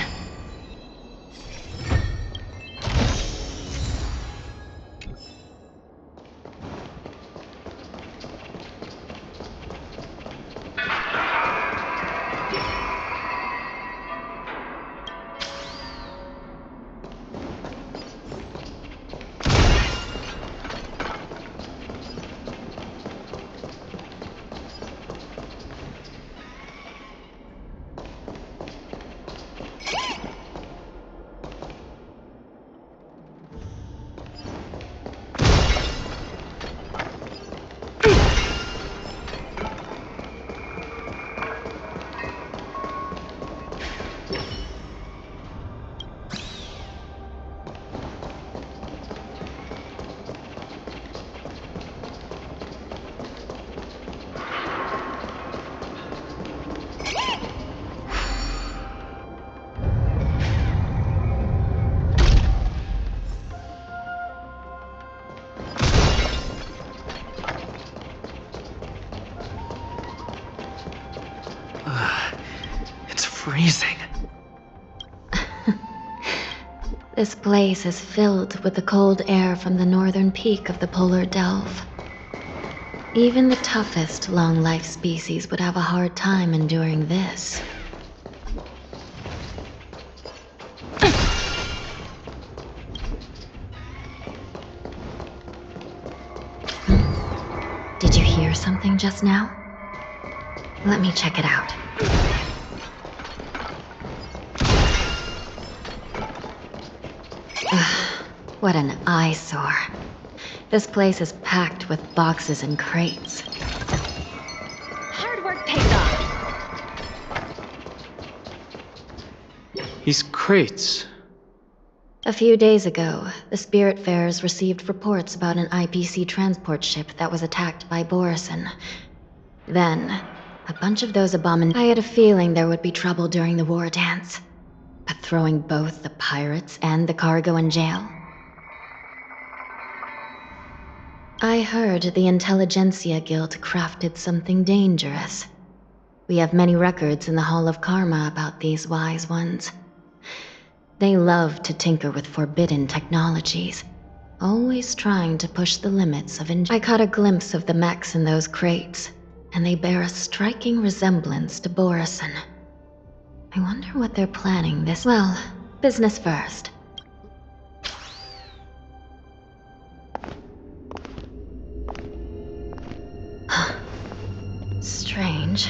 freezing. This place is filled with the cold air from the northern peak of the polar delve. Even the toughest long-life species would have a hard time enduring this. Did you hear something just now? Let me check it out. What an eyesore. This place is packed with boxes and crates. Hard work pays off. These crates. A few days ago, the Spiritfarers received reports about an IPC transport ship that was attacked by Borison. Then, a bunch of those I had a feeling there would be trouble during the war dance. But throwing both the pirates and the cargo in jail? I heard the Intelligentsia Guild crafted something dangerous. We have many records in the Hall of Karma about these wise ones. They love to tinker with forbidden technologies, always trying to push the limits of I caught a glimpse of the mechs in those crates, and they bear a striking resemblance to Borison. I wonder what they're planning this. Well, business first. Strange.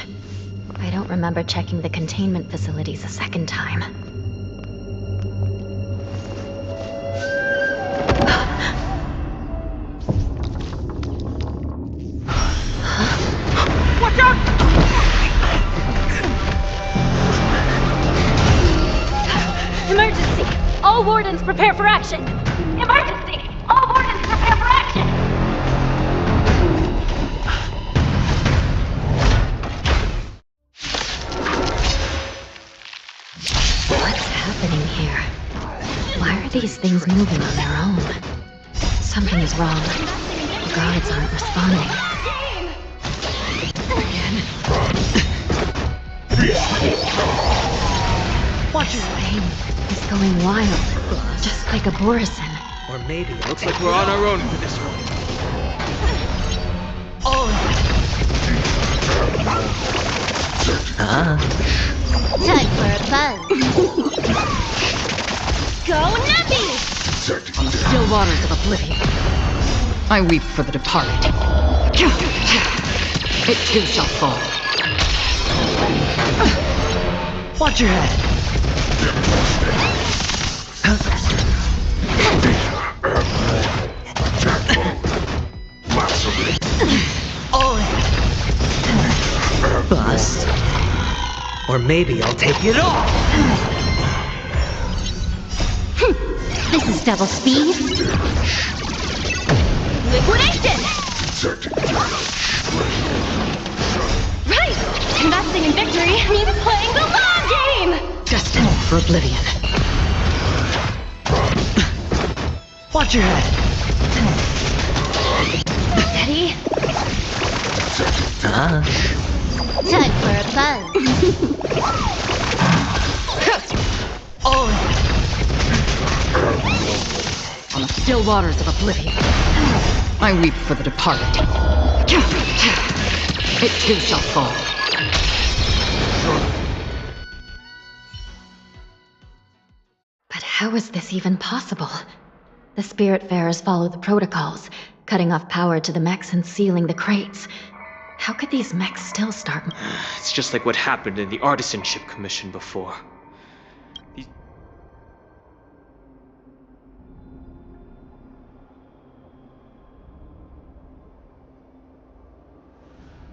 I don't remember checking the containment facilities a second time. Watch out! Emergency! All wardens prepare for action! Emergency! All wardens prepare for action! What's happening here? Why are these things moving on their own? Something is wrong. The guards aren't responding. Watch it! Thing is going wild, just like a Borison. Or maybe Looks like we're on our own for this one. Time for a buzz. Go Nappy! Still waters of oblivion. I weep for the departed. It too shall fall. Watch your head! Bust. Or maybe I'll take it off! This is double speed. Liquidation! Right! Investing in victory means playing the long game! Destined for oblivion. Watch your head! Steady. Huh? Time for a buzz. On the still waters of oblivion, I weep for the departed. It too shall fall. But how is this even possible? The Spiritfarers follow the protocols, cutting off power to the mechs and sealing the crates. How could these mechs still start? It's just like what happened in the Artisanship Commission before.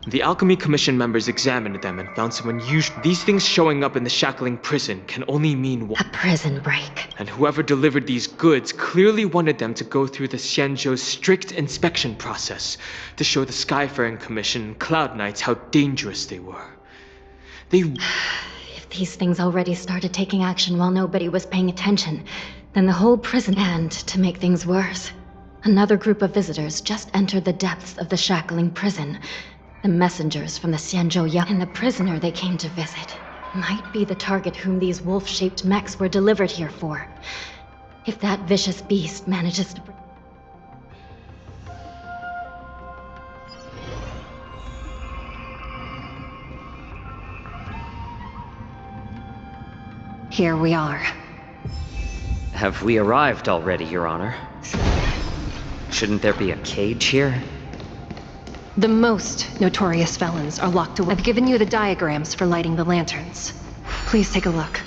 The Alchemy Commission members examined them and found some unusual. These things showing up in the shackling prison can only mean one. A prison break. And whoever delivered these goods clearly wanted them to go through the Xianzhou's strict inspection process to show the Skyfaring Commission and Cloud Knights how dangerous they were. If these things already started taking action while nobody was paying attention, then the whole prison. And to make things worse, another group of visitors just entered the depths of the shackling prison. The messengers from the Xianzhou and the prisoner they came to visit. might be the target whom these wolf-shaped mechs were delivered here for. If that vicious beast manages to... Here we are. Have we arrived already, Your Honor? Shouldn't there be a cage here? The most notorious felons are locked away. I've given you the diagrams for lighting the lanterns. Please take a look.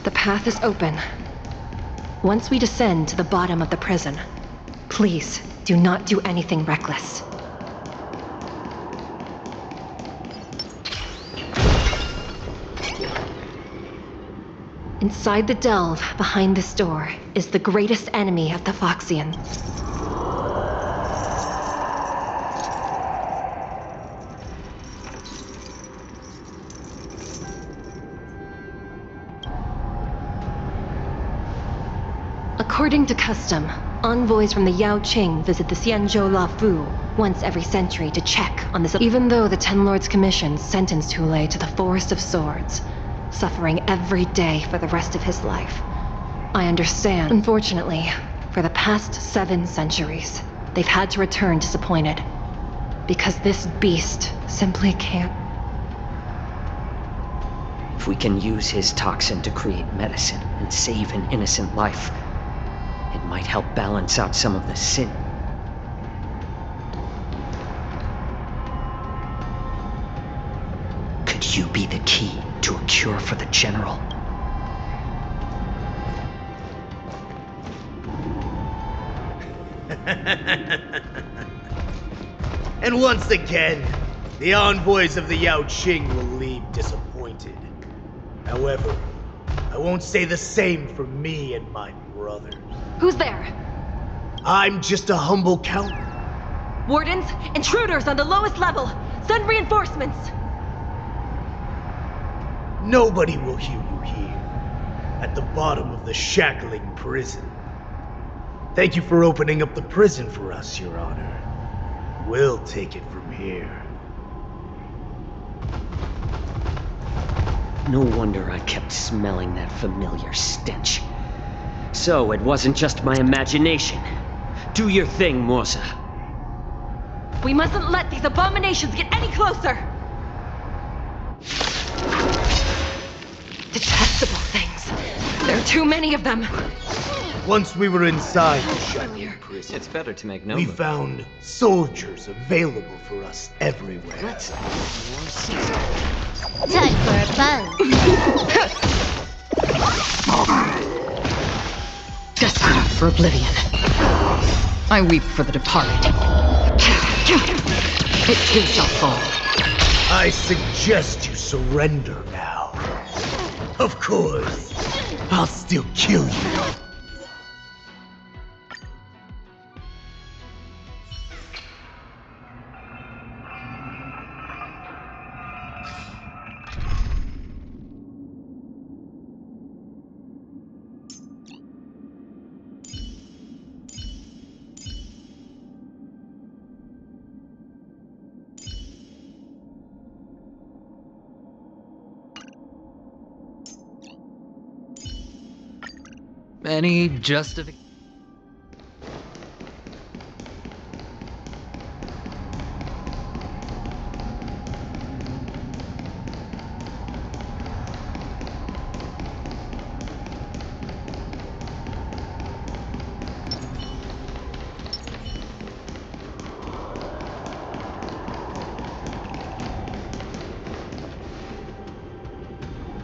The path is open. Once we descend to the bottom of the prison, please do not do anything reckless. Inside the delve behind this door is the greatest enemy of the Foxian. According to custom, envoys from the Yao Qing visit the Xianzhou Lafu once every century to check on this. Even though the Ten Lords Commission sentenced Hule to the Forest of Swords, suffering every day for the rest of his life, I understand. Unfortunately, for the past 7 centuries, they've had to return disappointed. Because this beast simply can't. If we can use his toxin to create medicine and save an innocent life, it might help balance out some of the sin. Could you be the key to a cure for the General? And once again, the envoys of the Yao Qing will leave disappointed. However, I won't say the same for me and my brothers. Who's there? I'm just a humble count. Wardens, intruders on the lowest level! Send reinforcements! Nobody will hear you here, at the bottom of the shackling prison. Thank you for opening up the prison for us, Your Honor. We'll take it from here. No wonder I kept smelling that familiar stench. So it wasn't just my imagination. Do your thing, Morsa. We mustn't let these abominations get any closer! Detestable things. There are too many of them. Once we were inside the Shadow prison, It's better to make no we move. found soldiers available for us everywhere. Let's Time for a buzz. Destined for oblivion. I weep for the departed. It too shall fall. I suggest you surrender now. Of course, I'll still kill you. Any justification?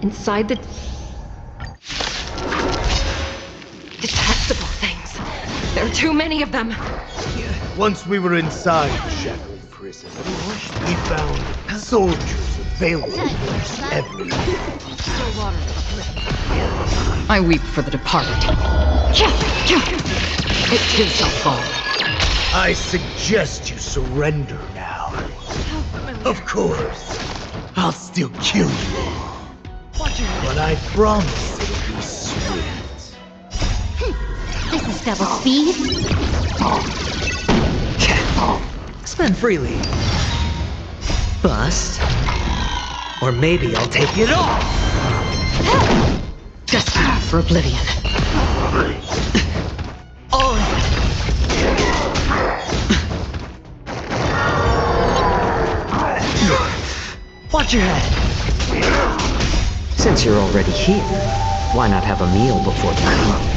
Inside the... Detestable things. There are too many of them. Once we were inside the Shadow prison, we found soldiers available for us everywhere. I weep for the departed. It too shall fall. I suggest you surrender now. Of course, I'll still kill you. But I promise it'll be sweet. This is double speed. Spend freely. Bust. Or maybe I'll take it all. Destined for oblivion. All Watch your head. Since you're already here, why not have a meal before the come?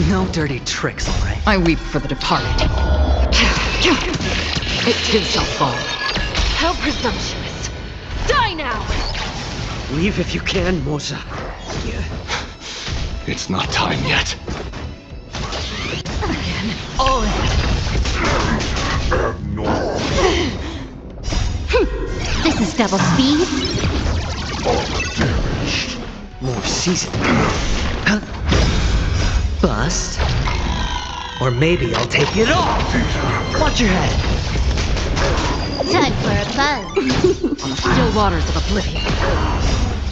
No dirty tricks, all right? I weep for the departed. It too shall fall. How presumptuous! Die now! Leave if you can, Morsa. It's not time yet. All This is double speed. More seasoned. Bust. Or maybe I'll take it all. Watch your head. Time for a buzz. on the still waters of oblivion.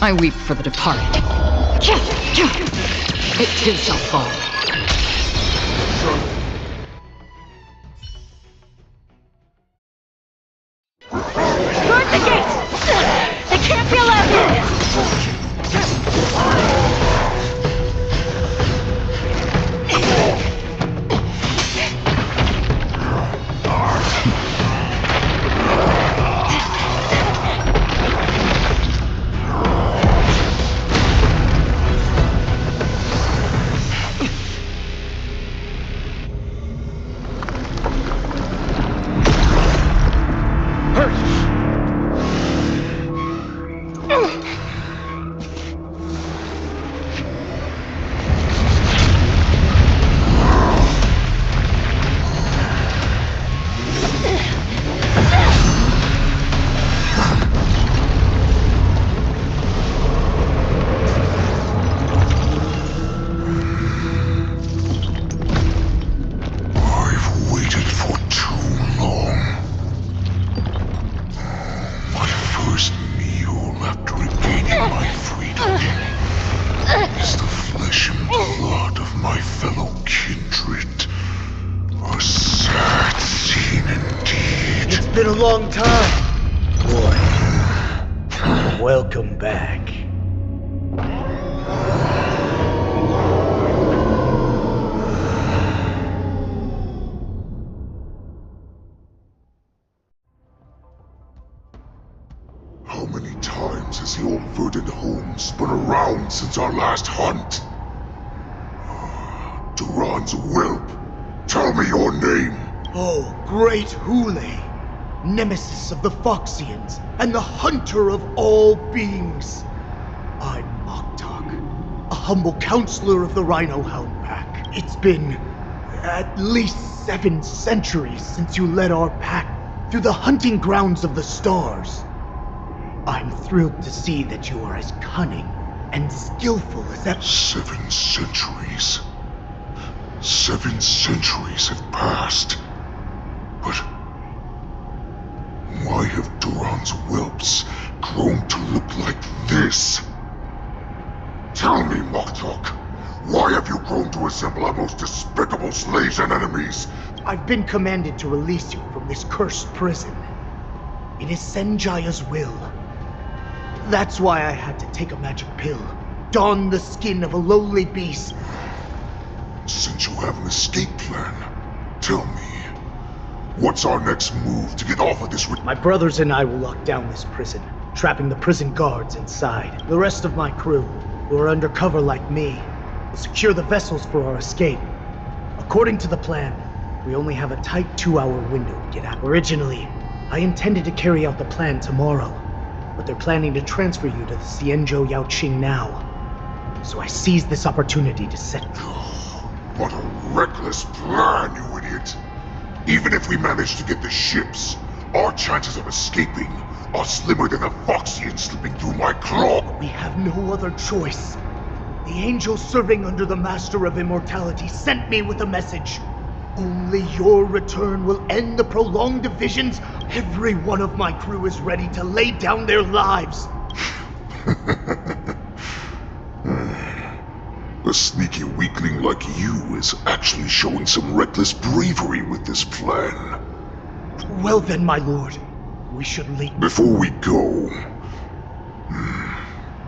I weep for the departed. It too shall fall. Guard the gate! They can't be allowed in! been a long time. Boy, welcome back. How many times has the old verdant home spun around since our last hunt? Duran's whelp, tell me your name. Oh, great Hule, nemesis of the Foxians, and the hunter of all beings. I'm Moktok, a humble counselor of the Rhino Hound Pack. It's been at least 7 centuries since you led our pack through the hunting grounds of the stars. I'm thrilled to see that you are as cunning and skillful as that. 7 centuries. 7 centuries have passed. But why have Duran's whelps grown to look like this? Tell me, Moktok, why have you grown to assemble our most despicable slaves and enemies? I've been commanded to release you from this cursed prison. It is Senjaya's will. That's why I had to take a magic pill, don the skin of a lowly beast. Since you have an escape plan, tell me, what's our next move to get off of this? My brothers and I will lock down this prison, trapping the prison guards inside. The rest of my crew, who are undercover like me, will secure the vessels for our escape. According to the plan, we only have a tight 2-hour window to get out. Originally, I intended to carry out the plan tomorrow, but they're planning to transfer you to the Xianzhou Yaoqing now. So I seized this opportunity to set... What a reckless plan, you idiot! Even if we manage to get the ships, our chances of escaping are slimmer than a Foxian slipping through my claw. We have no other choice. The angel serving under the Master of Immortality sent me with a message. Only your return will end the prolonged divisions. Every one of my crew is ready to lay down their lives. A sneaky weakling like you is actually showing some reckless bravery with this plan. Well then, my lord, we should leave. Before we go,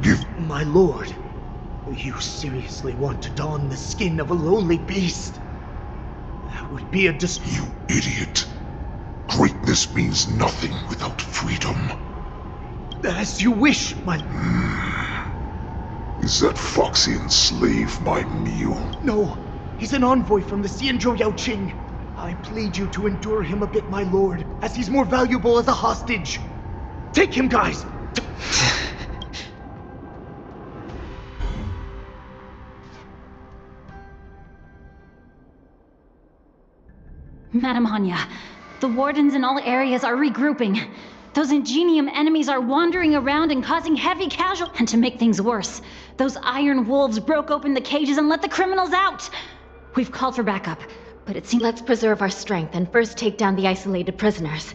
give... My lord, you seriously want to don the skin of a lowly beast? That would be a You idiot. Greatness means nothing without freedom. As you wish, my... Is that Foxian slave my meal? No, he's an envoy from the Xianzhou Yaoqing. I plead you to endure him a bit, my lord, as he's more valuable as a hostage. Take him, guys! Madam Hanya, the wardens in all areas are regrouping. Those Ingenium enemies are wandering around and causing heavy casualties. And to make things worse, those iron wolves broke open the cages and let the criminals out. We've called for backup, but it seems... Let's preserve our strength and first take down the isolated prisoners.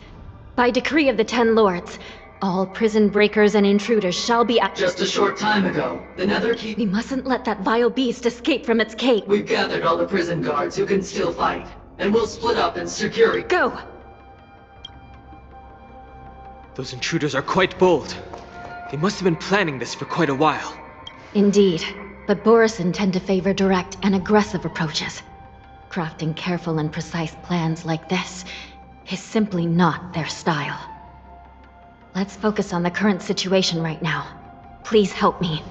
By decree of the 10 Lords, all prison breakers and intruders shall be... Just a short time ago, the Nether Keep... We mustn't let that vile beast escape from its cage. We've gathered all the prison guards who can still fight, and we'll split up and secure it. Go! Those intruders are quite bold. They must have been planning this for quite a while. Indeed, but Borisin tend to favor direct and aggressive approaches. Crafting careful and precise plans like this is simply not their style. Let's focus on the current situation right now. Please help me.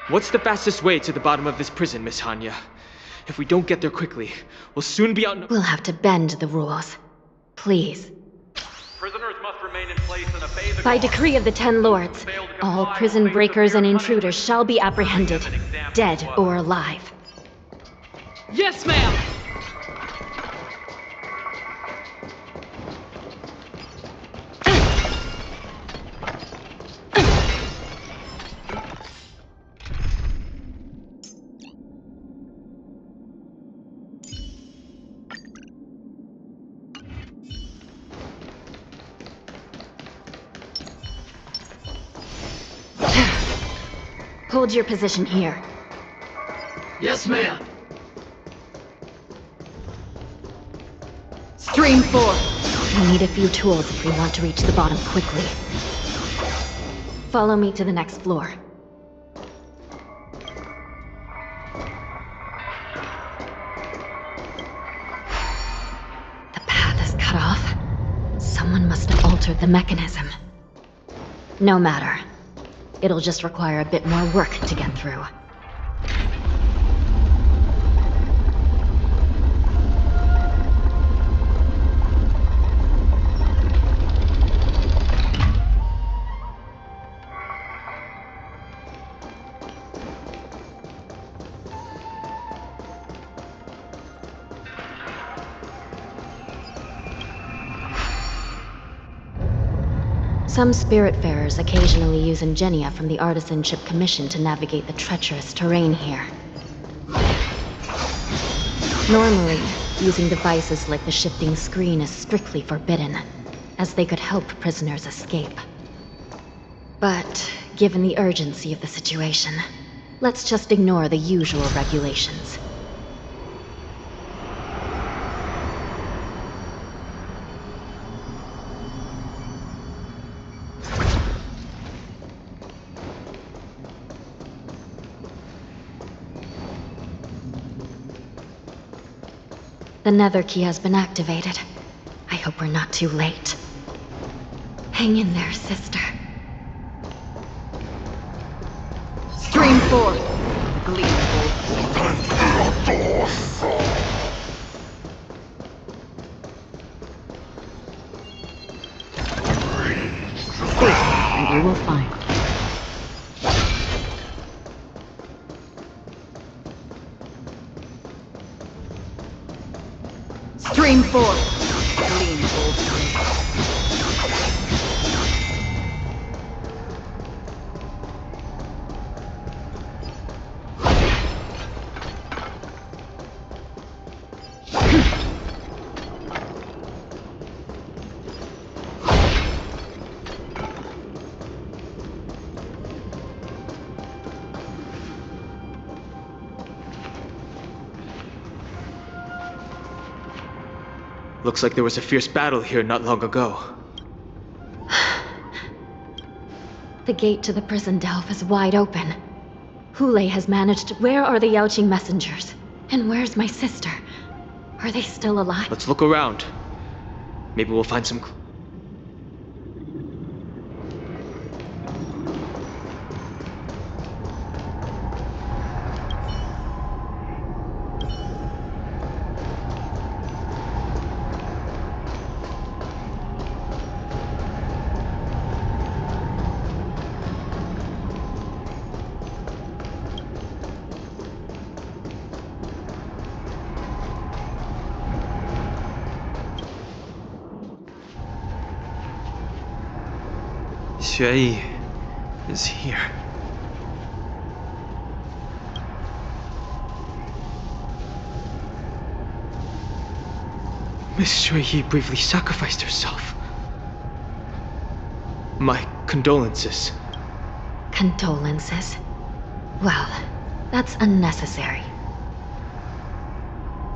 What's the fastest way to the bottom of this prison, Miss Hanya? If we don't get there quickly, we'll soon be out... We'll have to bend the rules. Please. Prisoners must remain in place and obey the... By decree of the 10 Lords, all prison breakers and intruders shall be apprehended, dead or alive. Yes, ma'am! Hold your position here. Yes, ma'am. Stream 4. We need a few tools if we want to reach the bottom quickly. Follow me to the next floor. The path is cut off. Someone must have altered the mechanism. No matter. It'll just require a bit more work to get through. Some Spiritfarers occasionally use ingenia from the Artisanship Commission to navigate the treacherous terrain here. Normally, using devices like the shifting screen is strictly forbidden, as they could help prisoners escape. But, given the urgency of the situation, let's just ignore the usual regulations. The nether key has been activated. I hope we're not too late. Hang in there, sister. Stream 4. Gleamful. Faith, and you will find. Stream 4. Gleamful. Looks like there was a fierce battle here not long ago. The gate to the prison delve is wide open. Hule has managed. Where are the Yaoqing messengers? And where's my sister? Are they still alive? Let's look around. Maybe we'll find some Xue is here. Miss Xue bravely sacrificed herself. My condolences. Condolences? Well, that's unnecessary.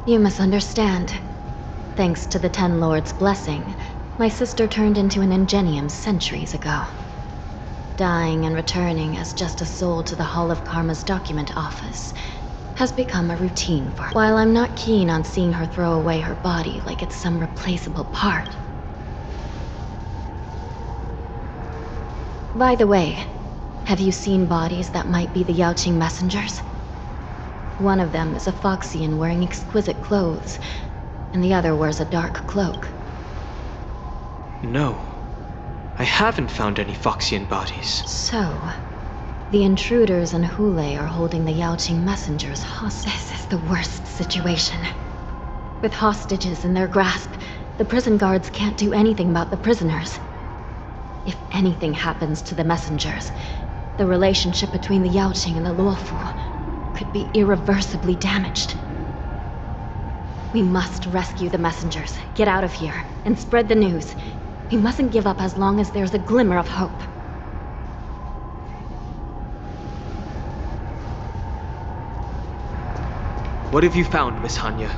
You misunderstand. Thanks to the Ten Lords' blessing, my sister turned into an ingenium centuries ago. Dying and returning as just a soul to the Hall of Karma's document office has become a routine for her. While I'm not keen on seeing her throw away her body like it's some replaceable part. By the way, have you seen bodies that might be the Yaoqing messengers? One of them is a Foxian wearing exquisite clothes, and the other wears a dark cloak. No. I haven't found any Foxian bodies. So, the intruders and Hule are holding the Yaoqing messengers hostage. This is the worst situation. With hostages in their grasp, the prison guards can't do anything about the prisoners. If anything happens to the messengers, the relationship between the Yaoqing and the Luofu could be irreversibly damaged. We must rescue the messengers, get out of here, and spread the news. We mustn't give up as long as there's a glimmer of hope. What have you found, Miss Hanya?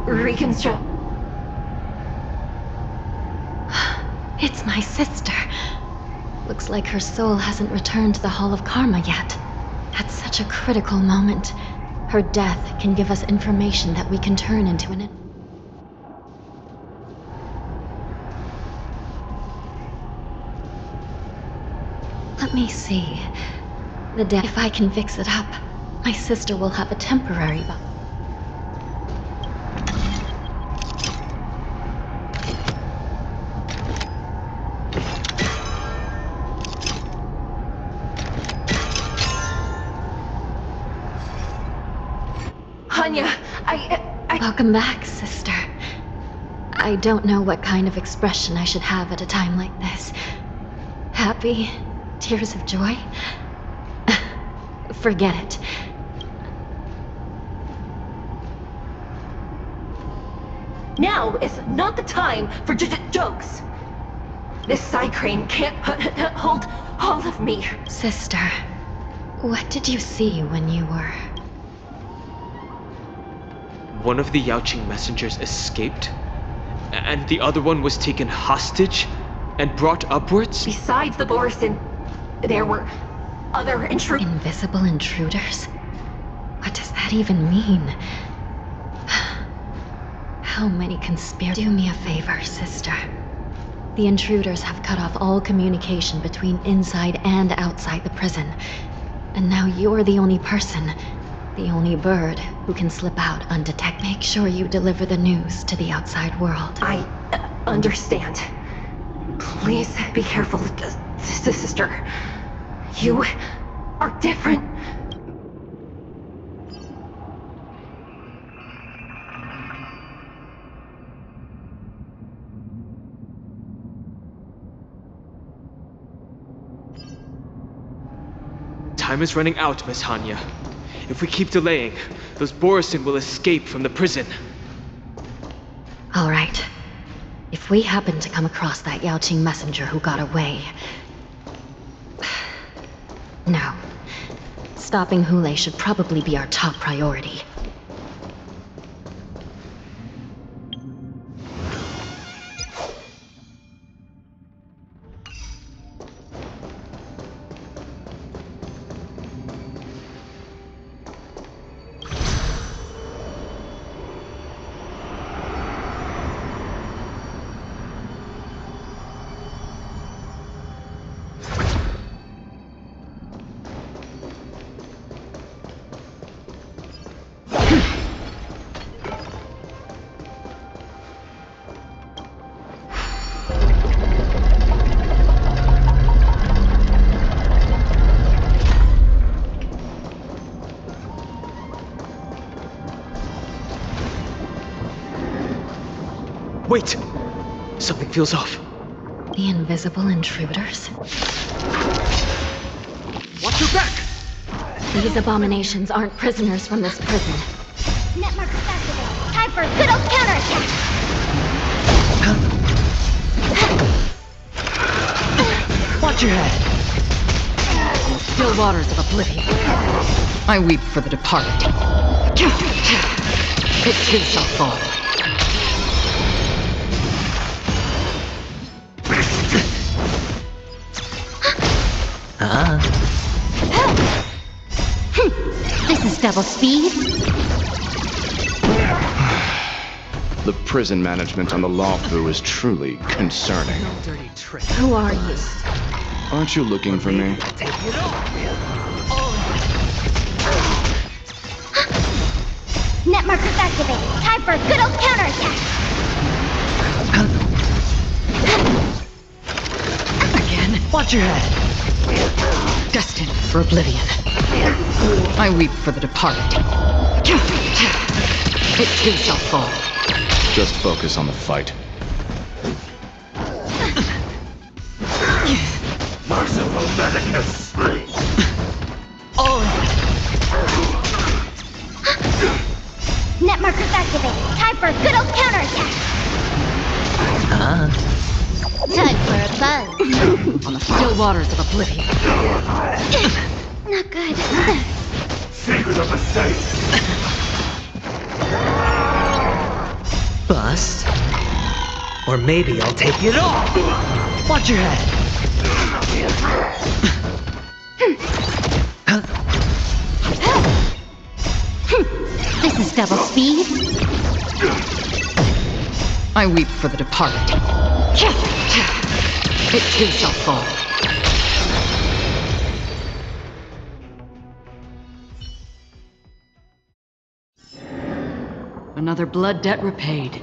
Reconstruct. It's my sister. Looks like her soul hasn't returned to the Hall of Karma yet. At such a critical moment, her death can give us information that we can turn into an... Let me see. If I can fix it up, my sister will have a temporary body. Hanya, Welcome back, sister. I don't know what kind of expression I should have at a time like this. Happy? Tears of joy? Forget it. Now is not the time for jokes. This side crane can't hold all of me. Sister, what did you see when you were... One of the Yaoqing messengers escaped, and the other one was taken hostage and brought upwards? Besides the Borisin, there were other intruders. Invisible intruders? What does that even mean? How many conspiracies? Do me a favor, sister. The intruders have cut off all communication between inside and outside the prison. And now you're the only person, the only bird, who can slip out undetected. Make sure you deliver the news to the outside world. I understand. Please be careful, sister. You are different. Time is running out, Miss Hanya. If we keep delaying, those Borisin will escape from the prison. All right. If we happen to come across that Yaoqing messenger who got away... No. Stopping Hule should probably be our top priority. Wait! Something feels off. The invisible intruders? Watch your back! These abominations aren't prisoners from this prison. Net markers activated. Time for a good old counterattack. Watch your head. Still waters of oblivion. I weep for the departed. It too shall fall. This is double speed. The prison management on the Lawfu is truly concerning. Who are you? Aren't you looking for me? Net markers activated. Time for a good old counterattack. Again, watch your head. Destined for oblivion. I weep for the departed. It too shall fall. Just focus on the fight. Merciful medicus! Net markers activated. Time for a good old counterattack. Time for a buzz. On the still waters of oblivion. Not good. Secret of the safe! Bust. Or maybe I'll take it off! Watch your head! This is double speed. I weep for the departed. It too shall fall. Another blood debt repaid.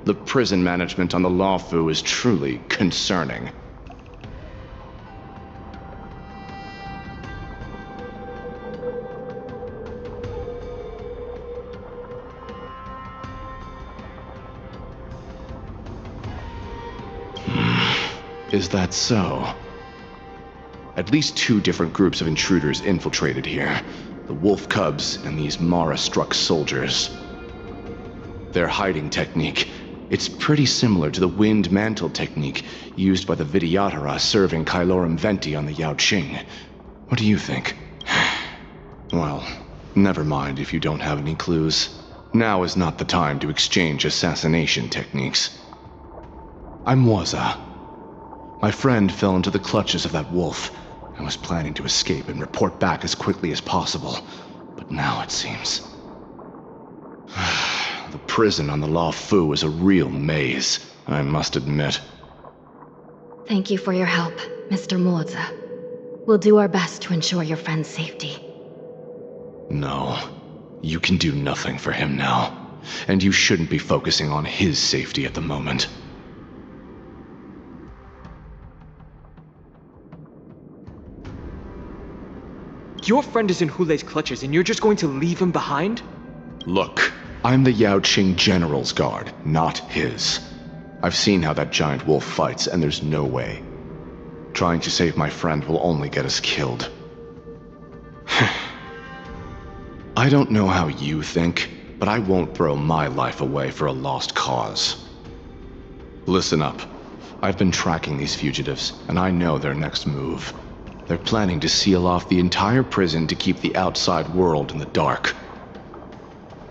The prison management on the Lawfu is truly concerning. Is that so? At least 2 different groups of intruders infiltrated here. The wolf cubs and these Mara-struck soldiers. Their hiding technique, it's pretty similar to the wind mantle technique used by the Vidyadhara serving Kailorum Venti on the Yaoqing. What do you think? Well, never mind if you don't have any clues. Now is not the time to exchange assassination techniques. I'm Waza. My friend fell into the clutches of that wolf. I was planning to escape and report back as quickly as possible, but now it seems... The prison on the Lawfu is a real maze, I must admit. Thank you for your help, Mr. Moza. We'll do our best to ensure your friend's safety. No, you can do nothing for him now, and you shouldn't be focusing on his safety at the moment. Your friend is in Hulei's clutches and you're just going to leave him behind? Look, I'm the Yaoqing General's guard, not his. I've seen how that giant wolf fights, and there's no way. Trying to save my friend will only get us killed. I don't know how you think, but I won't throw my life away for a lost cause. Listen up. I've been tracking these fugitives, and I know their next move. They're planning to seal off the entire prison to keep the outside world in the dark.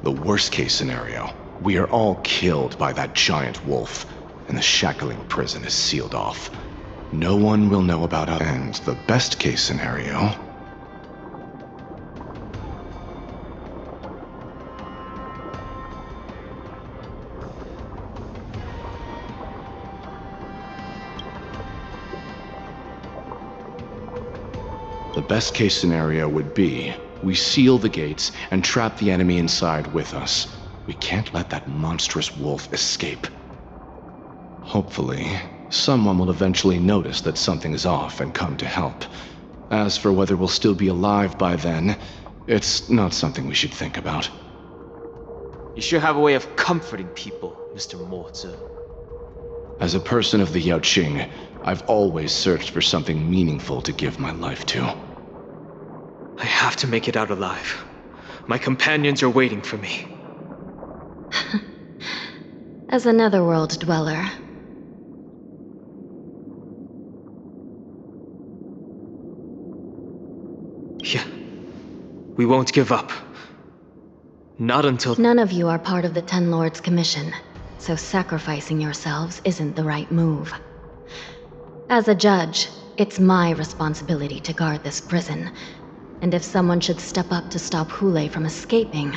The worst-case scenario, we are all killed by that giant wolf, and the shackling prison is sealed off. No one will know about us. And the best-case scenario... The best-case scenario would be, we seal the gates and trap the enemy inside with us. We can't let that monstrous wolf escape. Hopefully, someone will eventually notice that something is off and come to help. As for whether we'll still be alive by then, it's not something we should think about. You sure have a way of comforting people, Mr. Morza. As a person of the Yaoqing, I've always searched for something meaningful to give my life to. I have to make it out alive. My companions are waiting for me. As a netherworld dweller, Yeah. We won't give up. Not until... none of you are part of the Ten Lords' commission. so sacrificing yourselves isn't the right move. As a judge, it's my responsibility to guard this prison, and if someone should step up to stop Hule from escaping,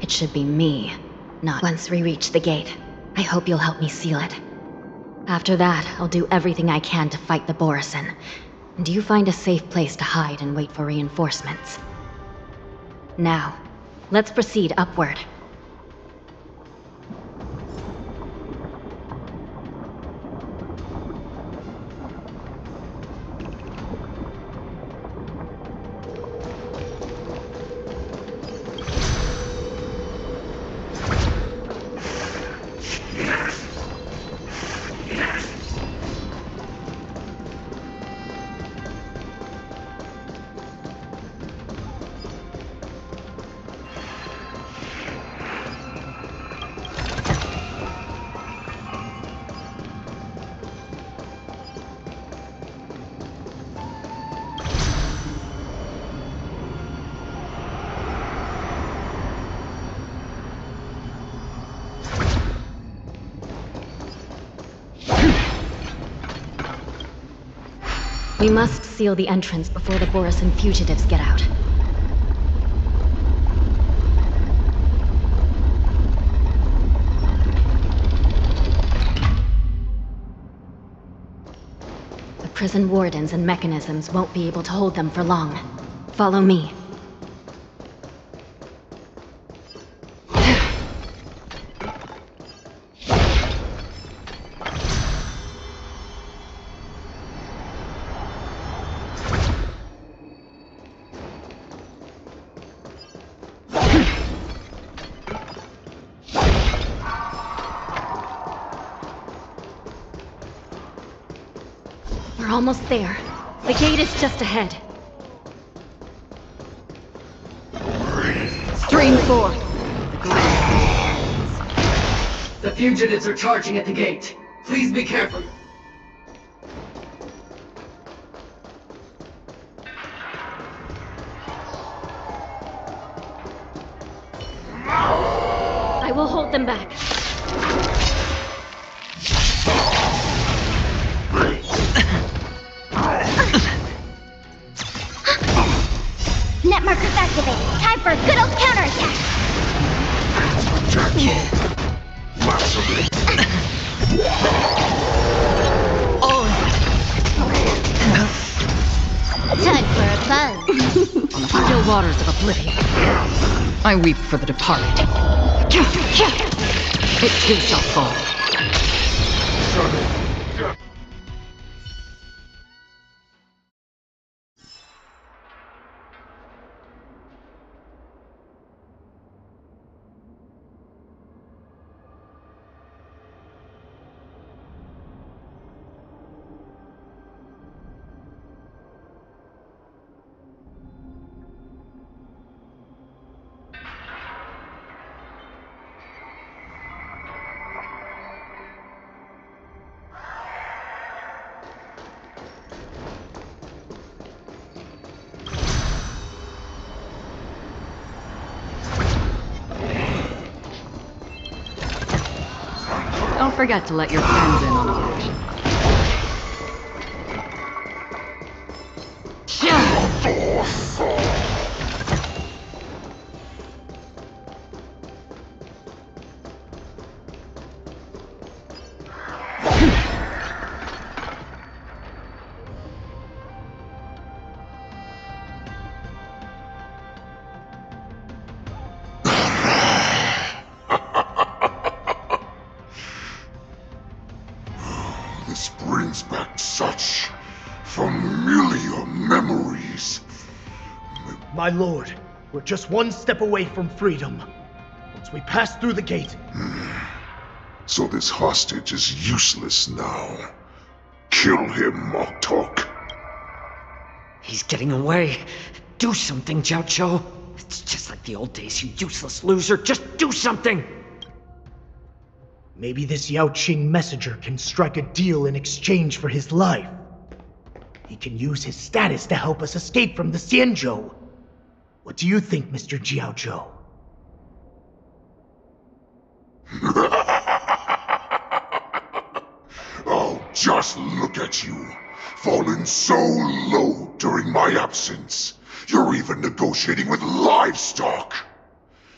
it should be me, not once we reach the gate. I hope you'll help me seal it. After that, I'll do everything I can to fight the Borisin, and you find a safe place to hide and wait for reinforcements. Now, let's proceed upward. We must seal the entrance before the Borisin fugitives get out. The prison wardens and mechanisms won't be able to hold them for long. Follow me. We're almost there. The gate is just ahead. Stream 4. The fugitives are charging at the gate. Please be careful. I will hold them back. Net markers activated. Time for a good old counterattack. Time for a buzz. Still waters of oblivion. I weep for the departed. It too shall fall. Don't forget to let your friends in on the action. This brings back such familiar memories. My lord, we're just one step away from freedom. Once we pass through the gate... So this hostage is useless now. Kill him, Moktok. He's getting away. Do something, Jiao. It's just like the old days, you useless loser. Just do something! Maybe this Yao Qing messenger can strike a deal in exchange for his life. He can use his status to help us escape from the Xianzhou. What do you think, Mr. Jiao Zhou? Just look at you, fallen so low during my absence. You're even negotiating with livestock.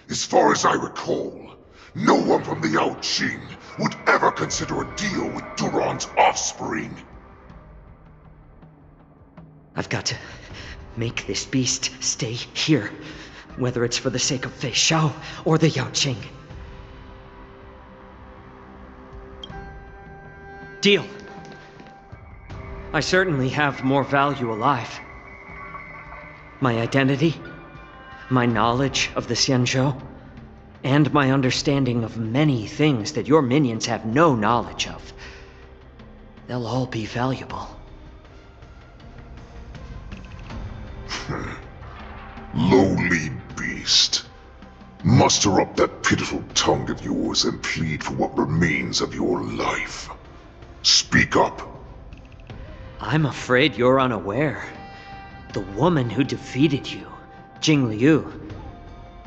As far as I recall, no one from the Yao Qing would ever consider a deal with Duran's offspring. I've got to make this beast stay here, whether it's for the sake of Fei Shao or the Yao Qing. Deal. I certainly have more value alive. My identity, my knowledge of the Xianzhou, and my understanding of many things that your minions have no knowledge of. They'll all be valuable. Lowly beast. Muster up that pitiful tongue of yours and plead for what remains of your life. Speak up. I'm afraid you're unaware. The woman who defeated you, Jing Liu,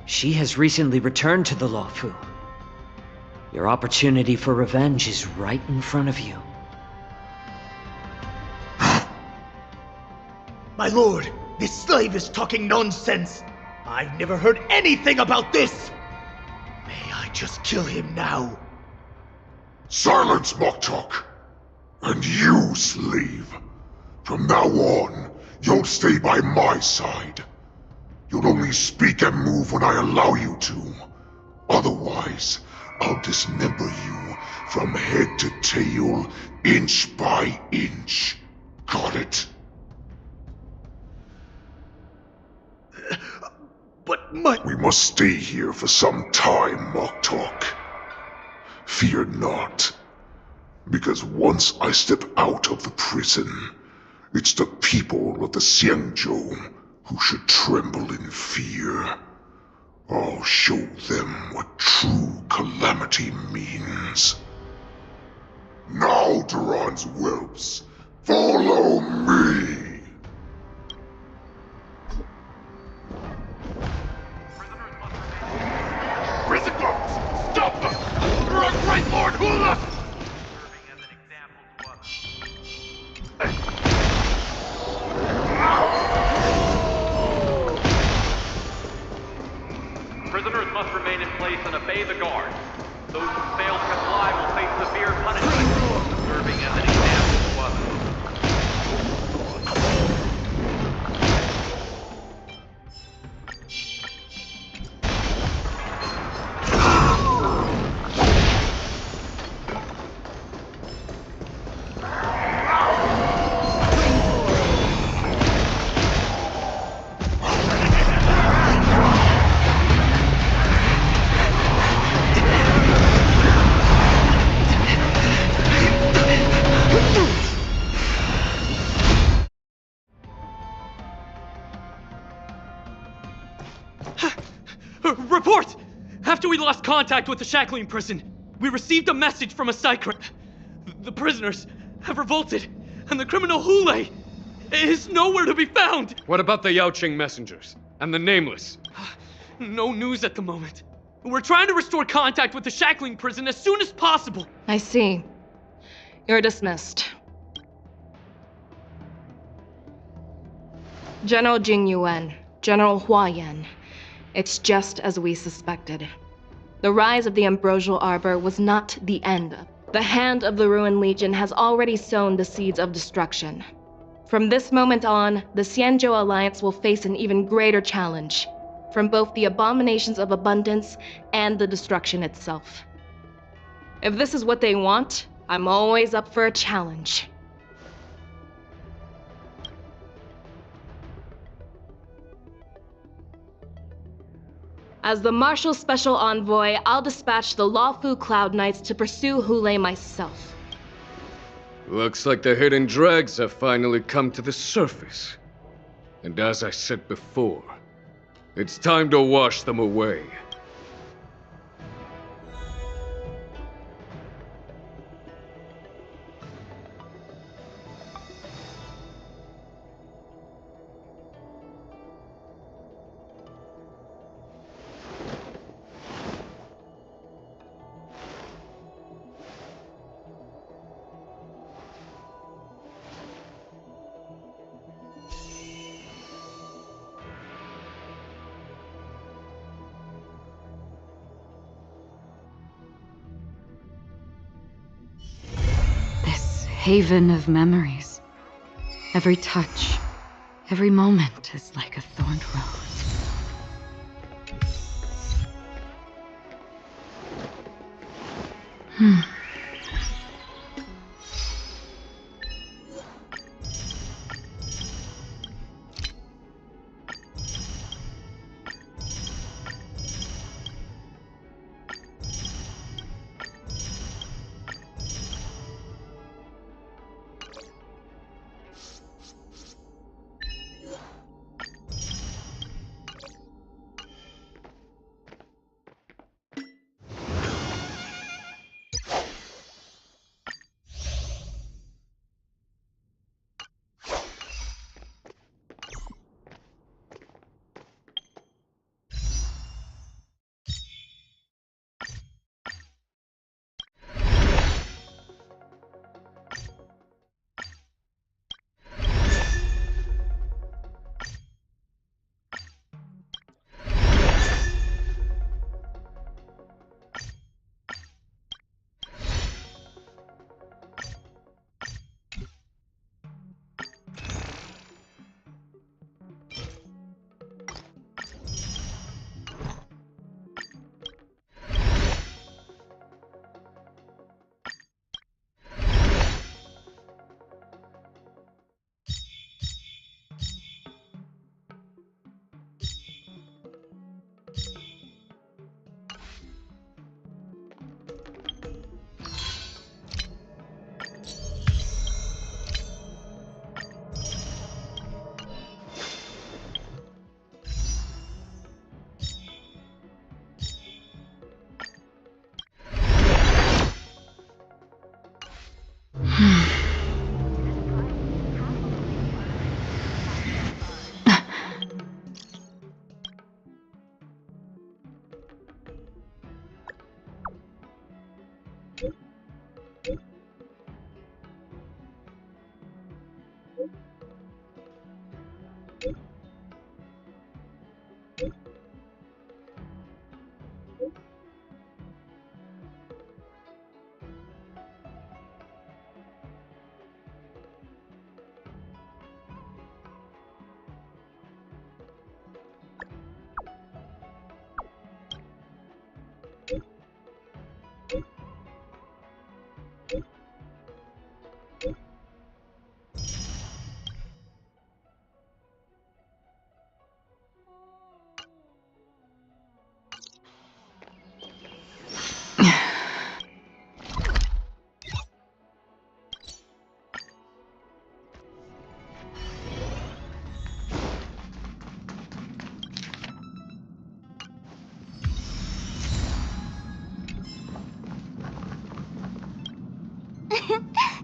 she has recently returned to the Luofu. Your opportunity for revenge is right in front of you. My lord, this slave is talking nonsense. I've never heard anything about this. May I just kill him now? Silence, Moktok! And you, slave. From now on, you'll stay by my side. You'll only speak and move when I allow you to. Otherwise, I'll dismember you from head to tail, inch by inch. Got it? But we must stay here for some time, Moktok. Fear not. Because once I step out of the prison, it's the people of the Xianzhou who should tremble in fear. I'll show them what true calamity means. Now, Duran's whelps, follow me! Prison guards, stop them! Duran's Great Lord Hula! Prisoners must remain in place and obey the guard. Those who fail to comply will face severe punishment, serving as an example to others. Report! After we lost contact with the shackling prison, we received a message from a Psyker. The prisoners have revolted, and the criminal Hule is nowhere to be found! What about the Yao Qing messengers? And the Nameless? No news at the moment. We're trying to restore contact with the shackling prison as soon as possible. I see. You're dismissed. General Jing Yuan, General Hua Yan. It's just as we suspected. The rise of the Ambrosial Arbor was not the end. The hand of the Ruined Legion has already sown the seeds of destruction. From this moment on, the Xianzhou Alliance will face an even greater challenge, from both the abominations of abundance and the destruction itself. If this is what they want, I'm always up for a challenge. As the Marshal Special Envoy, I'll dispatch the Luofu Cloud Knights to pursue Hule myself. Looks like the hidden dregs have finally come to the surface. And as I said before, it's time to wash them away. haven of memories. Every touch, every moment is like a thorned rose.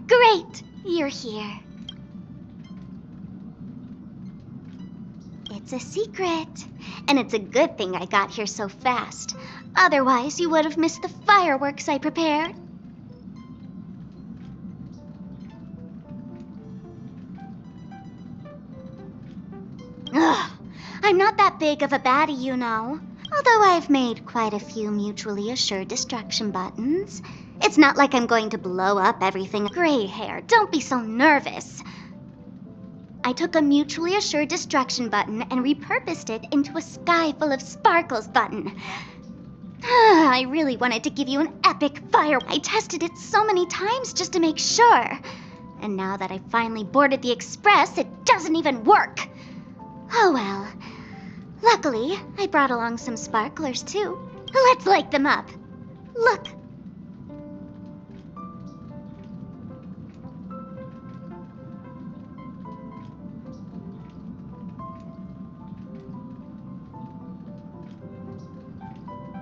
Great! You're here. It's a secret. And it's a good thing I got here so fast. Otherwise, you would have missed the fireworks I prepared. Ugh, I'm not that big of a baddie, you know. Although I've made quite a few mutually assured destruction buttons. It's not like I'm going to blow up everything. Gray hair, don't be so nervous. I took a mutually assured destruction button and repurposed it into a sky full of sparkles button. I really wanted to give you an epic fire. I tested it so many times just to make sure. And now that I finally boarded the express, it doesn't even work. Oh well. Luckily, I brought along some sparklers too. Let's light them up. Look.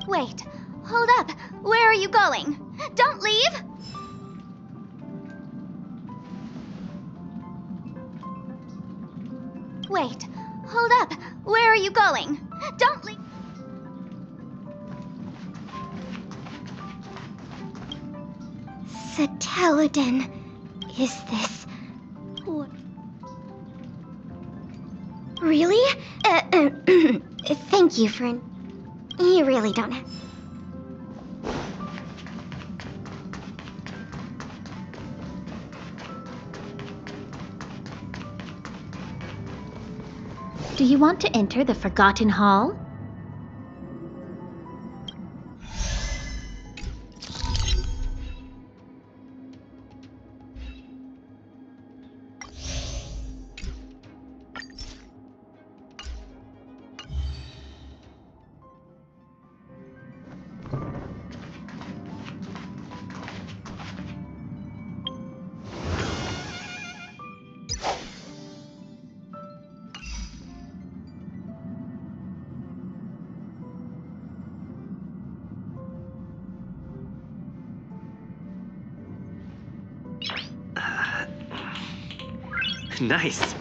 Wait, hold up. Where are you going? Don't leave! Wait, hold up. Where are you going? Don't leave! Satelodin, is this... What? Really? Thank you, friend. You really don't have... Do you want to enter the Forgotten Hall? Nice.